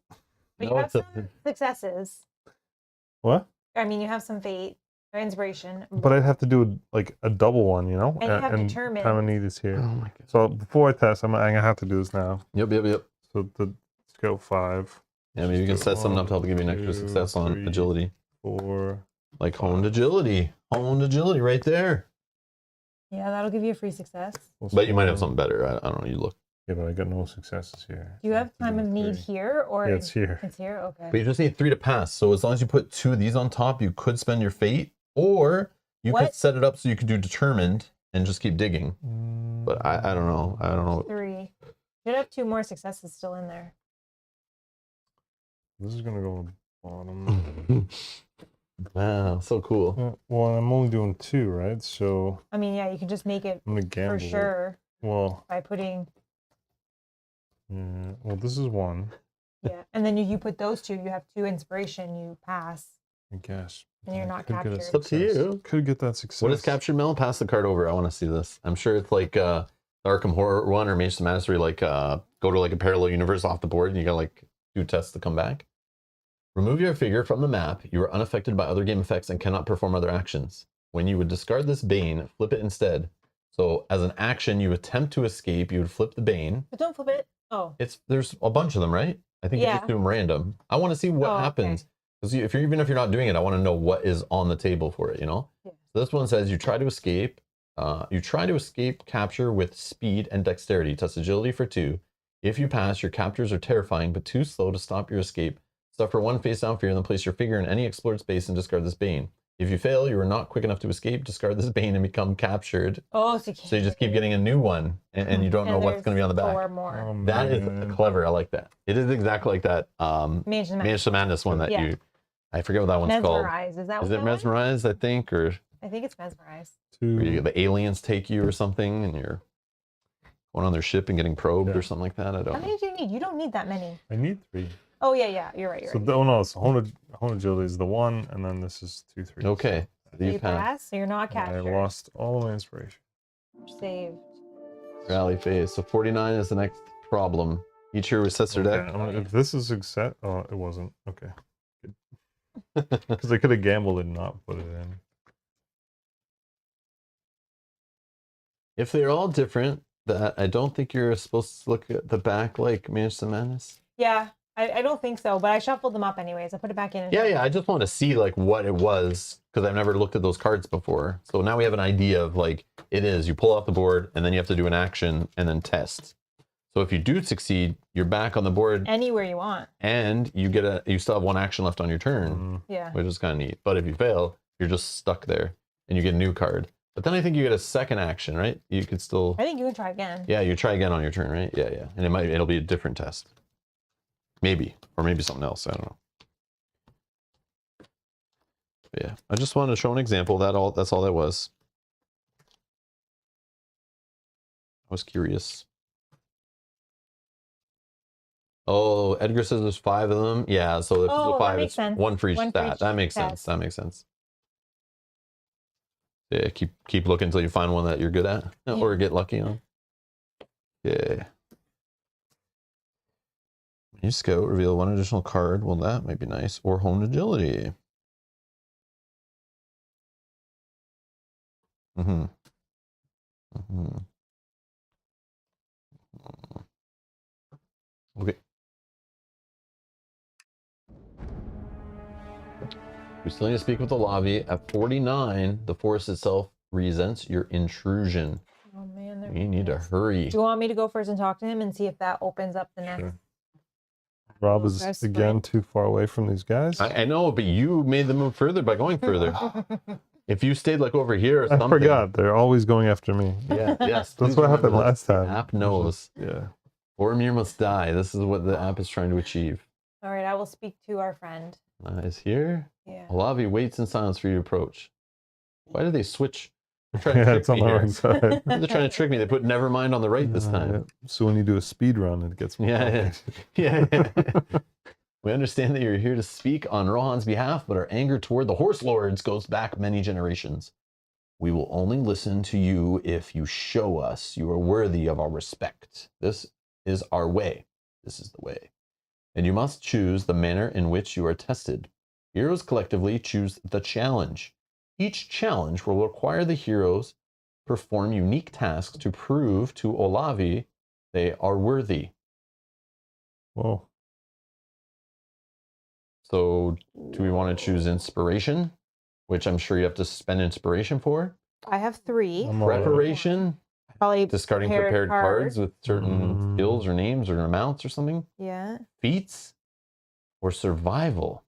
B: But you have some successes.
C: What?
B: I mean, you have some fate or inspiration.
C: But I'd have to do like a double one, you know?
B: And you have determined.
C: Time I need is here.
A: Oh my god.
C: So before I test, I'm gonna have to do this now.
A: Yep.
C: So the skill 5.
A: Yeah, maybe you can set something up to help give you an extra success on
C: 3,
A: agility.
C: 4.
A: Like honed agility. Honed agility right there.
B: Yeah, that'll give you a free success.
A: But you might have something better. I don't know. You look.
C: Yeah, but I got no successes here.
B: Do you have time of need here, or
C: Yeah, it's here.
B: It's here. Okay.
A: But you just need 3 to pass. So as long as you put 2 of these on top, you could spend your fate, or you could set it up so you could do determined and just keep digging. But I don't know. I don't know.
B: 3. Should have 2 more successes still in there.
C: This is gonna go on the bottom.
A: Wow, so cool.
C: Well, I'm only doing 2, right? So
B: I mean, yeah, you can just make it
C: I'm gonna gamble
B: for sure.
C: Well,
B: by putting.
C: Yeah. Well, this is 1.
B: Yeah, and then you put those 2. You have 2 inspiration. You pass.
C: I guess.
B: And you're not
C: Could get a
B: captured.
A: It's up to you.
C: Could get that success.
A: What is captured, Mel? Pass the card over. I want to see this. I'm sure it's like the Arkham Horror one or Mage of Madness where you like go to like a parallel universe off the board and you got like 2 tests to come back. Remove your figure from the map. You are unaffected by other game effects and cannot perform other actions. When you would discard this Bane, flip it instead. So as an action, you attempt to escape, you would flip the Bane.
B: But don't flip it. Oh.
A: There's a bunch of them, right? I think you just do them random. I want to see what happens. Because even if you're not doing it, I want to know what is on the table for it, you know? Yeah. So this one says you try to escape. You try to escape capture with speed and dexterity. Test agility for 2. If you pass, your captors are terrifying, but too slow to stop your escape. Suffer 1 face down fear and then place your figure in any explored space and discard this Bane. If you fail, you are not quick enough to escape, discard this Bane and become captured.
B: Oh,
A: so you just keep getting a new one and you don't know what's going to be on the back.
B: 4 more.
A: That is clever. I like that. It is exactly like that Mage of Madness one that you... I forget what that one's called.
B: Mesmerize. Is that
A: Is it Mesmerize, I think? Or
B: I think it's Mesmerize.
A: where the aliens take you or something and you're going on their ship and getting probed or something like that. I don't know.
B: How many do you need? You don't need that many.
C: I need 3.
B: Oh yeah. You're right. You're
C: So
B: right.
C: no, it's hone agility is the 1, and then this is 2, 3.
A: Okay.
B: So you pass. So you're not
C: I
B: captured.
C: lost all of my inspiration.
B: Saved.
A: Rally phase. So 49 is the next problem. Each hero resets their deck.
C: If this is success, oh, it wasn't. Okay. Because I could have gambled and not put it in.
A: If they're all different, that I don't think you're supposed to look at the back like Manchester Madness.
B: Yeah, I don't think so, but I shuffled them up anyways. I put it back in.
A: Yeah. I just want to see like what it was because I've never looked at those cards before. So now we have an idea of like it is. You pull off the board and then you have to do an action and then test. So if you do succeed, you're back on the board
B: Anywhere you want.
A: and you still have one action left on your turn,
B: Yeah.
A: which is kind of neat. But if you fail, you're just stuck there and you get a new card. But then I think you get a second action, right? You could still.
B: I think you can try again.
A: Yeah, you try again on your turn, right? Yeah. And it'll be a different test. Maybe. Or maybe something else. I don't know. But yeah. I just wanted to show an example. That's all that was. I was curious. Oh, Edgar says there's 5 of them. Yeah, so if
B: Oh,
A: it's
B: that
A: 5,
B: makes
A: it's
B: sense.
A: 1 for each
B: One for
A: stat.
B: each
A: That makes sense.
B: test.
A: That makes sense. Yeah, keep looking until you find one that you're good at or get lucky on. Yeah. You scout, reveal 1 additional card. Well, that might be nice. Or hone agility. Okay. We still need to speak with the lobby. At 49, the forest itself resents your intrusion.
B: Oh man,
A: We need to hurry.
B: Do you want me to go first and talk to him and see if that opens up the next?
C: Sure. Rob is
B: That's
C: again
B: fine.
C: too far away from these guys.
A: I know, but you made the move further by going further. If you stayed like over here or something.
C: I forgot. They're always going after me.
A: Yeah, yes.
C: That's
A: please
C: what
A: remember
C: happened
A: this.
C: last time.
A: The app knows.
C: Yeah.
A: Boromir must die. This is what the app is trying to achieve.
B: All right, I will speak to our friend.
A: Is here.
B: Yeah.
A: Olavi waits in silence for you to approach. Why did they switch? They're trying to
C: Yeah,
A: trick
C: it's on
A: me
C: the
A: here.
C: right side.
A: They're trying to trick me. They put Nevermind on the right this time.
C: Yeah. So when you do a speed run, it gets more
A: Yeah. We understand that you're here to speak on Rohan's behalf, but our anger toward the Horse Lords goes back many generations. We will only listen to you if you show us you are worthy of our respect. This is our way. This is the way. And you must choose the manner in which you are tested. Heroes collectively choose the challenge. Each challenge will require the heroes perform unique tasks to prove to Olavi they are worthy.
C: Whoa.
A: So do we want to choose inspiration, which I'm sure you have to spend inspiration for?
B: I have 3.
C: I'm all right.
A: Preparation,
B: Probably
A: discarding prepared cards with certain skills or names or amounts or something.
B: Yeah.
A: Feats, or survival.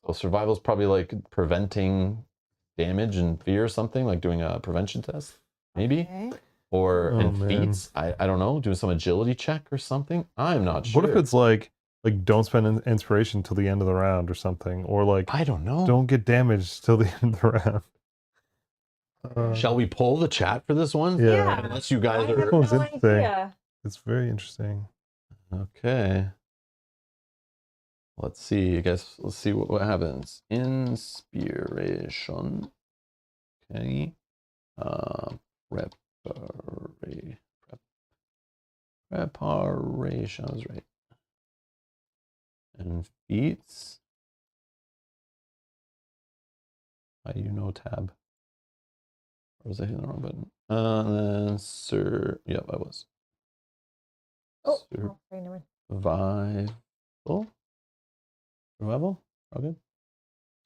A: So survival is probably like preventing damage and fear or something, like doing a prevention test, maybe.
B: Okay.
A: Or
C: Oh,
A: and
C: man.
A: feats, I don't know, doing some agility check or something. I'm not sure.
C: What if it's like don't spend inspiration till the end of the round or something, or like
A: I don't know.
C: don't get damaged till the end of the round.
A: Shall we pull the chat for this one?
C: Yeah.
A: Unless you
B: I
A: guys
B: have
A: are
C: That was
B: no
C: interesting.
B: idea.
C: It's very interesting.
A: okay. Let's see, I guess. Let's see what happens. Inspiration. Okay. Preparation is right. And feats. You know tab. Or was I hitting the wrong button? And then yep, I was.
B: Oh, okay, never mind.
A: Survival? All good.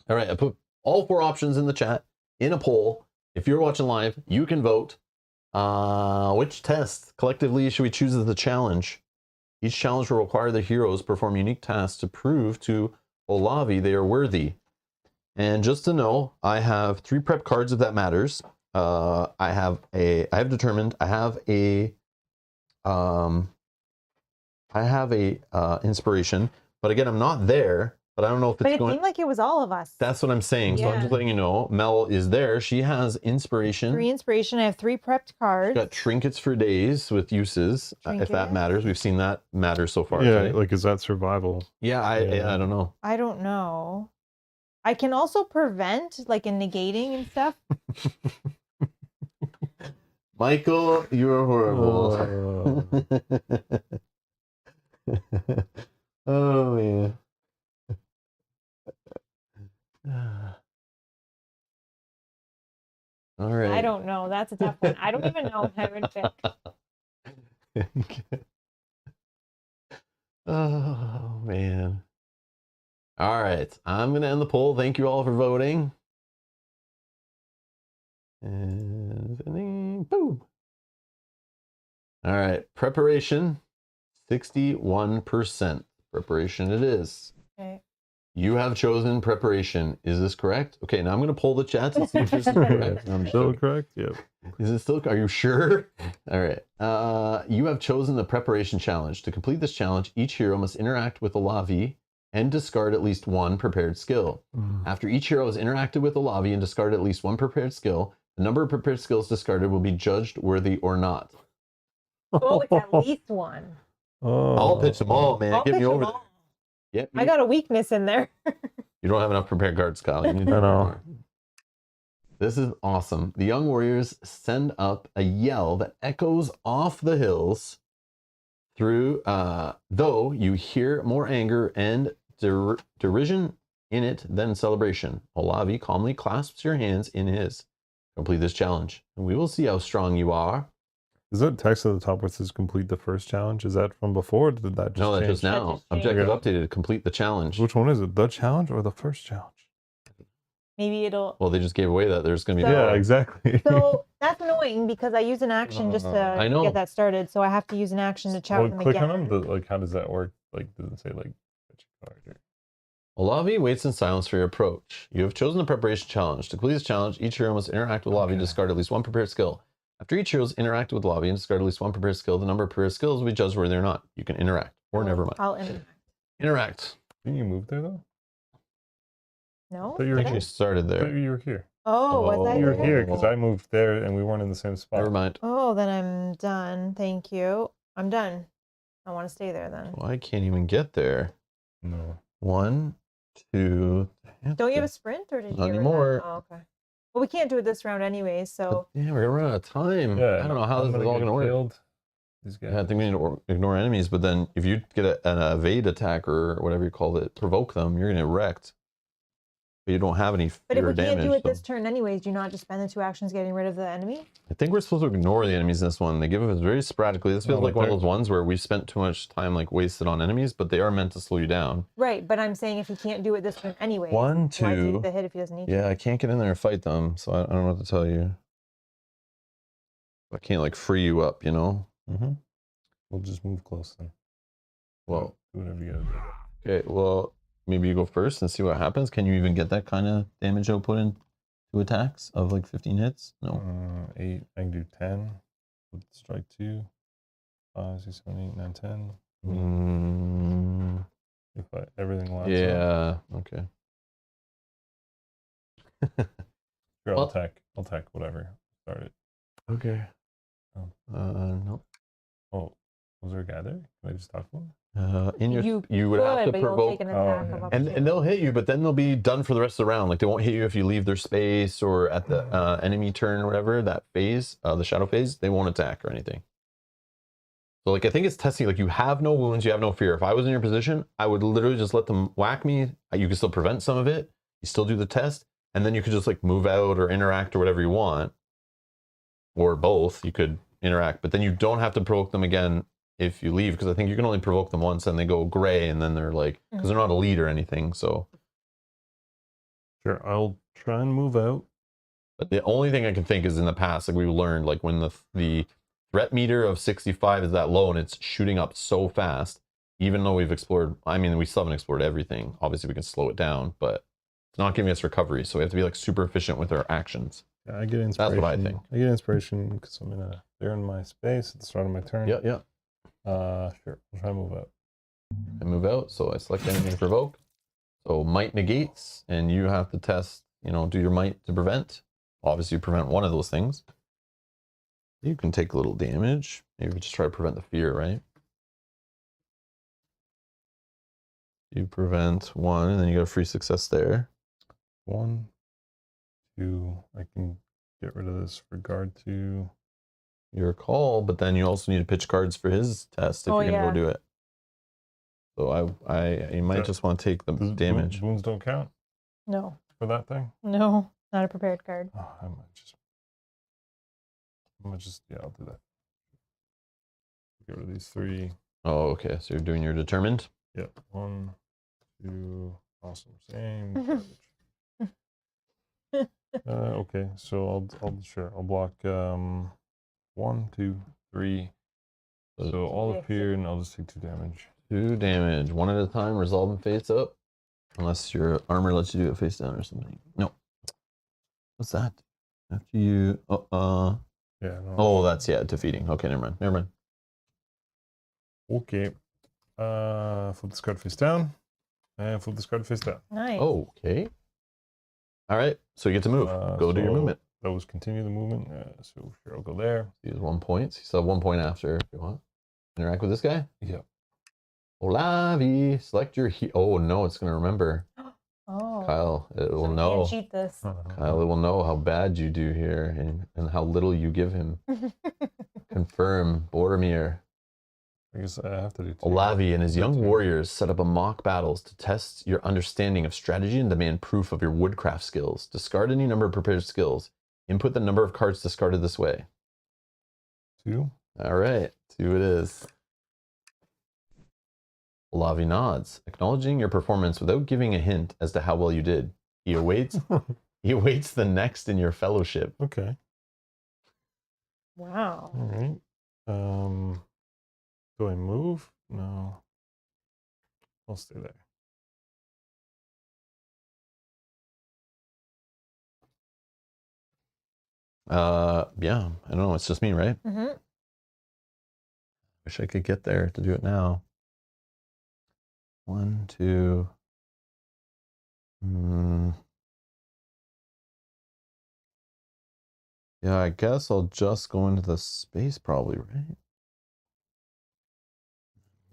A: All right, I put all 4 options in the chat in a poll. If you're watching live, you can vote. Which test collectively should we choose as the challenge? Each challenge will require the heroes perform unique tasks to prove to Olavi they are worthy. And just to know, I have 3 prep cards if that matters. I have a inspiration, but again, I'm not there, but I don't know if
B: But
A: it's
B: it
A: going.
B: seemed like it was all of us.
A: That's what I'm saying. So I'm
B: Yeah.
A: just letting you know. Mel is there. She has inspiration.
B: 3 inspiration. I have 3 prepped cards.
A: Got trinkets for days with uses, if that
B: Trinkets.
A: matters. We've seen that matter so far.
C: Yeah,
A: today.
C: like is that survival?
A: Yeah, I don't know.
B: I don't know. I can also prevent, like, in negating and stuff.
A: Michael, you're horrible. Oh man. All right.
B: I don't know. That's a tough one. I don't even know what I would pick.
A: Oh man. All right. I'm gonna end the poll. Thank you all for voting. And boom. All right. Preparation. 61%. Preparation it is.
B: Okay.
A: You have chosen preparation. Is this correct? Okay, now I'm going to pull the chat to see if this is correct. No, I'm just
C: Still
A: joking.
C: correct? Yep.
A: Is it still? Are you sure? All right. You have chosen the preparation challenge. To complete this challenge, each hero must interact with a Lavi and discard at least 1 prepared skill. After each hero has interacted with a Lavi and discarded at least 1 prepared skill, the number of prepared skills discarded will be judged worthy or not.
B: Oh, it's at least 1.
C: Oh.
A: I'll pitch them all, man.
B: I'll
A: Get me
B: pitch
A: over
B: them
A: there.
B: all.
A: Yep.
B: I got a weakness in there.
A: You don't have enough prepared cards, Kyle. You need to
C: I
A: do
C: know.
A: more. This is awesome. The young warriors send up a yell that echoes off the hills through, though you hear more anger and derision in it than celebration. Olavi calmly clasps your hands in his. Complete this challenge, and we will see how strong you are.
C: Is that text at the top where it says complete the first challenge? Is that from before or did that just
A: No, that's
C: change?
A: just now.
B: That just
A: Objective
C: changed.
A: updated. Complete the challenge.
C: Which one is it? The challenge or the first challenge?
B: Maybe it'll.
A: Well, they just gave away that there's going to be.
B: So-
C: Yeah, exactly.
B: So that's annoying because I use an action just
A: I
B: to
A: know.
B: get that started. So I have to use an action to chat
C: Well,
B: with them
C: click
B: again.
C: on them. Like, how does that work? Like, does it say like which card? Or...
A: Olavi waits in silence for your approach. You have chosen the preparation challenge. To complete this challenge, each hero must interact with Olavi and discard at least 1 prepared skill. After each hero's interacted with Olavi and discard at least 1 prepared skill, the number of prepared skills will be judged whether or not. You can interact, or never mind.
B: I'll interact.
A: Interact.
C: Didn't you move there though?
B: No?
C: Thought you
A: I
C: were
A: think
B: Did I?
A: you started
C: I
A: there.
C: thought you were here.
B: Oh, was I
A: Oh.
C: You were
B: there?
C: here because I moved there and we weren't in the same spot.
A: Never mind.
B: Oh, then I'm done. Thank you. I'm done. I want to stay there then.
A: Well, I can't even get there.
C: No.
A: 1, 2.
B: Don't you have a sprint or did you
A: Not
B: get rid of that?
A: anymore.
B: Oh, okay. Well, we can't do it this round anyway, so
A: Yeah, we're gonna run out of time.
C: Yeah.
A: I don't know how
C: I'm
A: this is all
C: get
A: gonna work.
C: killed. These guys.
A: Yeah, I think we need to ignore enemies, but then if you get an evade attack or whatever you call it, provoke them, you're gonna get wrecked. But you don't have any
B: but if
A: fear
B: we can't
A: damage.
B: do it
A: so-
B: this turn anyways, do you not just spend the 2 actions getting rid of the enemy?
A: I think we're supposed to ignore the enemies in this one. They give us very sporadically. This feels
C: Oh,
A: like one of
C: okay.
A: those ones where we spent too much time like wasted on enemies, but they are meant to slow you down.
B: Right, but I'm saying if he can't do it this turn anyways,
A: 1,
B: why
A: 2.
B: take the hit if he doesn't need to?
A: Yeah, I can't get in there and fight them, so I don't know what to tell you. I can't like free you up, you know?
C: Mm-hmm. We'll just move close then.
A: Well,
C: Do whatever you gotta do.
A: okay, well, maybe you go first and see what happens. Can you even get that kind of damage output in 2 attacks of like 15 hits? No.
C: 8. I can do 10. With strike 2. 5, 6, 7, 8, 9, 10.
A: Mm,
C: If everything lines up.
A: yeah, okay.
C: Sure,
A: Well-
C: I'll attack whatever. Start it.
A: Okay.
C: Oh.
A: No.
C: Oh, was there a guy there? Can I just talk to him?
A: In your,
B: You
A: you would have to
B: but you'll
A: provoke,
B: take an
C: Oh,
B: attack
C: yeah.
B: of
A: and
B: opportunity.
A: they'll hit you, but then they'll be done for the rest of the round. Like they won't hit you if you leave their space or at the enemy turn or whatever, that phase, the shadow phase, they won't attack or anything. So like I think it's testing, like you have no wounds, you have no fear. If I was in your position, I would literally just let them whack me. You can still prevent some of it. You still do the test, and then you could just like move out or interact or whatever you want. Or both, you could interact, but then you don't have to provoke them again if you leave, because I think you can only provoke them once and they go gray, and then they're like, because they're not a lead or anything. So,
C: Sure, I'll try and move out.
A: but the only thing I can think is in the past, like we learned, like when the threat meter of 65 is that low and it's shooting up so fast, even though we've explored, I mean, we still haven't explored everything. Obviously, we can slow it down, but it's not giving us recovery. So we have to be like super efficient with our actions.
C: Yeah, I get inspiration.
A: That's what I think.
C: I get inspiration because they're in my space at the start of my turn.
A: Yeah, yeah.
C: Sure. I'll try and move out.
A: I move out, so I select anything to provoke. So might negates, and you have to test, you know, do your might to prevent. Obviously, you prevent one of those things. You can take a little damage. Maybe just try to prevent the fear, right? You prevent one, and then you got a free success there.
C: 1, 2. I can get rid of this regard to
A: Your call, but then you also need to pitch cards for his test if you're gonna go do it. So you might just want to take the damage.
C: Boons don't count
B: No.
C: for that thing.
B: No, not a prepared card.
C: Oh, I might just yeah, I'll do that. Get rid of these 3.
A: Oh, okay. So you're doing your determined.
C: Yep. 1, 2. Awesome. Same. Okay. So I'll block 1, 2, 3. So all appear, and I'll just take 2 damage.
A: 2 damage, 1 at a time. Resolve and face up, unless your armor lets you do it face down or something. No. What's that? After you.
C: Yeah. No.
A: Oh, that's defeating. Okay, never mind.
C: Okay. Flip this card face down, and flip this card face down.
B: Nice.
A: Okay. All right. So you get to move. Go do your movement.
C: That was continue the movement. So sure, I'll go there.
A: Use 1 point. So you still have 1 point after if you want. Interact with this guy.
C: Yep.
A: Olavi, select your oh no, it's gonna remember.
B: Oh.
A: Kyle, it will
B: So we
A: know.
B: can't cheat this.
A: Kyle, it will know how bad you do here and how little you give him. Confirm, Boromir.
C: I guess I have to do 2.
A: Olavi and his young warriors set up a mock battles to test your understanding of strategy and demand proof of your woodcraft skills. Discard any number of prepared skills. Input the number of cards discarded this way.
C: 2.
A: All right, 2 it is. Olavi nods, acknowledging your performance without giving a hint as to how well you did. He awaits the next in your fellowship.
C: Okay.
B: Wow.
C: All right. Do I move? No. I'll stay there.
A: Yeah, I don't know. It's just me, right?
B: Mm-hmm.
A: Wish I could get there to do it now. 1, 2. Yeah, I guess I'll just go into the space probably, right?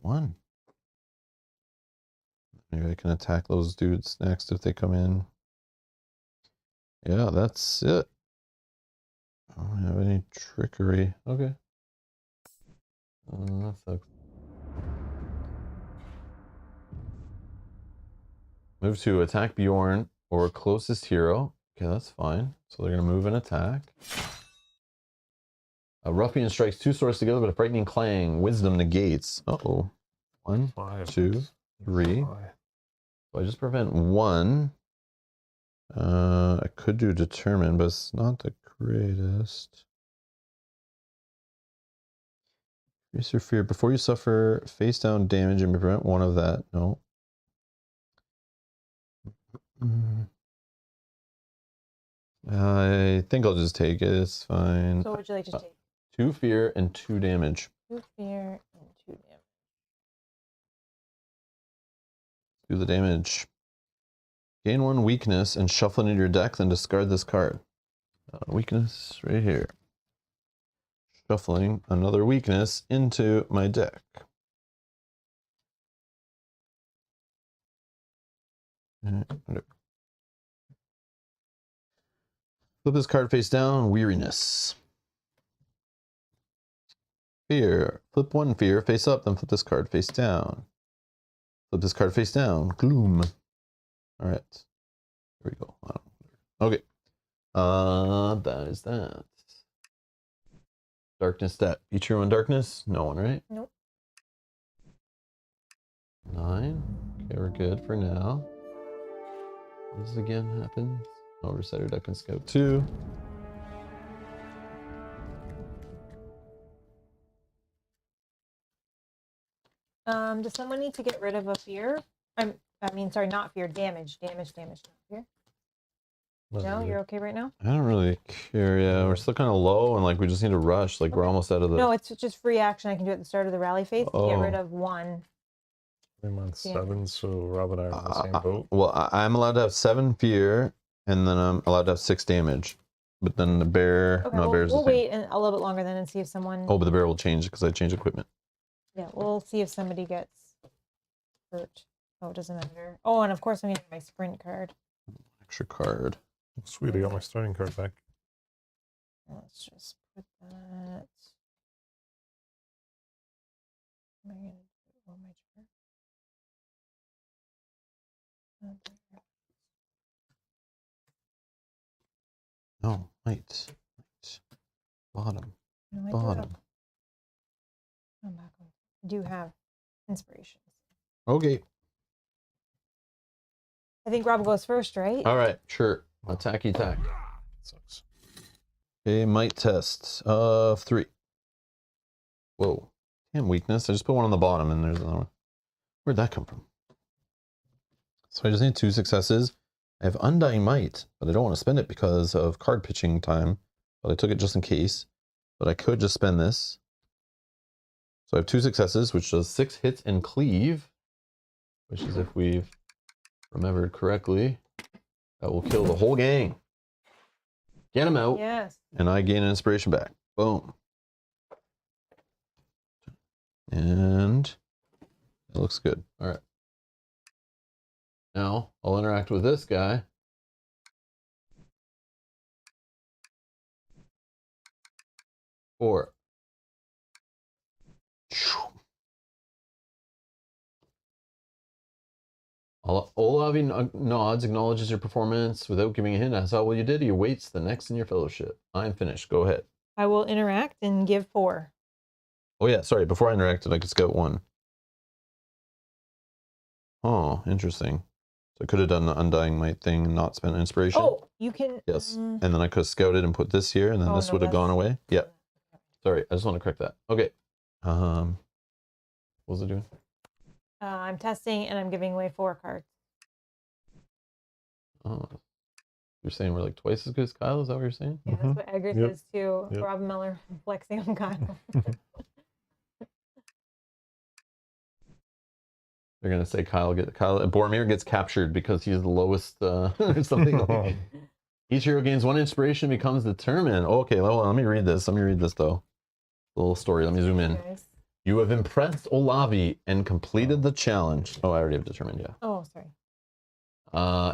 A: 1. Maybe I can attack those dudes next if they come in. Yeah, that's it. I don't have any trickery. Okay. That sucks. Move to attack Bjorn or closest hero. Okay, that's fine. So they're going to move and attack. A ruffian strikes 2 swords together with a frightening clang. Wisdom negates. Uh-oh. 1, 2, 3. So I just prevent 1. I could do determine, but it's not the greatest. Increase your fear. Before you suffer face down damage and prevent 1 of that. No. I think I'll just take it. It's fine.
B: So what would you like to take?
A: 2 fear and 2 damage.
B: 2 fear and 2 damage.
A: Do the damage. Gain 1 weakness and shuffle it into your deck, then discard this card. Weakness right here. Shuffling another weakness into my deck. Flip this card face down, weariness. Fear. Flip 1 fear face up, then flip this card face down. Flip this card face down, gloom. All right, here we go. Okay, that is that. Darkness stat. Each hero in darkness? No one, right?
B: Nope.
A: 9. Okay, we're good for now. This again happens. Oversighter Duck and Scout 2.
B: Does someone need to get rid of a fear? I mean, sorry, not fear. Damage, not fear. No, you're okay right now?
A: I don't really care. Yeah, we're still kind of low, and like we just need to rush. Like we're almost out of the.
B: No, it's just free action. I can do it at the start of the rally phase to get rid of 1.
C: I'm on
B: Yeah.
C: 7, so Rob and I are in the same boat.
A: Well, I'm allowed to have 7 fear, and then I'm allowed to have 6 damage. But then the bear,
B: Okay,
A: no, bear's
B: we'll
A: the same.
B: wait a little bit longer then and see if someone.
A: Oh, but the bear will change because I changed equipment.
B: Yeah, we'll see if somebody gets hurt. Oh, it doesn't matter. Oh, and of course I'm gonna get my sprint card.
A: Extra card.
C: Sweet, I got my starting card back.
B: Let's just put that. Am I gonna do it on my chart? Okay.
A: No, right. Bottom.
B: No, I
A: Bottom.
B: I'm back on. I do have inspirations.
A: Okay.
B: I think Rob goes first, right?
A: All right, sure. Attacky attack.
C: Sucks.
A: Okay, might test of 3. Whoa. Damn weakness. I just put one on the bottom and there's another one. Where'd that come from? So I just need 2 successes. I have Undying Might, but I don't want to spend it because of card pitching time. But I took it just in case. But I could just spend this. So I have 2 successes, which does 6 hits and cleave. Which is, if we've remembered correctly, that will kill the whole gang. Get him out.
B: Yes.
A: And I gain an inspiration back. Boom. And it looks good. All right. Now I'll interact with this guy. Four. Olavi nods, acknowledges your performance without giving a hint as to how well you did. He awaits the next in your fellowship. I'm finished. Go ahead.
B: I will interact and give 4.
A: Oh yeah, sorry. Before I interacted, I could scout 1. Oh, interesting. So I could have done the Undying Might thing and not spent inspiration.
B: Oh, you can.
A: Yes. And then I could have scouted and put this here, and then this would have gone away. Yeah. Sorry, I just want to correct that. Okay. What was it doing?
B: I'm testing and I'm giving away 4 cards.
A: Oh, you're saying we're like twice as good as Kyle? Is that what you're saying?
B: Yeah, that's what Edgar
C: Yep.
B: says too.
C: Yep.
B: Rob Miller flexing on Kyle.
A: They're gonna say Boromir gets captured because he's the lowest or something. Each hero gains 1 inspiration, becomes determined. Okay, well, let me read this. Let me read this though. Little story. Let me zoom in.
B: Guys.
A: You have impressed Olavi and completed the challenge. Oh, I already have determined, yeah.
B: Oh, sorry.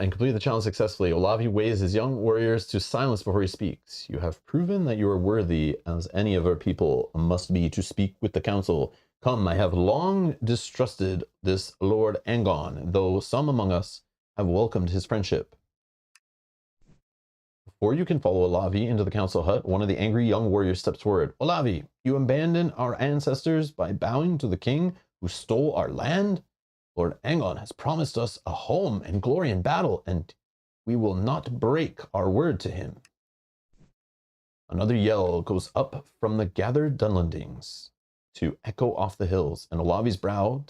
A: And completed the challenge successfully. Olavi weighs his young warriors to silence before he speaks. You have proven that you are worthy, as any of our people must be, to speak with the council. Come, I have long distrusted this Lord Angon, though some among us have welcomed his friendship. Before you can follow Olavi into the council hut, one of the angry young warriors steps forward. Olavi, you abandoned our ancestors by bowing to the king who stole our land? Lord Angon has promised us a home and glory in battle, and we will not break our word to him. Another yell goes up from the gathered Dunlandings to echo off the hills, and Olavi's brows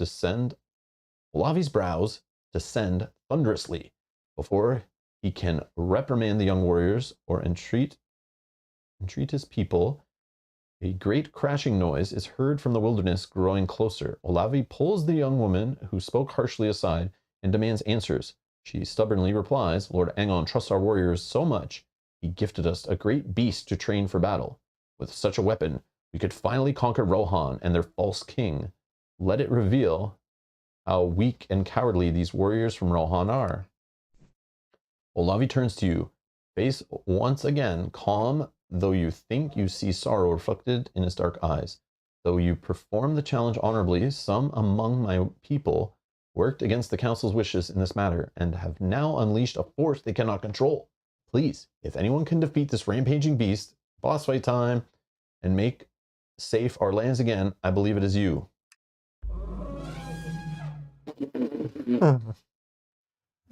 A: descend thunderously before he can reprimand the young warriors or entreat his people. A great crashing noise is heard from the wilderness growing closer. Olavi pulls the young woman who spoke harshly aside and demands answers. She stubbornly replies, Lord Angon trusts our warriors so much, he gifted us a great beast to train for battle. With such a weapon, we could finally conquer Rohan and their false king. Let it reveal how weak and cowardly these warriors from Rohan are. Olavi turns to you, face once again calm, though you think you see sorrow reflected in his dark eyes. Though you perform the challenge honorably, some among my people worked against the council's wishes in this matter, and have now unleashed a force they cannot control. Please, if anyone can defeat this rampaging beast, boss fight time, and make safe our lands again, I believe it is you.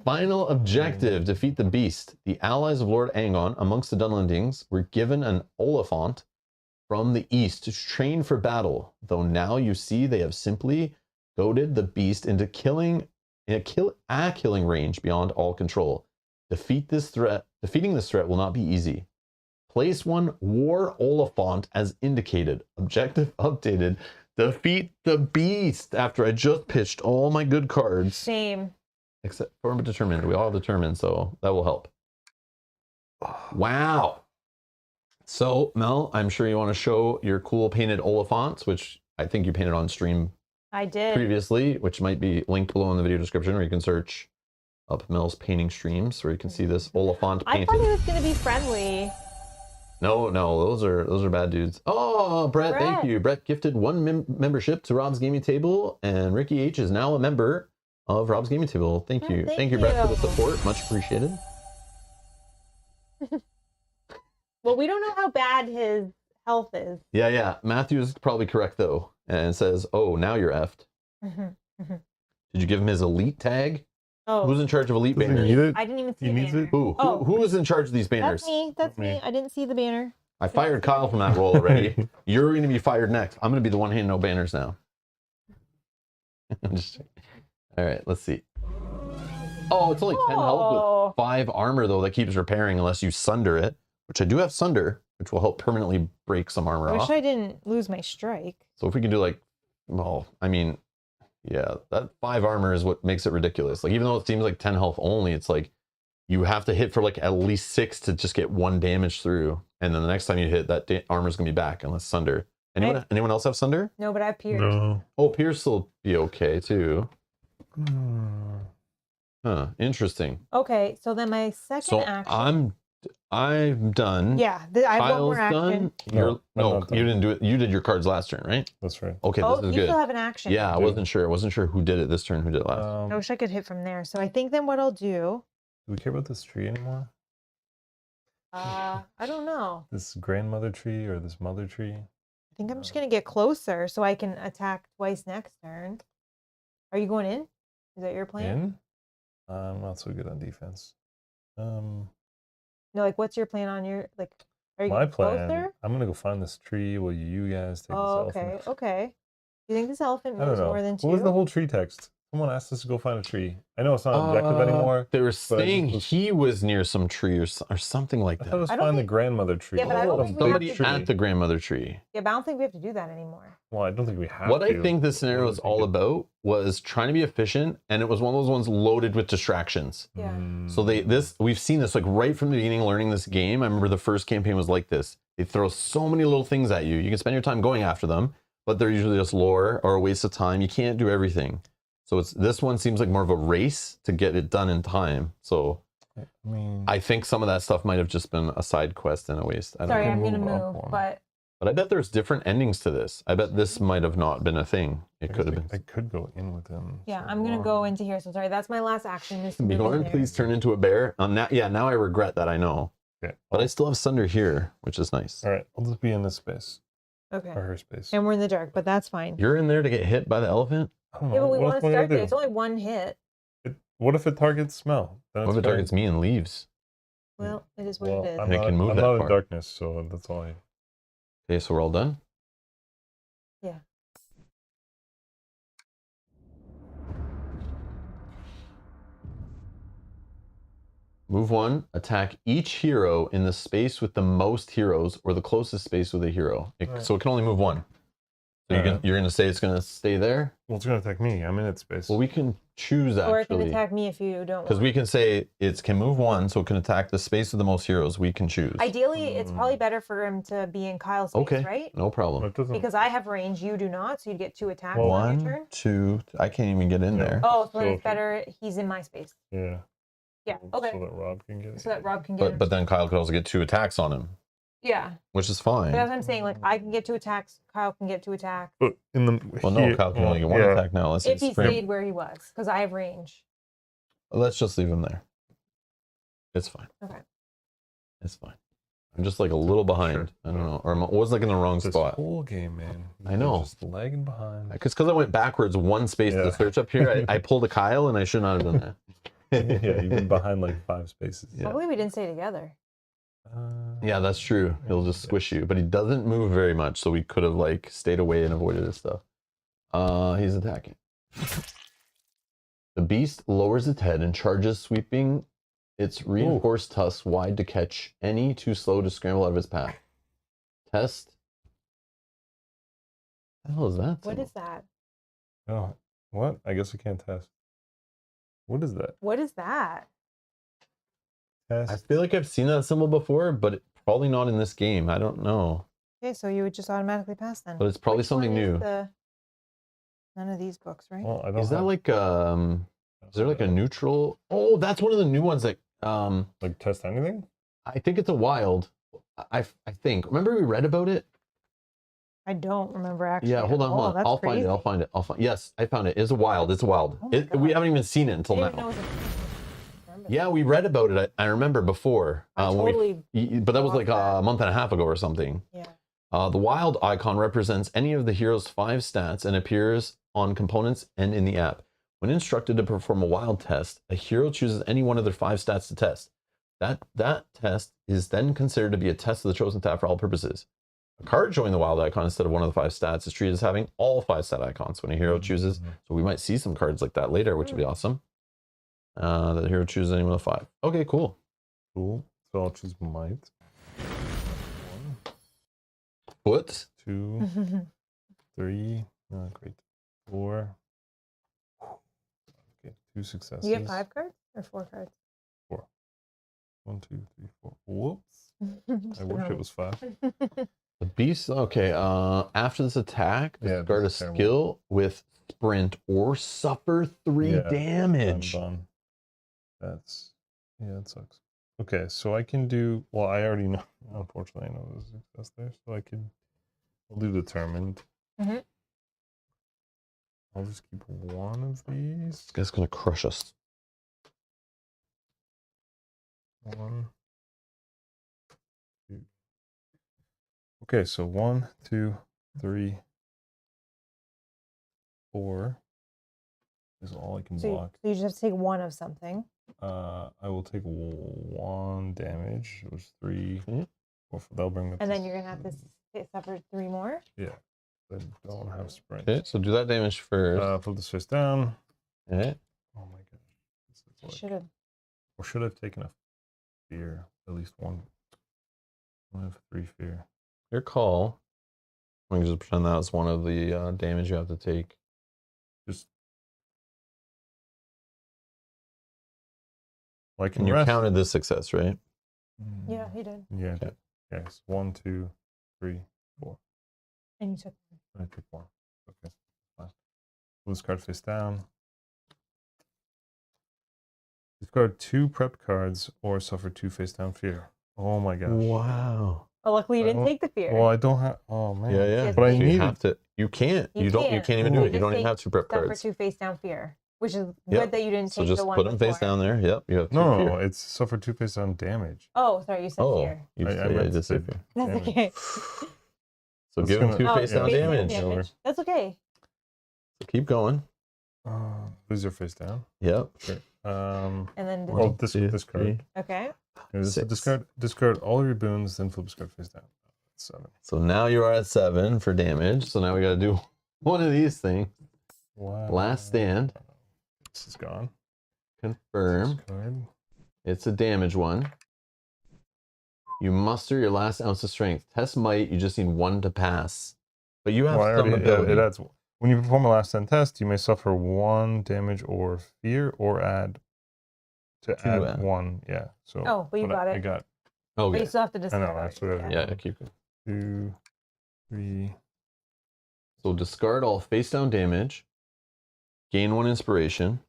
A: Final objective, defeat the beast. The allies of Lord Angon amongst the Dunlandings were given an Oliphant from the east to train for battle, though now you see they have simply goaded the beast into killing range beyond all control. Defeating this threat will not be easy. Place one War Oliphant as indicated. Objective updated. Defeat the beast after I just pitched all my good cards.
B: Same.
A: Except for determined. We all have determined, so that will help. Wow. So, Mel, I'm sure you want to show your cool painted Oliphants, which I think you painted on stream
B: I did.
A: previously, which might be linked below in the video description, or you can search up Mel's painting streams where you can see this Oliphant
B: I
A: painted.
B: thought he was going to be friendly.
A: No, those are bad dudes. Oh, Brett, thank you. Brett gifted one membership to Rob's Gaming Table, and Ricky H is now a member of Rob's Gaming Table. Thank you. Thank you, Brett, for the support. Much appreciated.
B: Well, we don't know how bad his health is.
A: Yeah. Matthew is probably correct, though, and says, oh, now you're effed. Did you give him his elite tag?
B: Oh.
A: Who's in charge of elite
C: Does he
A: banners?
C: need it?
B: I didn't even see
C: He
B: the
C: needs
B: banner.
C: it?
A: Who is in charge of these banners?
B: That's me. That's me. I didn't see the banner.
A: I fired Kyle from that role already. You're going to be fired next. I'm going to be the one handing no banners now. All right, let's see. Oh, it's only 10 health with 5 armor, though, that keeps repairing unless you sunder it, which I do have sunder, which will help permanently break some armor
B: I wish
A: off.
B: I didn't lose my strike.
A: So if we can do like, well, I mean, yeah, that 5 armor is what makes it ridiculous. Like, even though it seems like 10 health only, it's like you have to hit for like at least 6 to just get 1 damage through. And then the next time you hit, that armor's going to be back unless sunder. Anyone else have sunder?
B: No, but I have Pierce.
C: No.
A: Oh, Pierce will be okay too. Huh, interesting.
B: Okay, so then my second action.
A: I'm done.
B: Yeah, I have one
A: Kyle's
B: more action.
A: done.
C: No,
A: You didn't do it. You did your cards last turn, right?
C: That's right.
A: Okay,
B: Oh,
A: this is
B: you
A: good.
B: still have an action.
A: Yeah, I wasn't sure who did it this turn, who did it last.
B: I wish I could hit from there. So I think then what I'll do.
C: Do we care about this tree anymore?
B: I don't know.
C: This grandmother tree or this mother tree?
B: I think I'm just gonna get closer so I can attack twice next turn. Are you going in? Is that your plan?
C: In? I'm not so good on defense.
B: No, like what's your plan on your like? Are you
C: My
B: getting
C: plan.
B: closer?
C: I'm gonna go find this tree while you guys take
B: Oh,
C: this
B: okay,
C: elephant.
B: okay. You think this elephant
C: I don't
B: moves
C: know.
B: more than 2?
C: What was the whole tree text? Someone asked us to go find a tree. I know it's not objective anymore.
A: They were
C: but I
A: saying
C: just was-
A: he was near some tree or something like
C: I thought it
A: that.
C: was
B: I don't
C: find the
B: think-
C: grandmother tree.
B: Yeah, but I don't
C: Some
B: think we have
A: Somebody
C: big
B: to-
A: at the grandmother tree.
B: Yeah, but I don't think we have to do that anymore.
C: Well, I don't think we have
A: What
C: to.
A: I think this scenario
C: I
A: was
C: think
A: all
C: it-
A: about was trying to be efficient, and it was one of those ones loaded with distractions.
B: Yeah.
A: So we've seen this like right from the beginning learning this game. I remember the first campaign was like this. They throw so many little things at you. You can spend your time going after them, but they're usually just lore or a waste of time. You can't do everything. So this one seems like more of a race to get it done in time. So
C: I mean,
A: I think some of that stuff might have just been a side quest and a waste. I don't
B: Sorry,
A: know.
B: I'm gonna
C: move up
B: move,
C: one.
B: but
A: But I bet there's different endings to this. I bet this might have not been a thing. It could have
C: I
A: been.
C: could go in with him.
B: yeah,
C: so
B: I'm gonna
C: long.
B: go into here. So sorry, that's my last action. Is to move in
A: Bjorn,
B: there.
A: please turn into a bear. Now I regret that, I know.
C: Okay.
A: But I still have Sunder here, which is nice.
C: All right, I'll just be in this space
B: Okay.
C: or her space.
B: And we're in the dark, but that's fine.
A: You're in there to get hit by the elephant?
C: I don't know.
B: Yeah, but we
C: what
B: want
C: else
B: to
C: am I
B: start
C: gonna
B: there. It's
C: do?
B: only one hit.
C: What if it targets smell? Then
A: What if
C: it's
A: it targets me and leaves?
B: Well, it is what
C: Well,
B: it is.
C: I'm
A: It
C: not,
A: can move
C: I'm
A: that
C: not
A: far.
C: in darkness, so that's all I.
A: Okay, so we're all done?
B: Yeah.
A: Move 1, attack each hero in the space with the most heroes or the closest space with a hero.
C: Right.
A: So it can only move 1. So you're going to say it's going to stay there?
C: Well, it's gonna attack me. I'm in its space.
A: Well, we can choose
B: Or it can
A: actually.
B: attack me if you don't
A: Because
B: want.
A: we can say it can move 1, so it can attack the space with the most heroes. We can choose.
B: Ideally, it's probably better for him to be in Kyle's space,
A: Okay,
B: right?
A: no problem.
C: It doesn't.
B: Because I have range, you do not, so you'd get 2 attacks
C: Well,
B: on your
A: 1,
B: turn.
A: 2, I can't even get in
C: Yeah.
A: there.
B: Oh, so then
C: So
B: it's better he's in my space.
C: Yeah.
B: Yeah, okay.
C: So that Rob can get it.
B: So that Rob can get
A: But then Kyle could also get 2 attacks on him,
B: Yeah.
A: which is
B: But
A: fine.
B: that's what I'm saying. Like, I can get 2 attacks, Kyle can get 2 attacks.
C: But in the
A: Well, no, Kyle can only get 1
C: yeah.
A: attack now.
B: If he stayed where he was, because I have range.
A: Let's just leave him there. It's fine.
B: Okay.
A: It's fine. I'm just like a little behind.
C: Sure.
A: I don't know. Or I was like in the wrong
C: This
A: spot.
C: whole game, man.
A: I know.
C: You're just lagging behind.
A: Because I went backwards 1 space to
C: Yeah.
A: the search up here. I pulled a Kyle and I should not have done that.
C: Yeah, you've been behind like 5 spaces.
A: Yeah.
B: Hopefully we didn't stay together.
A: Yeah, that's true. He'll just squish you, but he doesn't move very much, so we could have like stayed away and avoided his stuff. He's attacking. The beast lowers its head and charges, sweeping its reinforced tusks wide to catch any too slow to scramble out of its path. Test the hell is that?
B: What
A: symbol?
B: is that?
C: Oh, what? I guess I can't test. What is that?
B: What is that?
C: Test.
A: I feel like I've seen that symbol before, but probably not in this game. I don't know.
B: Okay, so you would just automatically pass then.
A: But it's probably
B: Which
A: something
B: one is
A: new.
B: None of these books, right?
C: Well, I don't
A: Is that
C: have,
A: like is there like a neutral? Oh, that's one of the new ones that
C: like test anything?
A: I think it's a wild. I think. Remember we read about it?
B: I don't remember actually.
A: Yeah, hold on, hold on.
B: That's
A: I'll find it.
B: crazy.
A: I'll find it. I'll find. Yes, I found it. It's a wild. It's a wild.
B: Oh my
A: We
B: God.
A: haven't even seen it
B: I
A: until
B: didn't even know
A: now.
B: it was a remember
A: Yeah, we read about it. I remember before.
B: I
A: when
B: totally
A: but that was like
B: lost that.
A: a month and a half ago or something.
B: Yeah.
A: The wild icon represents any of the hero's 5 stats and appears on components and in the app. When instructed to perform a wild test, a hero chooses any one of their 5 stats to test. That test is then considered to be a test of the chosen stat for all purposes. A card showing the wild icon instead of one of the 5 stats is treated as having all 5 stat icons when a hero chooses. So we might see some cards like that later, which would be awesome. The hero chooses any one of the 5. Okay, cool.
C: Cool. So I'll choose might. 1,
A: Foot.
C: 2, 3. Oh, great. 4. Okay, 2 successes.
B: You get 5 cards or 4 cards?
C: 4. 1, 2, 3, 4. Whoops. I wish it was 5.
A: The beast. Okay. After this attack,
C: Yeah,
A: discard a
C: this is terrible.
A: skill with sprint or suffer 3
C: Yeah,
A: damage.
C: I'm done. That's that sucks. Okay, so I can do. Well, I already know. Unfortunately, I know there's a success there, so I'll do determined.
B: Mhm.
C: I'll just keep one of these.
A: This guy's gonna crush us.
C: 1, 2. Okay, so 1, 2, 3, 4 is all I can block.
B: So you just have to take one of something.
C: I will take 1 damage, which is 3.
A: Okay.
C: 4, that'll bring me up
B: And
C: to
B: then you're going to have to suffer 3 more.
C: Yeah, I don't have sprint.
A: Okay, so do that damage first.
C: Flip this face down.
A: Okay.
C: Oh my gosh. This is like,
B: Should have.
C: or should I have taken a fear? At least one. I have 3 fear.
A: Your call. We can just pretend that was one of the damage you have to take.
C: Just. Well, I can
A: And you
C: rest.
A: counted this success, right?
B: Yeah, he did.
C: Yeah.
A: Okay.
C: Yes. 1, 2, 3, 4.
B: And you took one.
C: I took 1. Okay. Fine. Pull this card face down. Discard 2 prepped cards or suffer 2 face down fear. Oh my gosh.
A: Wow.
B: Well, luckily you
C: I
B: didn't
C: don't-
B: take the fear.
C: Well, I don't have. Oh man.
A: Yeah, yeah.
B: Yes,
C: But I
B: you
A: So
C: need
A: you have to. You can't. You can't even do it. You don't even have 2 prep
B: Suffer
A: cards.
B: 2 face down fear, which is
A: Yep.
B: good that you didn't
A: So
B: take
A: just
B: the one
A: put them face
B: before.
A: down there. Yep. You have 2
C: No,
A: fear.
C: no, it's suffer 2 face down damage.
B: Oh, sorry, you said
A: Oh,
B: fear.
A: you
C: I
A: yeah,
C: meant
A: you
C: to
A: did say
C: say-
A: fear.
B: That's
C: Damage.
B: okay.
A: So
C: That's
A: give him
C: gonna-
A: 2
B: Oh,
A: face down
B: face
A: damage.
C: Over.
B: That's okay.
A: So keep going.
C: Lose your face down.
A: Yep.
C: Sure.
B: And then
C: Well,
A: One,
C: this
A: 2,
C: card.
A: 3.
B: okay.
C: Discard all of your boons, then flip this card face down. 7.
A: So now you are at 7 for damage. So now we got to do one of these things.
C: Wow.
A: Last stand.
C: This is gone.
A: Confirm.
C: Discard.
A: It's a damage one. You muster your last ounce of strength. Test might. You just need 1 to pass. But you have
C: Well, I
A: some
C: already,
A: ability.
C: it adds. When you perform a last stand test, you may suffer 1 damage or fear, or add to
A: To
C: add
A: add.
C: 1. Yeah. So.
B: Oh, but you got
C: I
B: it.
C: got
A: Oh,
B: But
A: yeah.
B: you still have to
C: I
B: discard.
C: know. That's what I
B: yeah.
A: Yeah, keep it.
C: 2, 3.
A: So discard all face down damage. Gain 1 inspiration.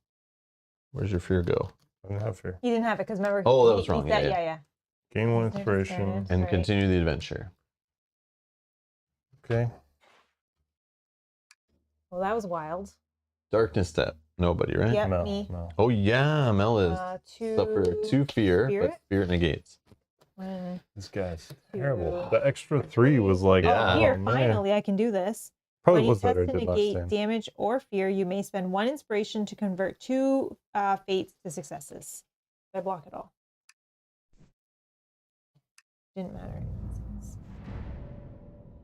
A: Where's your fear go?
C: I don't have fear.
B: He didn't have it because remember.
A: Oh, that
B: he-
A: was
B: he
A: wrong.
B: said-
A: Yeah.
B: yeah.
C: Gain 1
B: Discard,
C: inspiration.
B: discard.
A: And
B: Right.
A: continue the adventure.
C: Okay.
B: Well, that was wild.
A: Darkness step. Nobody, right?
B: Yep,
C: No.
B: me.
C: No.
A: Oh yeah, Mel is. Suffer 2 fear,
B: spirit?
A: but fear negates.
B: One,
C: This guy's
B: Two.
C: terrible. The extra 3 was like.
A: Yeah.
B: Oh, here,
C: man.
B: finally, I can do this.
C: Probably
B: When you
C: was
B: test
C: better
B: to
C: did last
B: negate
C: stand.
B: damage or fear, you may spend 1 inspiration to convert 2 fates to successes. I block it all. Didn't matter.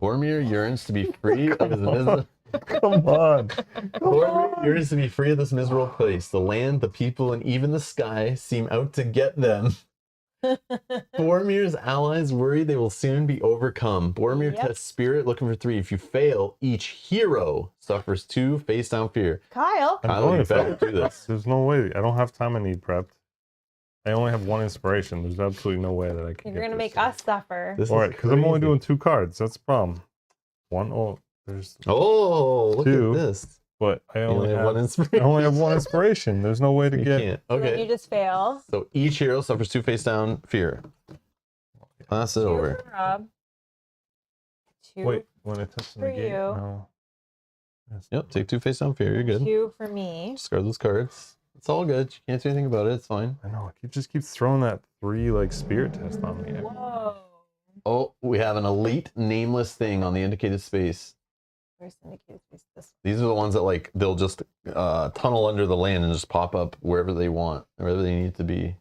A: Boromir yearns to be free of his miserable.
C: Come on.
A: Boromir yearns to be free of this miserable place. The land, the people, and even the sky seem out to get them. Boromir's allies worry they will soon be overcome. Boromir
B: Yep.
A: tests spirit, looking for 3. If you fail, each hero suffers 2 face down fear.
B: Kyle.
C: I'm
A: Kyle,
C: going
A: you
C: to
A: better do this.
C: There's no way. I don't have time I need prepped. I only have 1 inspiration. There's absolutely no way that I can
B: You're
C: get
B: going to
C: this
B: make us suffer.
A: This
C: All
A: is
C: right, because I'm only
A: crazy.
C: doing 2 cards. That's the problem. 1, oh, there's...
A: Oh, look
C: 2,
A: at this.
C: But I
A: You
C: only have
A: 1 inspiration.
C: I only have 1 inspiration. There's no way to
A: You
C: get...
A: can't.
B: So then
A: Okay.
B: you just fail.
A: So each hero suffers 2 face down fear. Pass it
B: 2
A: over.
B: for Rob. 2.
C: Wait, when I test the
B: for
C: negate?
B: you.
C: No. That's
A: Yep, take 2 face down fear. You're good.
B: 2 for me.
A: Discard those cards. It's all good. You can't do anything about it. It's fine.
C: I know. It just keeps throwing that 3 like spirit test on me.
B: Whoa.
A: Oh, we have an elite nameless thing on the indicated space.
B: Where's the indicated space? This
A: These are the ones that like they'll just tunnel under the land and just pop up wherever they want, wherever they need to be.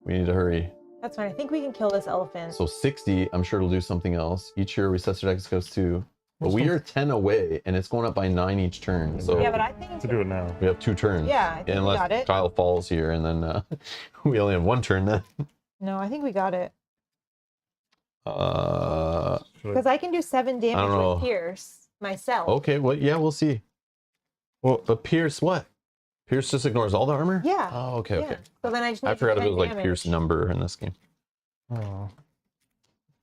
A: We need to hurry.
B: That's fine. I think we can kill this elephant.
A: So 60, I'm sure it'll do something else. Each hero resets their dex goes 2. But
C: This
A: we
C: one's-
A: are 10 away, and it's going up by 9 each turn. So
B: Yeah, but I think
C: To do it now.
A: we have 2 turns.
B: Yeah, I think we
A: unless
B: got it.
A: Kyle falls here, and then we only have 1 turn then.
B: No, I think we got it.
C: Should I-
B: Because I can do 7 damage
A: don't know.
B: with Pierce myself.
A: Okay, well, yeah, we'll see.
C: Well,
A: But Pierce, what? Pierce just ignores all the armor?
B: Yeah.
A: Oh, okay,
B: Yeah.
A: okay.
B: So then I just need
A: I
B: to
A: forgot
B: do
A: it was
B: 10
A: like
B: damage.
A: Pierce number in this game.
C: oh.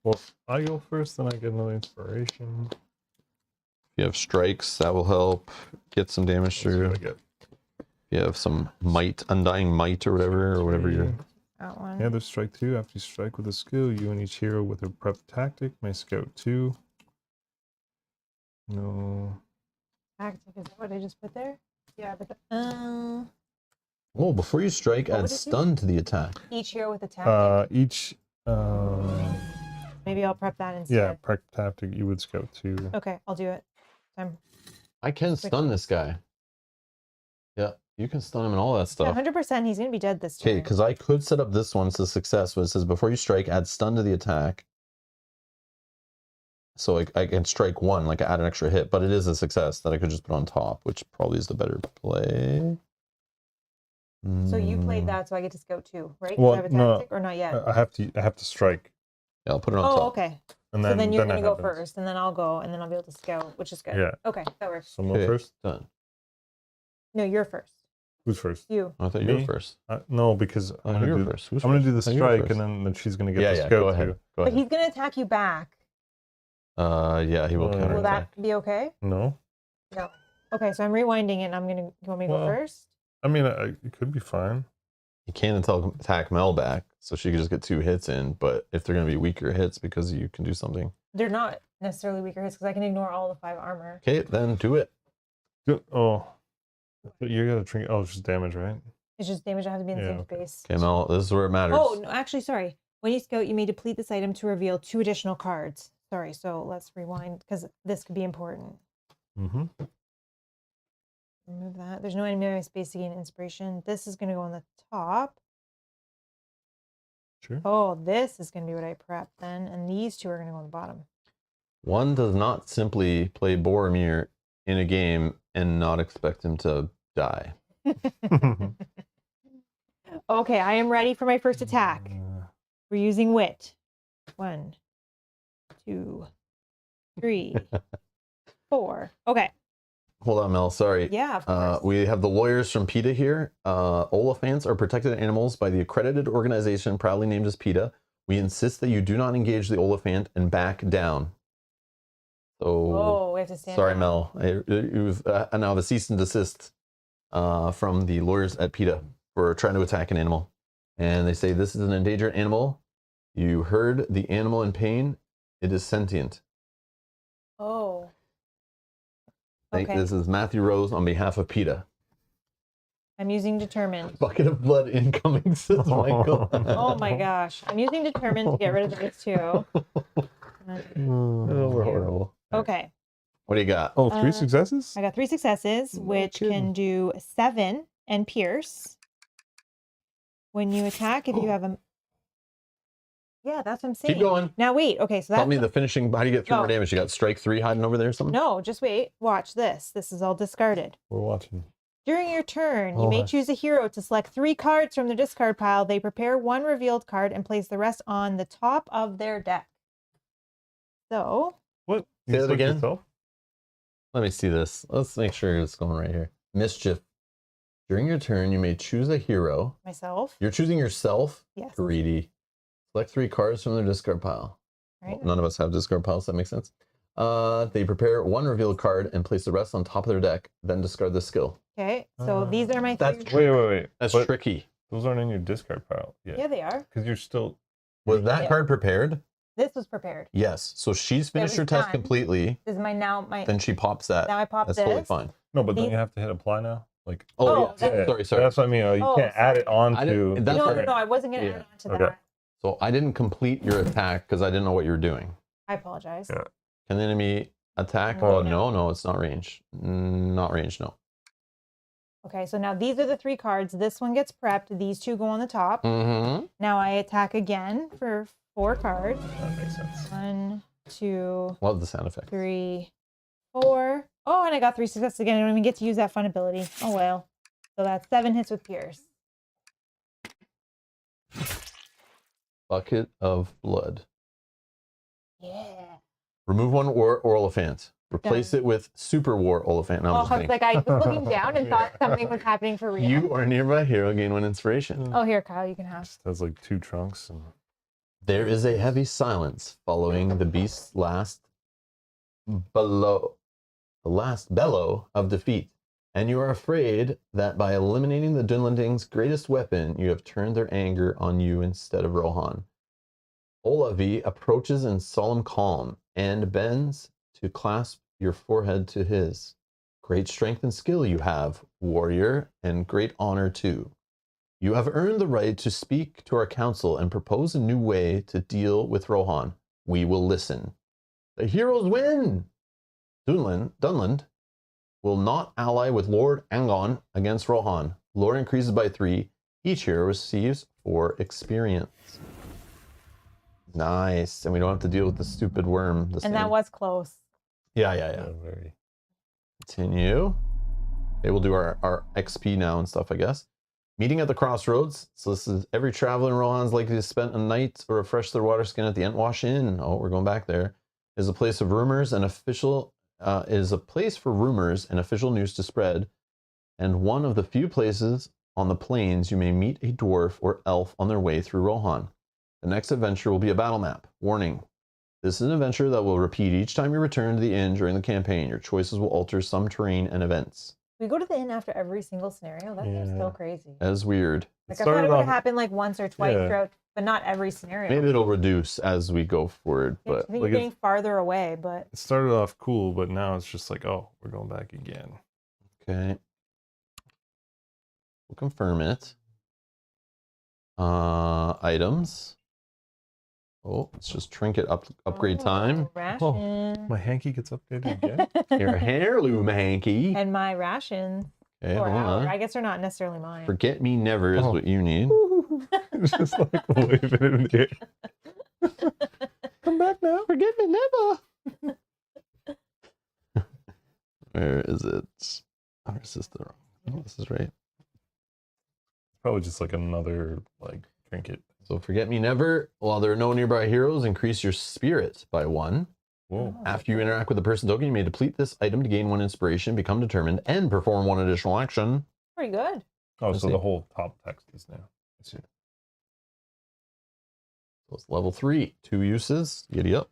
C: Well, I go first, then I get another inspiration.
A: If you have strikes, that will help get some damage
C: Let's see
A: through.
C: what I get.
A: If you have some might, undying might or whatever you're...
B: That one.
C: Yeah, there's strike 2. After you strike with a skill, you and each hero with a prep tactic may scout 2. No.
B: Tactic, is that what I just put there? Yeah, but
A: Oh, before you strike,
B: What
A: add
B: would it do?
A: stun to the attack.
B: each hero with a tactic.
C: Each.
B: Maybe I'll prep that
C: Yeah,
B: instead.
C: prep tactic. You would scout 2.
B: Okay, I'll do it.
A: I can stun this guy. Yeah, you can stun him and all that
B: Yeah,
A: stuff.
B: 100% he's going to be dead this turn.
A: Okay, because I could set up this one as a success, but it says before you strike, add stun to the attack. So I can strike 1, like add an extra hit, but it is a success that I could just put on top, which probably is the better play.
B: So you played
A: Mm,
B: that, so I get to scout 2, right?
C: Well,
B: Do I have a
C: no,
B: tactic or not yet?
C: I have to strike,
A: Yeah, I'll put it on
B: Oh,
A: top.
B: okay.
C: and
B: So
C: then
B: then you're
C: that
B: going to go
C: happens.
B: first, and then I'll go, and then I'll be able to scout, which is good.
C: Yeah.
B: Okay, that works.
C: Someone
A: Okay,
C: first.
A: done.
B: No, you're first.
C: Who's first?
B: You.
A: I thought you were
C: Me?
A: first.
C: No, because
A: Oh, you were first. Who's
C: I'm gonna do the
A: first? Oh, you were
C: strike,
A: first.
C: and then she's gonna get
A: Yeah,
C: the
A: yeah,
C: scout
A: go ahead.
C: too.
A: Go
B: But
A: ahead.
B: he's going to attack you back.
A: Yeah, he will
C: Will
A: counter
B: Will
A: attack.
B: that be okay?
C: No,
B: No. Okay, so I'm rewinding it, and I'm going to... You want me to go
C: Well,
B: first?
C: I mean it could be fine.
A: He can attack Mel back, so she could just get 2 hits in, but if they're going to be weaker hits because you can do something.
B: They're not necessarily weaker hits, because I can ignore all the 5 armor.
A: Okay, then do it.
C: Oh, you got to drink. Oh, it's just damage, right?
B: It's just damage that has to be in the
C: Yeah,
B: same
C: okay.
B: space.
A: Okay, Mel, this is where it matters.
B: Oh, no, actually, sorry. When you scout, you may deplete this item to reveal 2 additional cards. Sorry, so let's rewind, because this could be important.
C: Mm-hmm.
B: Remove that. There's no enemy space to gain inspiration. This is going to go on the top.
C: Sure.
B: Oh, this is going to be what I prep then. And these 2 are going to go on the bottom.
A: One does not simply play Boromir in a game and not expect him to die.
B: Okay, I am ready for my first attack. We're using wit. 1, 2, 3, 4. Okay.
A: Hold on, Mel. Sorry.
B: Yeah, of course.
A: We have the lawyers from PETA here. Oliphants are protected animals by the accredited organization proudly named as PETA. We insist that you do not engage the Oliphant and back down. So,
B: Oh, we have to stand
A: sorry,
B: down.
A: Mel. It was now the cease and desist from the lawyers at PETA for trying to attack an animal. And they say this is an endangered animal. You heard the animal in pain. It is sentient.
B: Oh.
A: Thank-
B: Okay.
A: This is Matthew Rose on behalf of PETA.
B: I'm using determined.
A: Bucket of blood incoming, says Michael.
B: Oh my gosh. I'm using determined to get rid of these 2.
A: Oh, we're horrible.
B: Okay.
A: What do you got?
C: Oh, 3 successes.
B: I got 3 successes, which
C: kidding.
B: can do 7 and pierce. When you attack, if you have a... Yeah, that's what I'm saying.
A: Keep going.
B: Now wait. Okay, so
A: Tell
B: that's...
A: me the finishing. How do you get 3 more
B: Oh.
A: damage? You got strike 3 hiding over there or something?
B: No, just wait. Watch this. This is all discarded.
C: We're watching.
B: During your turn, you
A: Oh,
B: may
A: that's-
B: choose a hero to select 3 cards from the discard pile. They prepare 1 revealed card and place the rest on the top of their deck. So,
C: What?
A: Say that
C: select
A: again?
C: yourself?
A: Let me see this. Let's make sure it's going right here. Mischief. During your turn, you may choose a hero.
B: myself.
A: You're choosing yourself?
B: Yes.
A: Greedy. Select 3 cards from their discard pile.
B: Right.
A: Well, none of us have discard piles, that makes sense. They prepare 1 revealed card and place the rest on top of their deck, then discard the skill.
B: Okay, so these are my
A: That's
B: 3.
C: Wait.
A: That's
C: But
A: tricky.
C: those aren't in your discard pile yet.
B: Yeah, they are.
C: Because you're still.
A: Was that
B: Yeah.
A: card prepared?
B: This was prepared.
A: Yes. So she's finished
B: was
A: her test
B: done.
A: completely.
B: This is my
A: Then she pops that.
B: now I pop
A: That's
B: this.
A: totally fine.
C: No, but don't
B: These-
C: you have to hit apply now? Like.
A: Oh,
B: Oh,
A: yeah.
B: that's-
A: Sorry.
C: That's what I mean. You
B: Oh,
C: can't add it
B: sorry.
C: on
A: I didn't-
C: to.
A: that's
B: No,
A: right.
B: I wasn't going to
A: Yeah.
B: add on to
C: Okay.
B: that.
A: So I didn't complete your attack because I didn't know what you were doing.
B: I apologize.
C: Yeah.
A: Can the enemy attack?
B: Oh,
A: Oh,
B: no.
A: no, it's not range. Not range, no.
B: Okay, so now these are the 3 cards. This one gets prepped. These 2 go on the top.
A: Mm-hmm.
B: Now I attack again for 4 cards.
C: That makes sense.
B: 1, 2,
A: Love the sound effect.
B: 3, 4. Oh, and I got 3 successes again. I don't even get to use that fun ability. Oh, well. So that's 7 hits with Pierce.
A: Bucket of blood.
B: Yeah.
A: Remove 1 Orlephant. Replace
B: Done.
A: it with Super War Olephant. No, I'm
B: Oh,
A: just
B: I was
A: kidding.
B: like, I was looking down and thought something was happening for real.
A: You or a nearby hero gain 1 inspiration.
B: Oh, here, Kyle, you can have.
C: Just has like 2 trunks and.
A: There is a heavy silence following the beast's last bellow of defeat, and you are afraid that by eliminating the Dunlending's greatest weapon, you have turned their anger on you instead of Rohan. Olavi approaches in solemn calm and bends to clasp your forehead to his. Great strength and skill you have, warrior, and great honor too. You have earned the right to speak to our council and propose a new way to deal with Rohan. We will listen. The heroes win! Dunland will not ally with Lord Angon against Rohan. Lore increases by 3. Each hero receives 4 experience. Nice. And we don't have to deal with the stupid worm.
B: And that was close.
A: Yeah.
C: Very.
A: Continue. Okay, we'll do our XP now and stuff, I guess. Meeting at the crossroads. So this is every traveler in Rohan's likely to spend a night or refresh their water skin at the Entwash Inn. Oh, we're going back there. Is a place of rumors and official is a place for rumors and official news to spread, and one of the few places on the plains you may meet a dwarf or elf on their way through Rohan. The next adventure will be a battle map. Warning. This is an adventure that will repeat each time you return to the inn during the campaign. Your choices will alter some terrain and events.
B: We go to the inn after every single scenario. That's
C: Yeah.
B: so crazy.
A: That is weird.
B: Like, I thought it would have happened like once or twice
C: Yeah.
B: throughout, but not every scenario.
A: Maybe it'll reduce as we go forward,
B: I
A: but
B: think
C: like
B: you're getting farther away, but
C: It started off cool, but now it's just like, oh, we're going back again.
A: okay. We'll confirm it. Items. Oh, it's just trinket upgrade time.
B: Ration.
C: My hanky gets updated again.
A: Your heirloom hanky.
B: And my rations.
A: Okay,
B: Or
A: hold
B: our.
A: on.
B: I guess they're not necessarily mine.
A: Forget me never is
C: Oh.
A: what you need.
C: It's just like waving in the air.
A: Come back now. Forget me never. Where is it? Or is this the wrong? Oh, this is right.
C: Probably just like another like trinket.
A: So forget me never. While there are no nearby heroes, increase your spirit by 1.
C: Whoa.
A: After you interact with the person token, you may deplete this item to gain 1 inspiration, become determined, and perform 1 additional action.
B: Pretty good.
C: Oh,
A: Let's
C: so
A: see.
C: the whole top text is now. I see.
A: So it's level 3. 2 uses. Giddy up.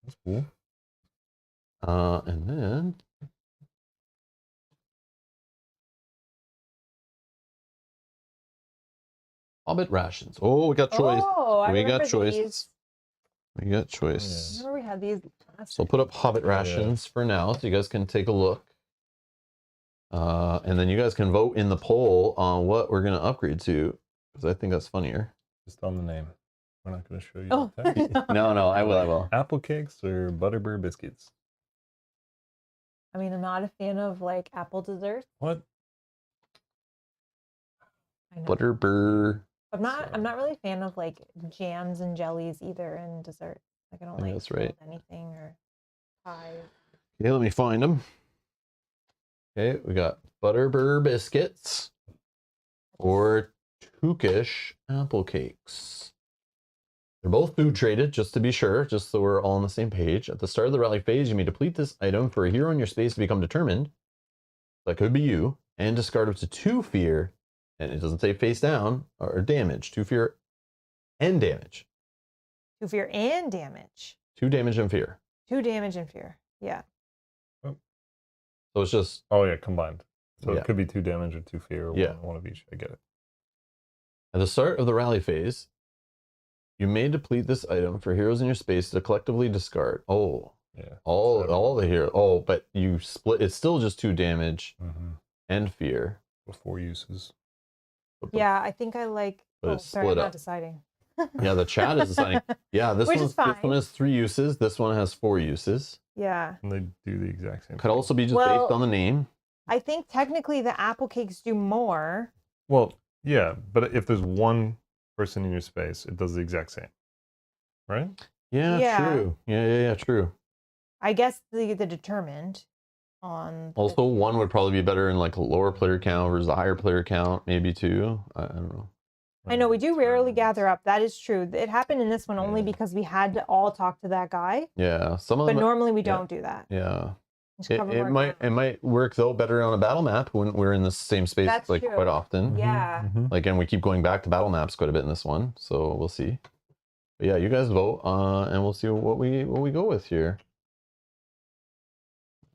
C: That's cool.
A: And then Hobbit rations. Oh, we got choice.
B: Oh, I
A: We got
B: remember
A: choice.
B: these.
A: We got choice.
B: Remember we had these last
A: So I'll put up Hobbit
C: Yeah.
A: rations for now, so you guys can take a look. And then you guys can vote in the poll on what we're gonna upgrade to, because I think that's funnier.
C: Just on the name. We're not going to show you
B: Oh.
C: the text.
A: No, I will.
C: Apple cakes or butterbur biscuits?
B: I mean, I'm not a fan of like apple desserts.
C: What?
B: I know.
A: Butterbur.
B: I'm not really a fan of like jams and jellies either in dessert. Like I don't
A: Yeah,
B: like
A: that's right.
B: anything or pies.
A: Okay, let me find them. Okay, we got Butterbur biscuits or Tookish apple cakes. They're both food traded, just to be sure, just so we're all on the same page. At the start of the rally phase, you may deplete this item for a hero in your space to become determined. That could be you, and discard up to 2 fear, and it doesn't say face down, or damage. 2 fear and damage.
B: 2 fear and damage.
A: 2 damage and fear.
B: 2 damage and fear. Yeah.
A: So it's just...
C: Oh, yeah, combined. So
A: Yeah.
C: it could be 2 damage or 2 fear, or
A: Yeah.
C: one of each. I get it.
A: At the start of the rally phase, you may deplete this item for heroes in your space to collectively discard. Oh,
C: Yeah.
A: all the heroes. Oh, but you split. It's still just 2 damage and fear.
C: With 4 uses.
B: Yeah, I think I like.
A: But
B: Oh,
A: it's
B: sorry, I'm
A: split
B: not
A: up.
B: deciding.
A: Yeah, the chat is deciding. Yeah, this
B: Which is
A: this
B: fine.
A: one has 3 uses. This one has 4 uses.
B: Yeah.
C: And they do the exact same
A: Could
C: thing.
A: also be just
B: Well-
A: based on the name.
B: I think technically the apple cakes do more.
C: Well, yeah, but if there's one person in your space, it does the exact same. Right?
A: Yeah,
B: Yeah.
A: true. Yeah, true.
B: I guess the determined on.
A: Also, one would probably be better in like a lower player count versus a higher player count, maybe 2. I don't know.
B: I know we do rarely gather up. That is true. It happened in this one only
C: Yeah.
B: because we had to all talk to that guy.
A: Yeah, some of
B: But
A: them.
B: normally we
A: yeah.
B: don't do that.
A: Yeah.
B: Just
A: It,
B: cover
A: it
B: more
A: might
B: ground.
A: it might work though better on a battle map when we're in the same space
B: That's
A: like
B: true.
A: quite often.
B: Yeah.
A: Like, and we keep going back to battle maps quite a bit in this one, so we'll see. But yeah, you guys vote, and we'll see what we go with here.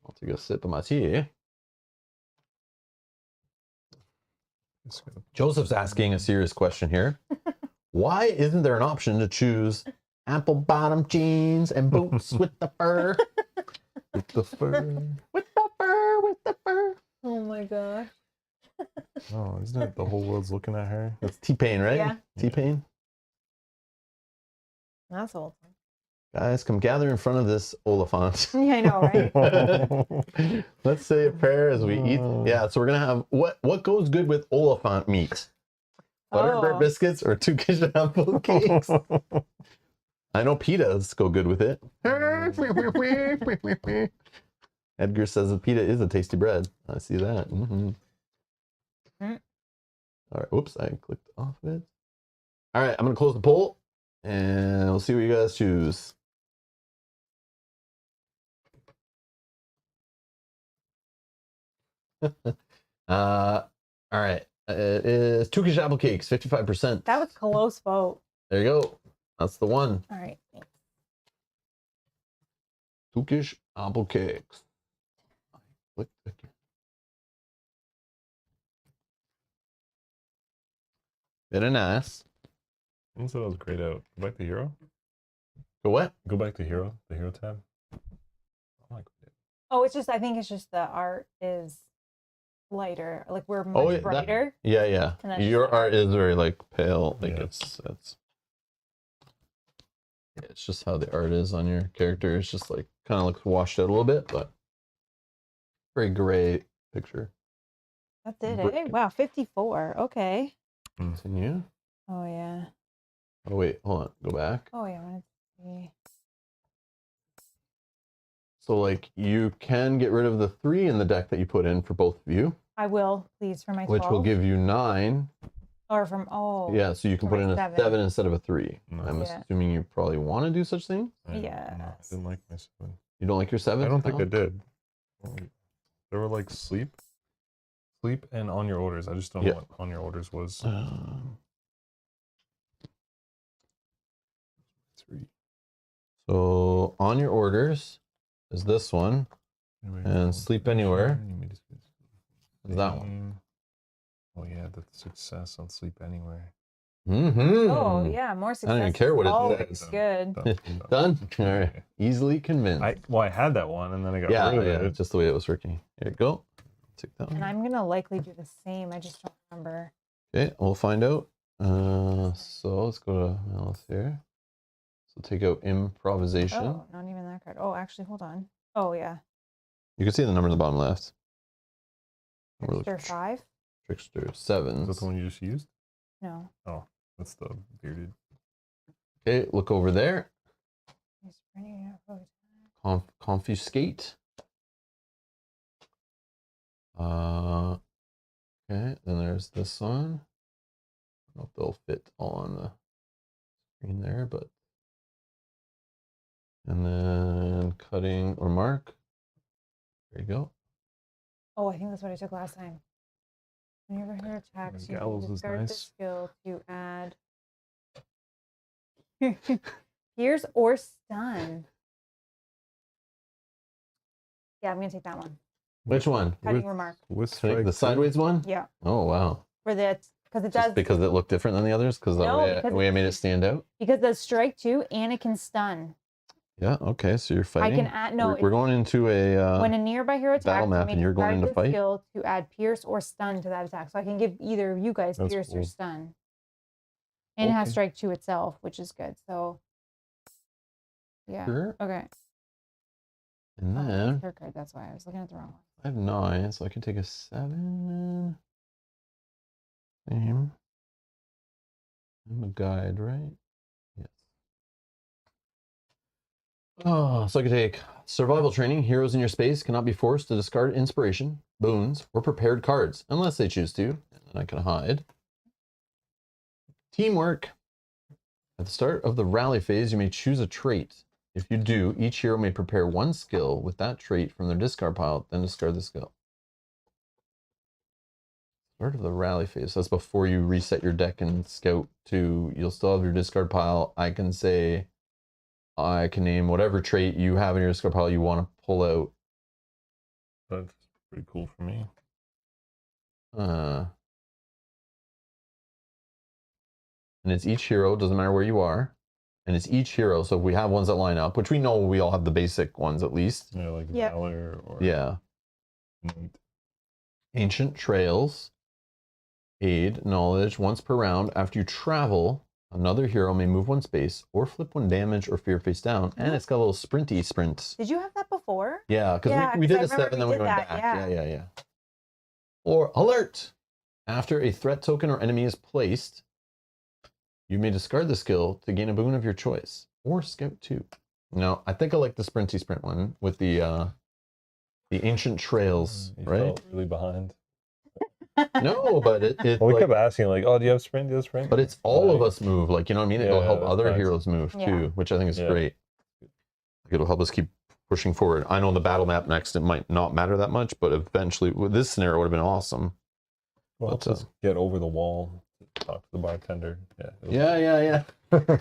A: I'll take a sip of my tea. Joseph's asking a serious question here. Why isn't there an option to choose apple bottom jeans and boots with the fur? With the fur. With the fur. With the fur.
B: Oh my gosh.
C: Oh, isn't it the whole world's looking at her?
A: That's T-Pain, right?
B: Yeah.
A: T-Pain.
B: That's old.
A: Guys, come gather in front of this Oliphant.
B: Yeah, I know, right?
A: Let's say a prayer as we eat. Yeah, so we're gonna have what goes good with Oliphant meat? Butterbur
B: Oh.
A: biscuits or Tookish apple cakes? I know pitas go good with it. Edgar says that pita is a tasty bread. I see that. All right. Whoops, I clicked off of it. All right, I'm gonna close the poll, and we'll see what you guys choose. All right. It is Tookish apple cakes, 55%.
B: That was a close vote.
A: There you go. That's the one.
B: All right. Thanks.
A: Tookish apple cakes. Click again. Very nice.
C: I said that was grayed out. Go back to hero.
A: Go what?
C: Go back to hero. The hero tab. I like it.
B: Oh, it's just, I think it's just the art is lighter. Like we're much
A: Oh, yeah, that-
B: brighter.
A: Yeah.
B: And that's
A: Your
B: just the
A: art is very like pale. Like
C: Yeah.
A: it's just how the art is on your character. It's just like kind of looks washed out a little bit, but very gray picture.
B: That's it,
A: Brick.
B: eh? Wow, 54. Okay.
A: Continue.
B: Oh, yeah.
A: Oh wait, hold on. Go back.
B: Oh, yeah. I wanted to see.
A: So like you can get rid of the 3 in the deck that you put in for both of you,
B: I will, please, for my 12.
A: which will give you 9.
B: Or from, oh.
A: Yeah, so you can
B: for
A: put
B: my
A: in a
B: 7.
A: 7 instead of a 3.
C: No.
A: I'm
B: Yeah.
A: assuming you probably want to do such thing.
C: No, I
B: Yes.
C: didn't like my 7.
A: You don't like your 7?
C: I don't think I did. They were like sleep and on your orders. I just don't
A: Yeah.
C: know what on your orders was.
A: 3. So on your orders is this one, and sleep anywhere is that one.
C: Oh yeah, the success on sleep anywhere.
B: Oh, yeah. More success.
A: I don't even care what it
B: always
C: says.
B: good.
A: Done. All right. Easily convinced.
C: I had that one and then I got
A: yeah,
C: rid of
A: yeah,
C: it.
A: just the way it was working. Here you go. Take that
B: And
A: one.
B: I'm going to likely do the same. I just don't remember.
A: Okay, we'll find out. So let's go to Malice here. So take out improvisation.
B: Oh, not even that card. Oh, actually, hold on. Oh, yeah.
A: You can see the number in the bottom left. We're looking
B: Trickster 5?
A: Trickster
C: Is
A: 7.
C: that the one you just used?
B: No.
C: Oh, that's the bearded.
A: Okay, look over there.
B: He's pretty-
A: Confiscate. Okay, then there's this one. I don't know if they'll fit all on the screen there, but. And then cutting or mark. There you go.
B: Oh, I think that's what I took last time. Whenever her attacks, you
C: Gallows
B: may
C: is
B: discard the
C: nice.
B: skill to add pierce or stun. Yeah, I'm gonna take that one.
A: Which one?
B: Cutting remark.
C: With
A: Cutting-
C: strike
A: the sideways one?
B: Yeah,
A: Oh, wow.
B: for that because it
A: Just
B: does
A: because it looked different than the others? Because the
B: No,
A: way,
B: because
A: the way I made it
B: it's-
A: stand out?
B: because it does strike 2 and it can stun.
A: Yeah, okay, so you're
B: I
A: fighting.
B: can add no.
A: We're going into a
B: When a nearby hero attacks,
A: battle
B: you
A: map
B: may
A: and you're going
B: discard
A: into
B: the
A: fight?
B: skill to add pierce or stun to that attack. So I can give either of you guys
C: That's
B: pierce or
C: cool.
B: stun. And it has
A: Okay.
B: strike 2 itself, which is good. So yeah.
A: Sure.
B: Okay.
A: And
B: Oh,
A: then
B: that's her card. That's why I was looking at the wrong one.
A: I have 9, so I can take a 7. Same. I'm a guide, right? Yes. Oh, so I can take survival training. Heroes in your space cannot be forced to discard inspiration, boons, or prepared cards unless they choose to. And then I can hide. Teamwork. At the start of the rally phase, you may choose a trait. If you do, each hero may prepare one skill with that trait from their discard pile, then discard the skill. Start of the rally phase. That's before you reset your deck and scout to, you'll still have your discard pile. I can say, I can name whatever trait you have in your discard pile you want to pull out.
C: That's pretty cool for me.
A: And it's each hero, doesn't matter where you are. And it's each hero, so if we have ones that line up, which we know we all have the basic ones at least.
C: Yeah, like
B: Yep.
C: Valor or
A: Yeah.
C: Knight.
A: Ancient Trails. Aid, knowledge, once per round. After you travel, another hero may move one space or flip one damage or fear face down. And it's got a little sprinty sprint.
B: Did you have that before?
A: Yeah, because
B: Yeah,
A: we
B: 'cause
A: did
B: I
A: a 7,
B: remember
A: then
B: we
A: we
B: did
A: went
B: that,
A: back.
B: yeah.
A: Yeah. Or alert! After a threat token or enemy is placed, you may discard the skill to gain a boon of your choice. Or scout 2. No, I think I like the sprinty sprint one with the ancient trails,
C: You
A: right?
C: felt really behind.
A: No, but it
C: Well, we
A: like,
C: kept asking, like, oh, do you have sprint? Do you have sprint?
A: but it's all of
C: Like,
A: us move. Like, you know what I mean? It'll
C: Yeah,
A: help
C: that's
A: other
C: nice.
A: heroes move
B: Yeah.
A: too, which I think is
C: Yeah.
A: great. It'll help us keep pushing forward. I know the battle map next, it might not matter that much, but eventually, with this scenario would have been awesome.
C: Well,
A: But,
C: just get over the wall, talk to the bartender. Yeah.
A: Yeah.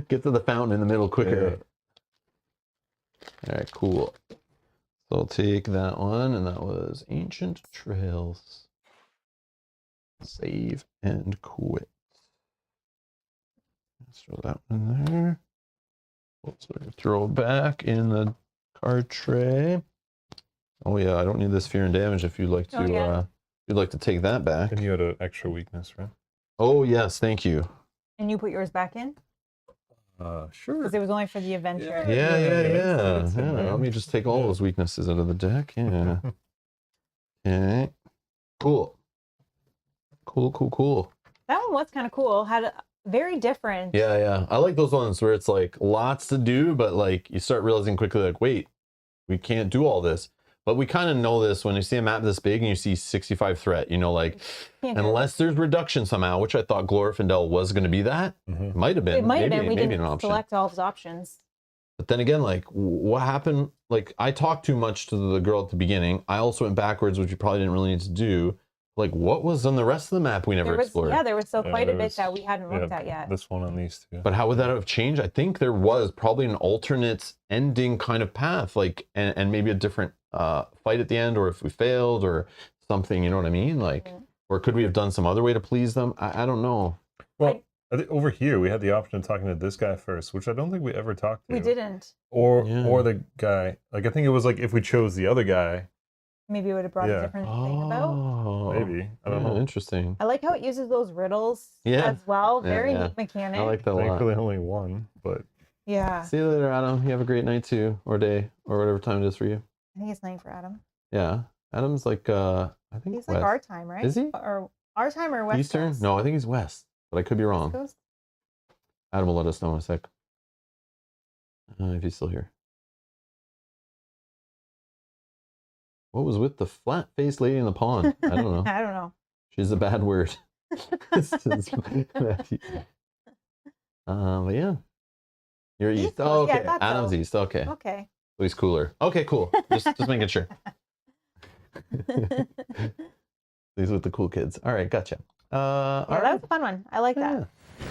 A: Get to the fountain in the middle quicker. All right, cool. So I'll take that one, and that was Ancient Trails. Save and quit. Let's throw that one there. Let's throw it back in the card tray. Oh yeah, I don't need this fear and damage if you'd like to
B: Oh, yeah.
A: if you'd like to take that back.
C: And you had an extra weakness, right?
A: Oh yes, thank you.
B: And you put yours back in?
C: Sure.
B: Because it was only for the adventure.
A: Yeah.
C: It's in there.
A: Let me just take all those weaknesses out of the deck. Yeah. Okay. Cool.
B: That one was kind of cool. Had a very different.
A: Yeah. I like those ones where it's like lots to do, but like you start realizing quickly, like, wait, we can't do all this. But we kind of know this when you see a map this big and you see 65 threat, you know, like,
B: Can't do it.
A: unless there's reduction somehow, which I thought Glorfindel was going to be that.
C: Mhm.
A: Might have been.
B: It might have been. We
A: maybe
B: didn't
A: an option.
B: select all of his options.
A: But then again, like, what happened? Like, I talked too much to the girl at the beginning. I also went backwards, which you probably didn't really need to do. Like, what was on the rest of the map we never
B: There was,
A: explored?
B: yeah, there was still
C: Yeah,
B: quite a
C: there
B: bit
C: was-
B: that we hadn't looked
C: yeah,
B: at yet.
C: This one on these two.
A: But how would that have changed? I think there was probably an alternate ending kind of path, like, and maybe a different fight at the end, or if we failed, or something. You know what I mean? Like,
B: Mhm.
A: or could we have done some other way to please them? I don't know.
C: Well, I think over here we had the option of talking to this guy first, which I don't think we ever talked to.
B: We didn't.
C: Or
A: Yeah.
C: the guy. Like I think it was like if we chose the other guy,
B: Maybe it would have brought
C: Yeah.
B: a different thing about.
A: Oh,
C: maybe. I don't know.
A: Interesting.
B: I like how it uses those riddles
A: Yeah.
B: as well.
A: Yeah,
B: Very
A: yeah.
B: neat mechanic.
A: I like that a lot.
C: Thankfully only one, but
B: Yeah.
A: See you later, Adam. You have a great night too, or day, or whatever time it is for you.
B: I think it's night for Adam.
A: Yeah, Adam's like I think
B: He's
A: west.
B: like our time, right?
A: Is he?
B: Or our time or West
A: Eastern?
B: Coast?
A: No, I think he's west, but I could be
B: West
A: wrong.
B: Coast?
A: Adam will let us know in a sec if he's still here. What was with the flat-faced lady in the pond? I don't know.
B: I don't know.
A: She's a bad word. But yeah. You're
B: East
A: east.
B: Coast,
A: Oh,
B: yeah, I
A: okay.
B: thought
A: Adam's
B: so.
A: east. Okay.
B: Okay.
A: So he's cooler. Okay, cool. Just making sure. He's with the cool kids. All right, gotcha.
B: Yeah,
A: All
B: that
A: right.
B: was a fun one. I like that.
A: Yeah.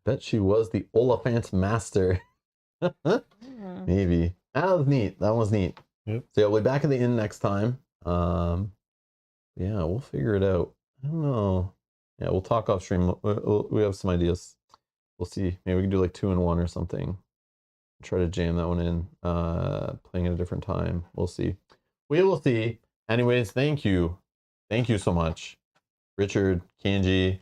A: Bet she was the Oliphant master.
B: Mm.
A: Maybe. That was neat. That was neat.
C: Yep.
A: So yeah, we'll be back at the inn next time. Yeah, we'll figure it out. I don't know. Yeah, we'll talk off stream. We have some ideas. We'll see. Maybe we can do like 2 in 1 or something. Try to jam that one in. Playing at a different time. We'll see. We will see. Anyways, thank you. Thank you so much. Richard, Kanji,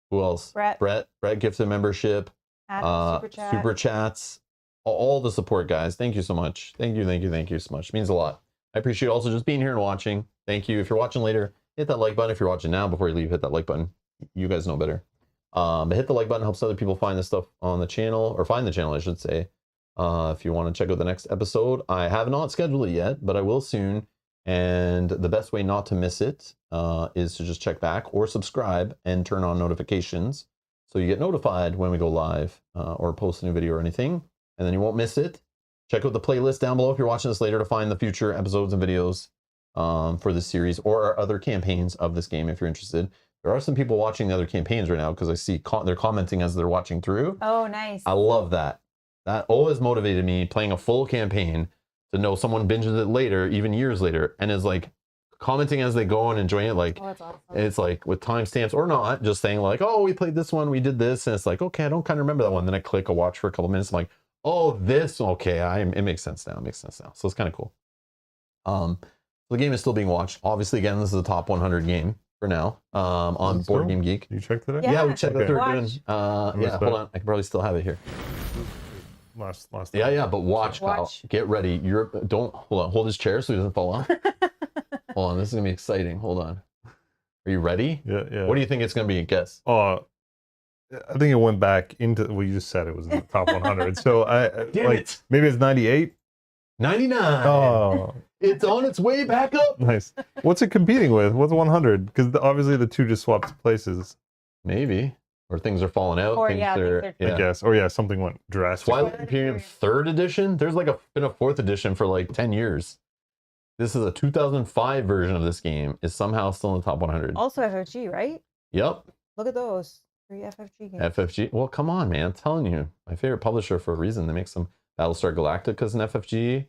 A: who else? Brett gifted membership.
B: Adam,
A: super chats. All the support, guys. Thank you so much. Thank you so much. It means a lot. I appreciate also just being here and watching. Thank you. If you're watching later, hit that like button. If you're watching now, before you leave, hit that like button. You guys know better. But hit the like button, helps other people find this stuff on the channel, or find the channel, I should say. If you want to check out the next episode, I have not scheduled it yet, but I will soon. And the best way not to miss it is to just check back or subscribe and turn on notifications so you get notified when we go live or post a new video or anything, and then you won't miss it. Check out the playlist down below if you're watching this later to find the future episodes and videos for this series or our other campaigns of this game if you're interested. There are some people watching the other campaigns right now because I see they're commenting as they're watching through.
B: Oh, nice.
A: I love that. That always motivated me playing a full campaign to know someone binges it later, even years later, and is like commenting as they go and enjoying it. Like,
B: oh, that's awesome.
A: It's like with timestamps or not, just saying like, oh, we played this one, we did this. And it's like, okay, I don't kind of remember that one. Then I click, I watch for a couple minutes. I'm like, oh, this, okay, it makes sense now. It makes sense now. So it's kind of cool. The game is still being watched. Obviously, again, this is a top 100 game for now on Board Game Geek.
C: You checked it out?
A: Yeah, we checked that through doing. Yeah, hold on. I can probably still have it here.
C: Last time.
A: Yeah, but watch, Kyle. Get ready. Hold his chair so he doesn't fall off. Hold on, this is gonna be exciting. Hold on. Are you ready?
C: Yeah.
A: What do you think it's gonna be? Guess.
C: I think it went back into. Well, you just said it was in the top 100. So maybe it's 98.
A: 99.
C: Oh,
A: it's on its way back up.
C: Nice. What's it competing with? What's 100? Because obviously the two just swapped places.
A: Maybe. Or things are falling out.
B: Or
A: I
C: guess. Or yeah, something went drastic.
A: Twilight Imperium 3rd edition. There's like been a 4th edition for like 10 years. This is a 2005 version of this game. Is somehow still in the top 100.
B: Also FFG, right?
A: Yep.
B: Look at those 3 FFG games.
A: FFG. Well, come on, man. I'm telling you, my favorite publisher for a reason. They make some Battlestar Galactica's an FFG.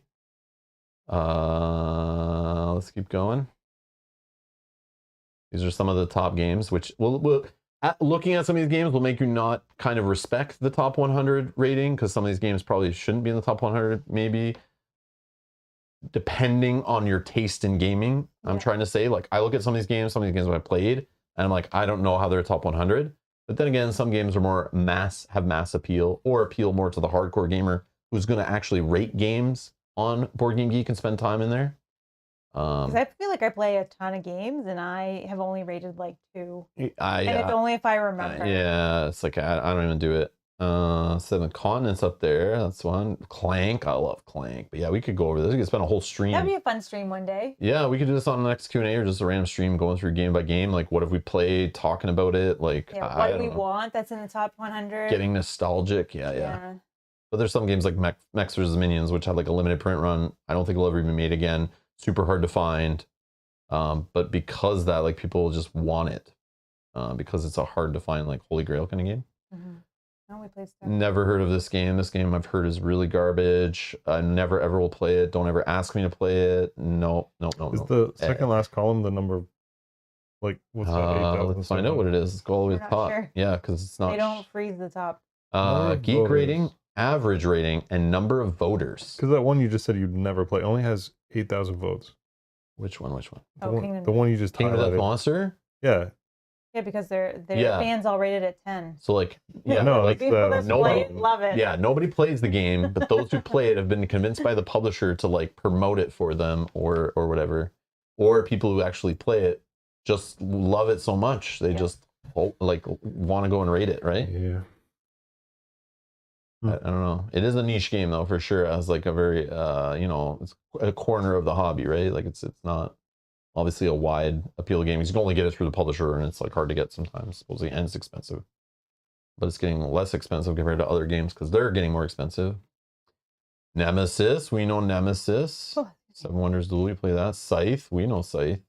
A: Let's keep going. These are some of the top games, which looking at some of these games will make you not kind of respect the top 100 rating, because some of these games probably shouldn't be in the top 100, maybe, depending on your taste in gaming. Yeah. I'm trying to say, like, I look at some of these games that I played, and I'm like, I don't know how they're top 100. But then again, some games are more have mass appeal, or appeal more to the hardcore gamer who's going to actually rate games on Board Game Geek and spend time in there.
B: Because I feel like I play a ton of games and I have only rated like 2. And it's only if I remember.
A: Yeah, it's like I don't even do it. 7 Continents up there. That's one. Clank. I love Clank. But yeah, we could go over this. We could spend a whole stream.
B: That'd be a fun stream one day.
A: Yeah, we could do this on the next Q&A or just a random stream going through game by game. Like, what have we played? Talking about it. Like,
B: what do we want that's in the top 100?
A: Getting nostalgic. Yeah. But there's some games like Mechs vs. Minions, which had like a limited print run. I don't think it'll ever be made again. Super hard to find. But because that, like, people just want it. Because it's a hard to find, like, Holy Grail kind of game.
B: Mm-hmm. We played stuff.
A: Never heard of this game. This game I've heard is really garbage. I never ever will play it. Don't ever ask me to play it. No.
C: Is the second last column the number of, like, what's that?
A: Let's find out what it is. Let's go all the way to the top. Sure. Yeah, because it's not.
B: They don't freeze the top.
A: Geek rating, average rating, and number of voters.
C: Because that one you just said you'd never play only has 8,000 votes.
A: Which one?
C: The one you just
A: Kingdom
C: highlighted.
A: Death Monster?
C: Yeah.
B: Yeah, because their fans all rated it 10.
A: So, like,
B: nobody love it.
A: Yeah, nobody plays the game, but those who play it have been convinced by the publisher to, like, promote it for them or whatever. Or people who actually play it just love it so much they just like want to go and rate it, right?
C: Yeah.
A: I don't know. It is a niche game though, for sure. As like a very, you know, it's a corner of the hobby, right? Like it's not obviously a wide appeal game. You can only get it through the publisher, and it's like hard to get sometimes, supposedly, and it's expensive. But it's getting less expensive compared to other games because they're getting more expensive. Nemesis, we know Nemesis.
B: Oh.
A: Seven Wonders Duel, we play that. Scythe, we know Scythe.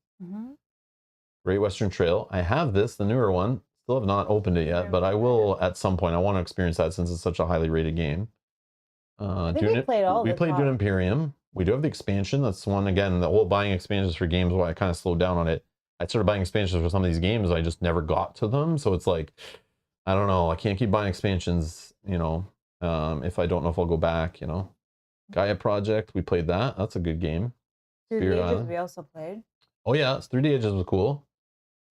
A: Great Western Trail. I have this, the newer one. Still have not opened it yet, but I will at some point. I want to experience that since it's such a highly rated game.
B: I think we played all
A: we
B: the
A: played
B: top.
A: Dune Imperium. We do have the expansion. That's one, again, the whole buying expansions for games, why I kind of slowed down on it. I started buying expansions for some of these games. I just never got to them. So it's like, I don't know. I can't keep buying expansions, you know, if I don't know if I'll go back, you know. Gaia Project, we played that. That's a good game.
B: 3D
A: Spirit
B: Ages
A: Island.
B: we also played.
A: Oh yeah, 3D Ages was cool.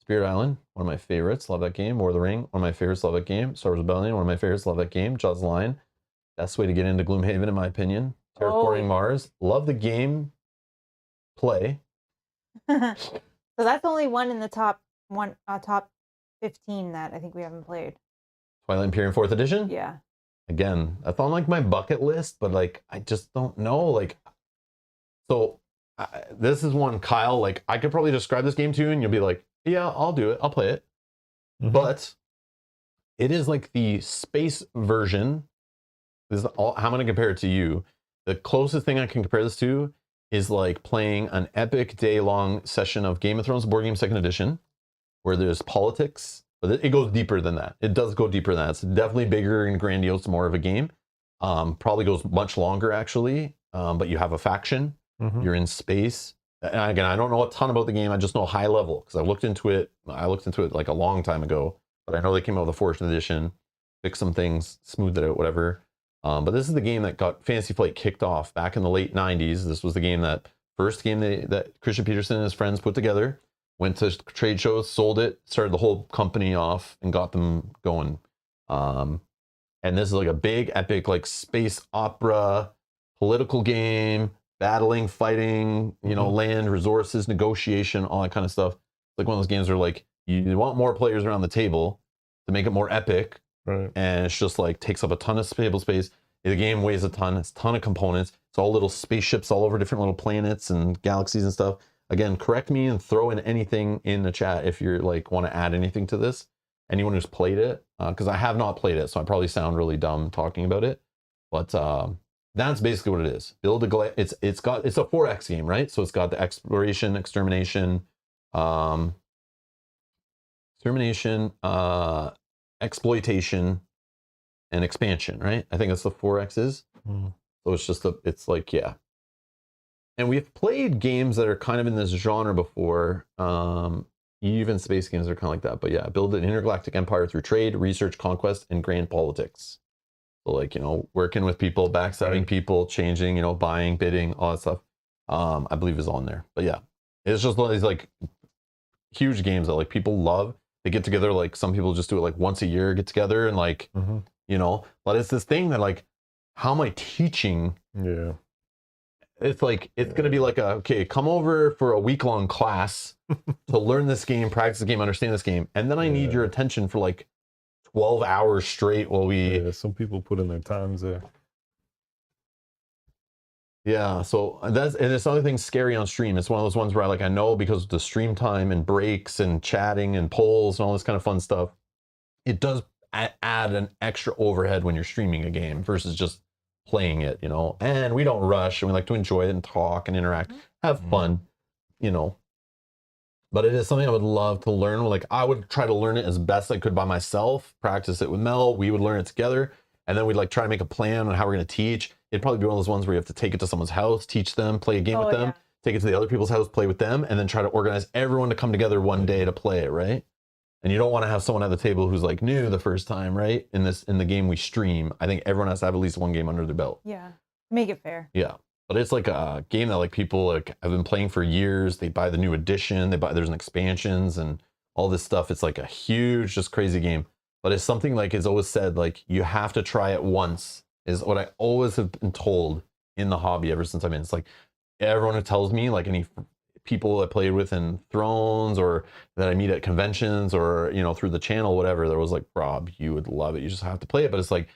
A: Spirit Island, one of my favorites. Love that game. War of the Ring, one of my favorites. Love that game. Star Wars Rebellion, one of my favorites. Love that game. Jaws of the Lion, best way to get into Gloomhaven, in my opinion. Terraforming Mars, love the game. Play.
B: So that's only one in the top 15 that I think we haven't played.
A: Twilight Imperium 4th Edition?
B: Yeah.
A: Again, that's on like my bucket list, but like I just don't know. Like, so this is one, Kyle, like I could probably describe this game to you and you'll be like, yeah, I'll do it. I'll play it. But it is like the space version. This is all, how I'm going to compare it to you. The closest thing I can compare this to is like playing an epic day-long session of Game of Thrones board game 2nd edition, where there's politics, but it goes deeper than that. It does go deeper than that. It's definitely bigger and grandiose, more of a game. Probably goes much longer actually, but you have a faction. You're in space. And again, I don't know a ton about the game. I just know high level because I looked into it. I looked into it like a long time ago, but I know they came out with a 4th edition, fixed some things, smoothed it out, whatever. But this is the game that got Fantasy Flight kicked off back in the late 90s. This was the game first game that Christian Peterson and his friends put together, went to trade shows, sold it, started the whole company off and got them going. And this is like a big epic, like space opera, political game, battling, fighting, you know, land, resources, negotiation, all that kind of stuff. Like one of those games where like you want more players around the table to make it more epic.
C: Right.
A: And it's just like takes up a ton of table space. The game weighs a ton. It's a ton of components. It's all little spaceships all over different little planets and galaxies and stuff. Again, correct me and throw in anything in the chat if you're like want to add anything to this. Anyone who's played it, because I have not played it, so I probably sound really dumb talking about it. But that's basically what it is. Build a it's a 4X game, right? So it's got the exploration, extermination, exploitation, and expansion, right? I think that's the 4X's. So it's just it's like, yeah. And we've played games that are kind of in this genre before. Even space games are kind of like that. But yeah, build an intergalactic empire through trade, research, conquest, and grand politics. So like, you know, working with people, backstabbing people, changing, you know, buying, bidding, all that stuff. I believe is on there. But yeah, it's just one of these like huge games that like people love. They get together, like some people just do it like once a year, get together and like, you know, but it's this thing that like, how am I teaching?
C: Yeah.
A: It's like, it's going to be like, okay, come over for a week-long class to learn this game, practice the game, understand this game. And then I need your attention for like 12 hours straight while we...
C: Yeah, some people put in their times there.
A: Yeah, so and it's another thing scary on stream. It's one of those ones where I know because of the stream time and breaks and chatting and polls and all this kind of fun stuff, it does add an extra overhead when you're streaming a game versus just playing it, you know. And we don't rush and we like to enjoy it and talk and interact, have fun, you know. But it is something I would love to learn. Like I would try to learn it as best I could by myself, practice it with Mel. We would learn it together. And then we'd like try to make a plan on how we're going to teach. It'd probably be one of those ones where you have to take it to someone's house, teach them, play a game with them, take it to the other people's house, play with them, and then try to organize everyone to come together one day to play it, right? And you don't want to have someone at the table who's like new the first time, right? In the game we stream, I think everyone has to have at least one game under their belt.
B: Yeah, make it fair.
A: Yeah, but it's like a game that like people like have been playing for years. They buy the new edition, there's an expansions and all this stuff. It's like a huge, just crazy game. But it's something like it's always said, like you have to try it once, is what I always have been told in the hobby ever since I've been. It's like everyone who tells me, like any people I played with in Thrones or that I meet at conventions or, you know, through the channel, whatever, there was like, Rob, you would love it. You just have to play it. But it's like,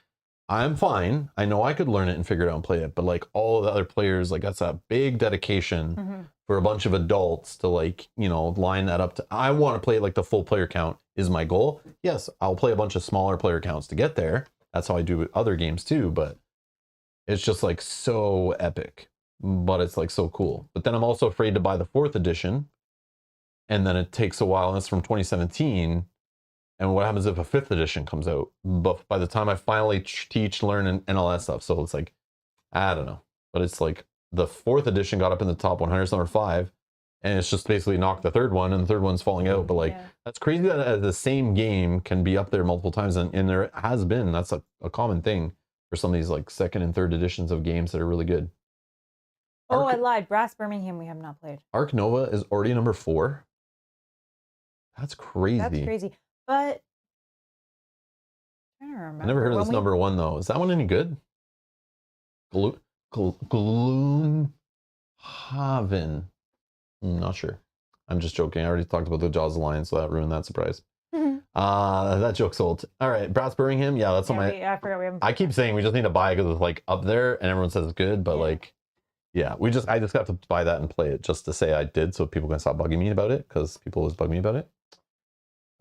A: I'm fine. I know I could learn it and figure it out and play it, but like all the other players, like that's a big dedication for a bunch of adults to like, you know, line that up to. I want to play like the full player count is my goal. Yes, I'll play a bunch of smaller player counts to get there. That's how I do with other games too, but it's just like so epic, but it's like so cool. But then I'm also afraid to buy the 4th edition, and then it takes a while, and it's from 2017. And what happens if a 5th edition comes out? But by the time I finally teach, learn, and all that stuff, so it's like, I don't know. But it's like the 4th edition got up in the top 100, it's number 5, and it's just basically knocked the 3rd one, and the 3rd one's falling out. But like, that's crazy that the same game can be up there multiple times, and there has been. That's a common thing for some of these like 2nd and 3rd editions of games that are really good.
B: Oh, I lied. Brass Birmingham we have not played.
A: Ark Nova is already number 4. That's crazy.
B: That's crazy. But I don't remember.
A: I never heard of this number 1 though. Is that one any good? Gloomhaven. Not sure. I'm just joking. I already talked about the Jaws Alliance, so that ruined that surprise. That joke's old. All right, Brass Birmingham. Yeah, that's on my.
B: I forgot we haven't.
A: I keep saying we just need to buy it because it's like up there, and everyone says it's good, but like, yeah, I just have to buy that and play it just to say I did, so people can stop bugging me about it because people always bug me about it.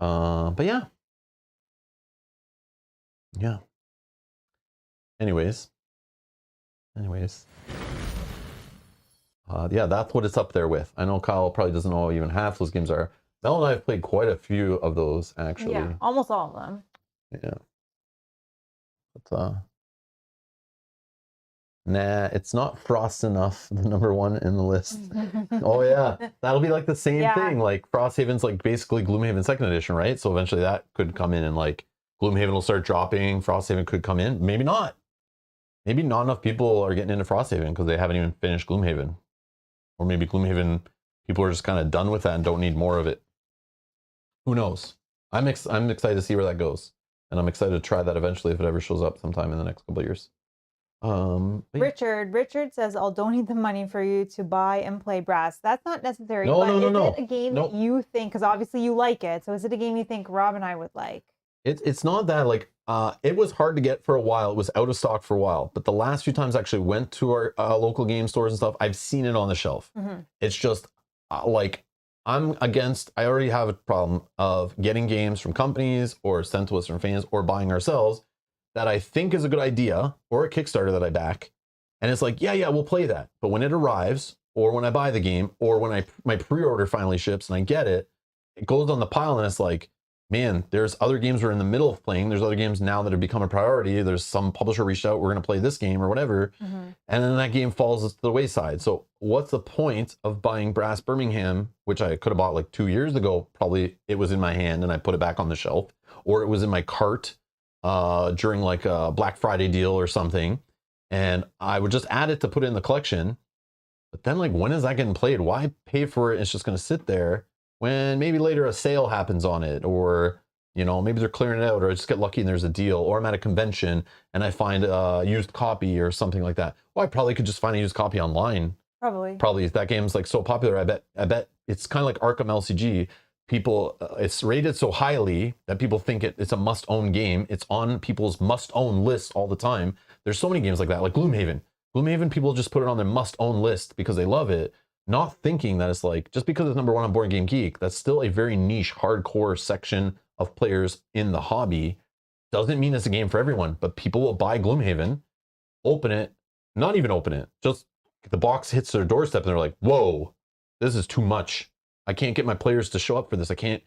A: But yeah. Yeah. Anyways. Yeah, that's what it's up there with. I know Kyle probably doesn't know even half those games are. Mel and I have played quite a few of those, actually.
B: Yeah, almost all of them.
A: Yeah. But, nah, it's not Frost enough, the number 1 in the list. Oh, yeah. That'll be like the same thing. Like, Frosthaven's like basically Gloomhaven 2nd edition, right? So eventually that could come in and like Gloomhaven will start dropping. Frosthaven could come in. Maybe not. Maybe not enough people are getting into Frosthaven because they haven't even finished Gloomhaven. Or maybe Gloomhaven, people are just kind of done with that and don't need more of it. Who knows? I'm excited to see where that goes. And I'm excited to try that eventually if it ever shows up sometime in the next couple of years.
B: Richard says, I'll donate the money for you to buy and play Brass. That's not necessary.
A: No,
B: but
A: no.
B: Is it a game that you think, because obviously you like it, so is it a game you think Rob and I would like?
A: It's not that, like, it was hard to get for a while. It was out of stock for a while. But the last few times I actually went to our local game stores and stuff, I've seen it on the shelf. It's just, like, I already have a problem of getting games from companies or sent to us from fans or buying ourselves that I think is a good idea, or a Kickstarter that I back. And it's like, yeah, we'll play that. But when it arrives, or when I buy the game, or when my pre-order finally ships and I get it, it goes on the pile and it's like, man, there's other games we're in the middle of playing. There's other games now that have become a priority. There's some publisher reached out, we're going to play this game or whatever. And then that game falls to the wayside. So what's the point of buying Brass Birmingham, which I could have bought like 2 years ago? Probably it was in my hand and I put it back on the shelf, or it was in my cart during like a Black Friday deal or something. And I would just add it to put it in the collection. But then like, when is that getting played? Why pay for it? It's just going to sit there when maybe later a sale happens on it, or, you know, maybe they're clearing it out, or I just get lucky and there's a deal, or I'm at a convention and I find a used copy or something like that. Well, I probably could just find a used copy online. Probably if that game's like so popular, I bet it's kind of like Arkham LCG. People, it's rated so highly that people think it's a must-own game. It's on people's must-own lists all the time. There's so many games like that, like Gloomhaven. Gloomhaven, people just put it on their must-own list because they love it, not thinking that it's like, just because it's number 1 on Board Game Geek, that's still a very niche, hardcore section of players in the hobby. Doesn't mean it's a game for everyone, but people will buy Gloomhaven, open it, not even open it, just the box hits their doorstep and they're like, whoa, this is too much. I can't get my players to show up for this. I can't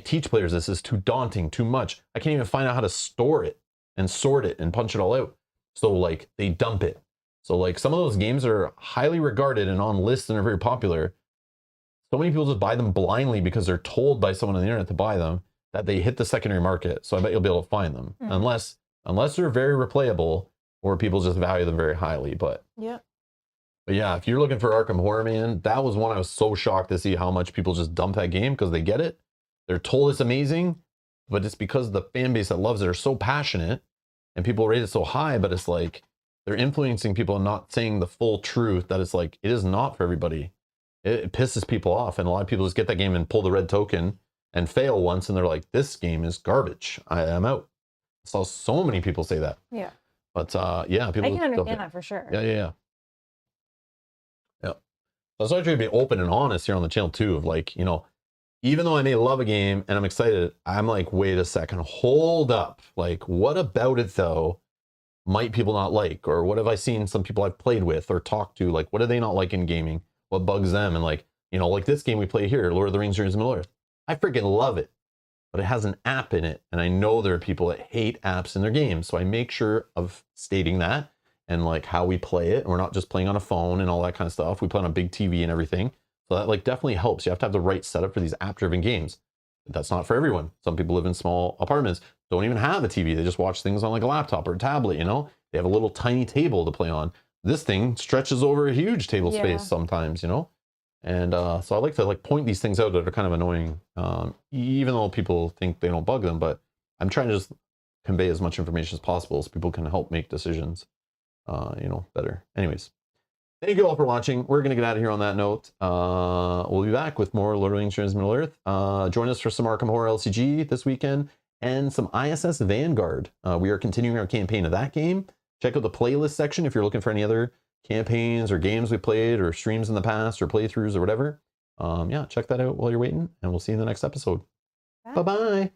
A: teach players this. Is too daunting, too much. I can't even find out how to store it and sort it and punch it all out. So like they dump it. So like some of those games are highly regarded and on lists and are very popular. So many people just buy them blindly because they're told by someone on the internet to buy them, that they hit the secondary market. So I bet you'll be able to find them, unless they're very replayable or people just value them very highly. But yeah, if you're looking for Arkham Horror, man, that was one I was so shocked to see how much people just dump that game because they get it. They're told it's amazing, but it's because the fan base that loves it are so passionate and people rate it so high, but it's like they're influencing people and not saying the full truth that it's like, it is not for everybody. It pisses people off. And a lot of people just get that game and pull the red token and fail once. And they're like, this game is garbage. I am out. I saw so many people say that.
B: Yeah.
A: But yeah, people
B: I can
A: still
B: understand
A: think-
B: that for sure.
A: Yeah. So I try to be open and honest here on the channel too, of like, you know, even though I may love a game and I'm excited, I'm like, wait a second, hold up. Like, what about it though might people not like? Or what have I seen some people I've played with or talked to? Like, what do they not like in gaming? What bugs them? And like, you know, like this game we play here, Lord of the Rings, Journeys to Middle-earth. I freaking love it, but it has an app in it. And I know there are people that hate apps in their games. So I make sure of stating that and like how we play it. And we're not just playing on a phone and all that kind of stuff. We play on a big TV and everything. So that like definitely helps. You have to have the right setup for these app-driven games. But that's not for everyone. Some people live in small apartments, don't even have a TV. They just watch things on like a laptop or a tablet, you know? They have a little tiny table to play on. This thing stretches over a huge table space sometimes, you know? And so I like to like point these things out that are kind of annoying, even though people think they don't bug them, but I'm trying to just convey as much information as possible so people can help make decisions, you know, better. Anyways, thank you all for watching. We're going to get out of here on that note. We'll be back with more Lord of the Rings, Journeys to Middle-earth. Join us for some Arkham Horror LCG this weekend and some ISS Vanguard. We are continuing our campaign of that game. Check out the playlist section if you're looking for any other campaigns or games we played or streams in the past or playthroughs or whatever. Yeah, check that out while you're waiting, and we'll see you in the next episode. Bye-bye.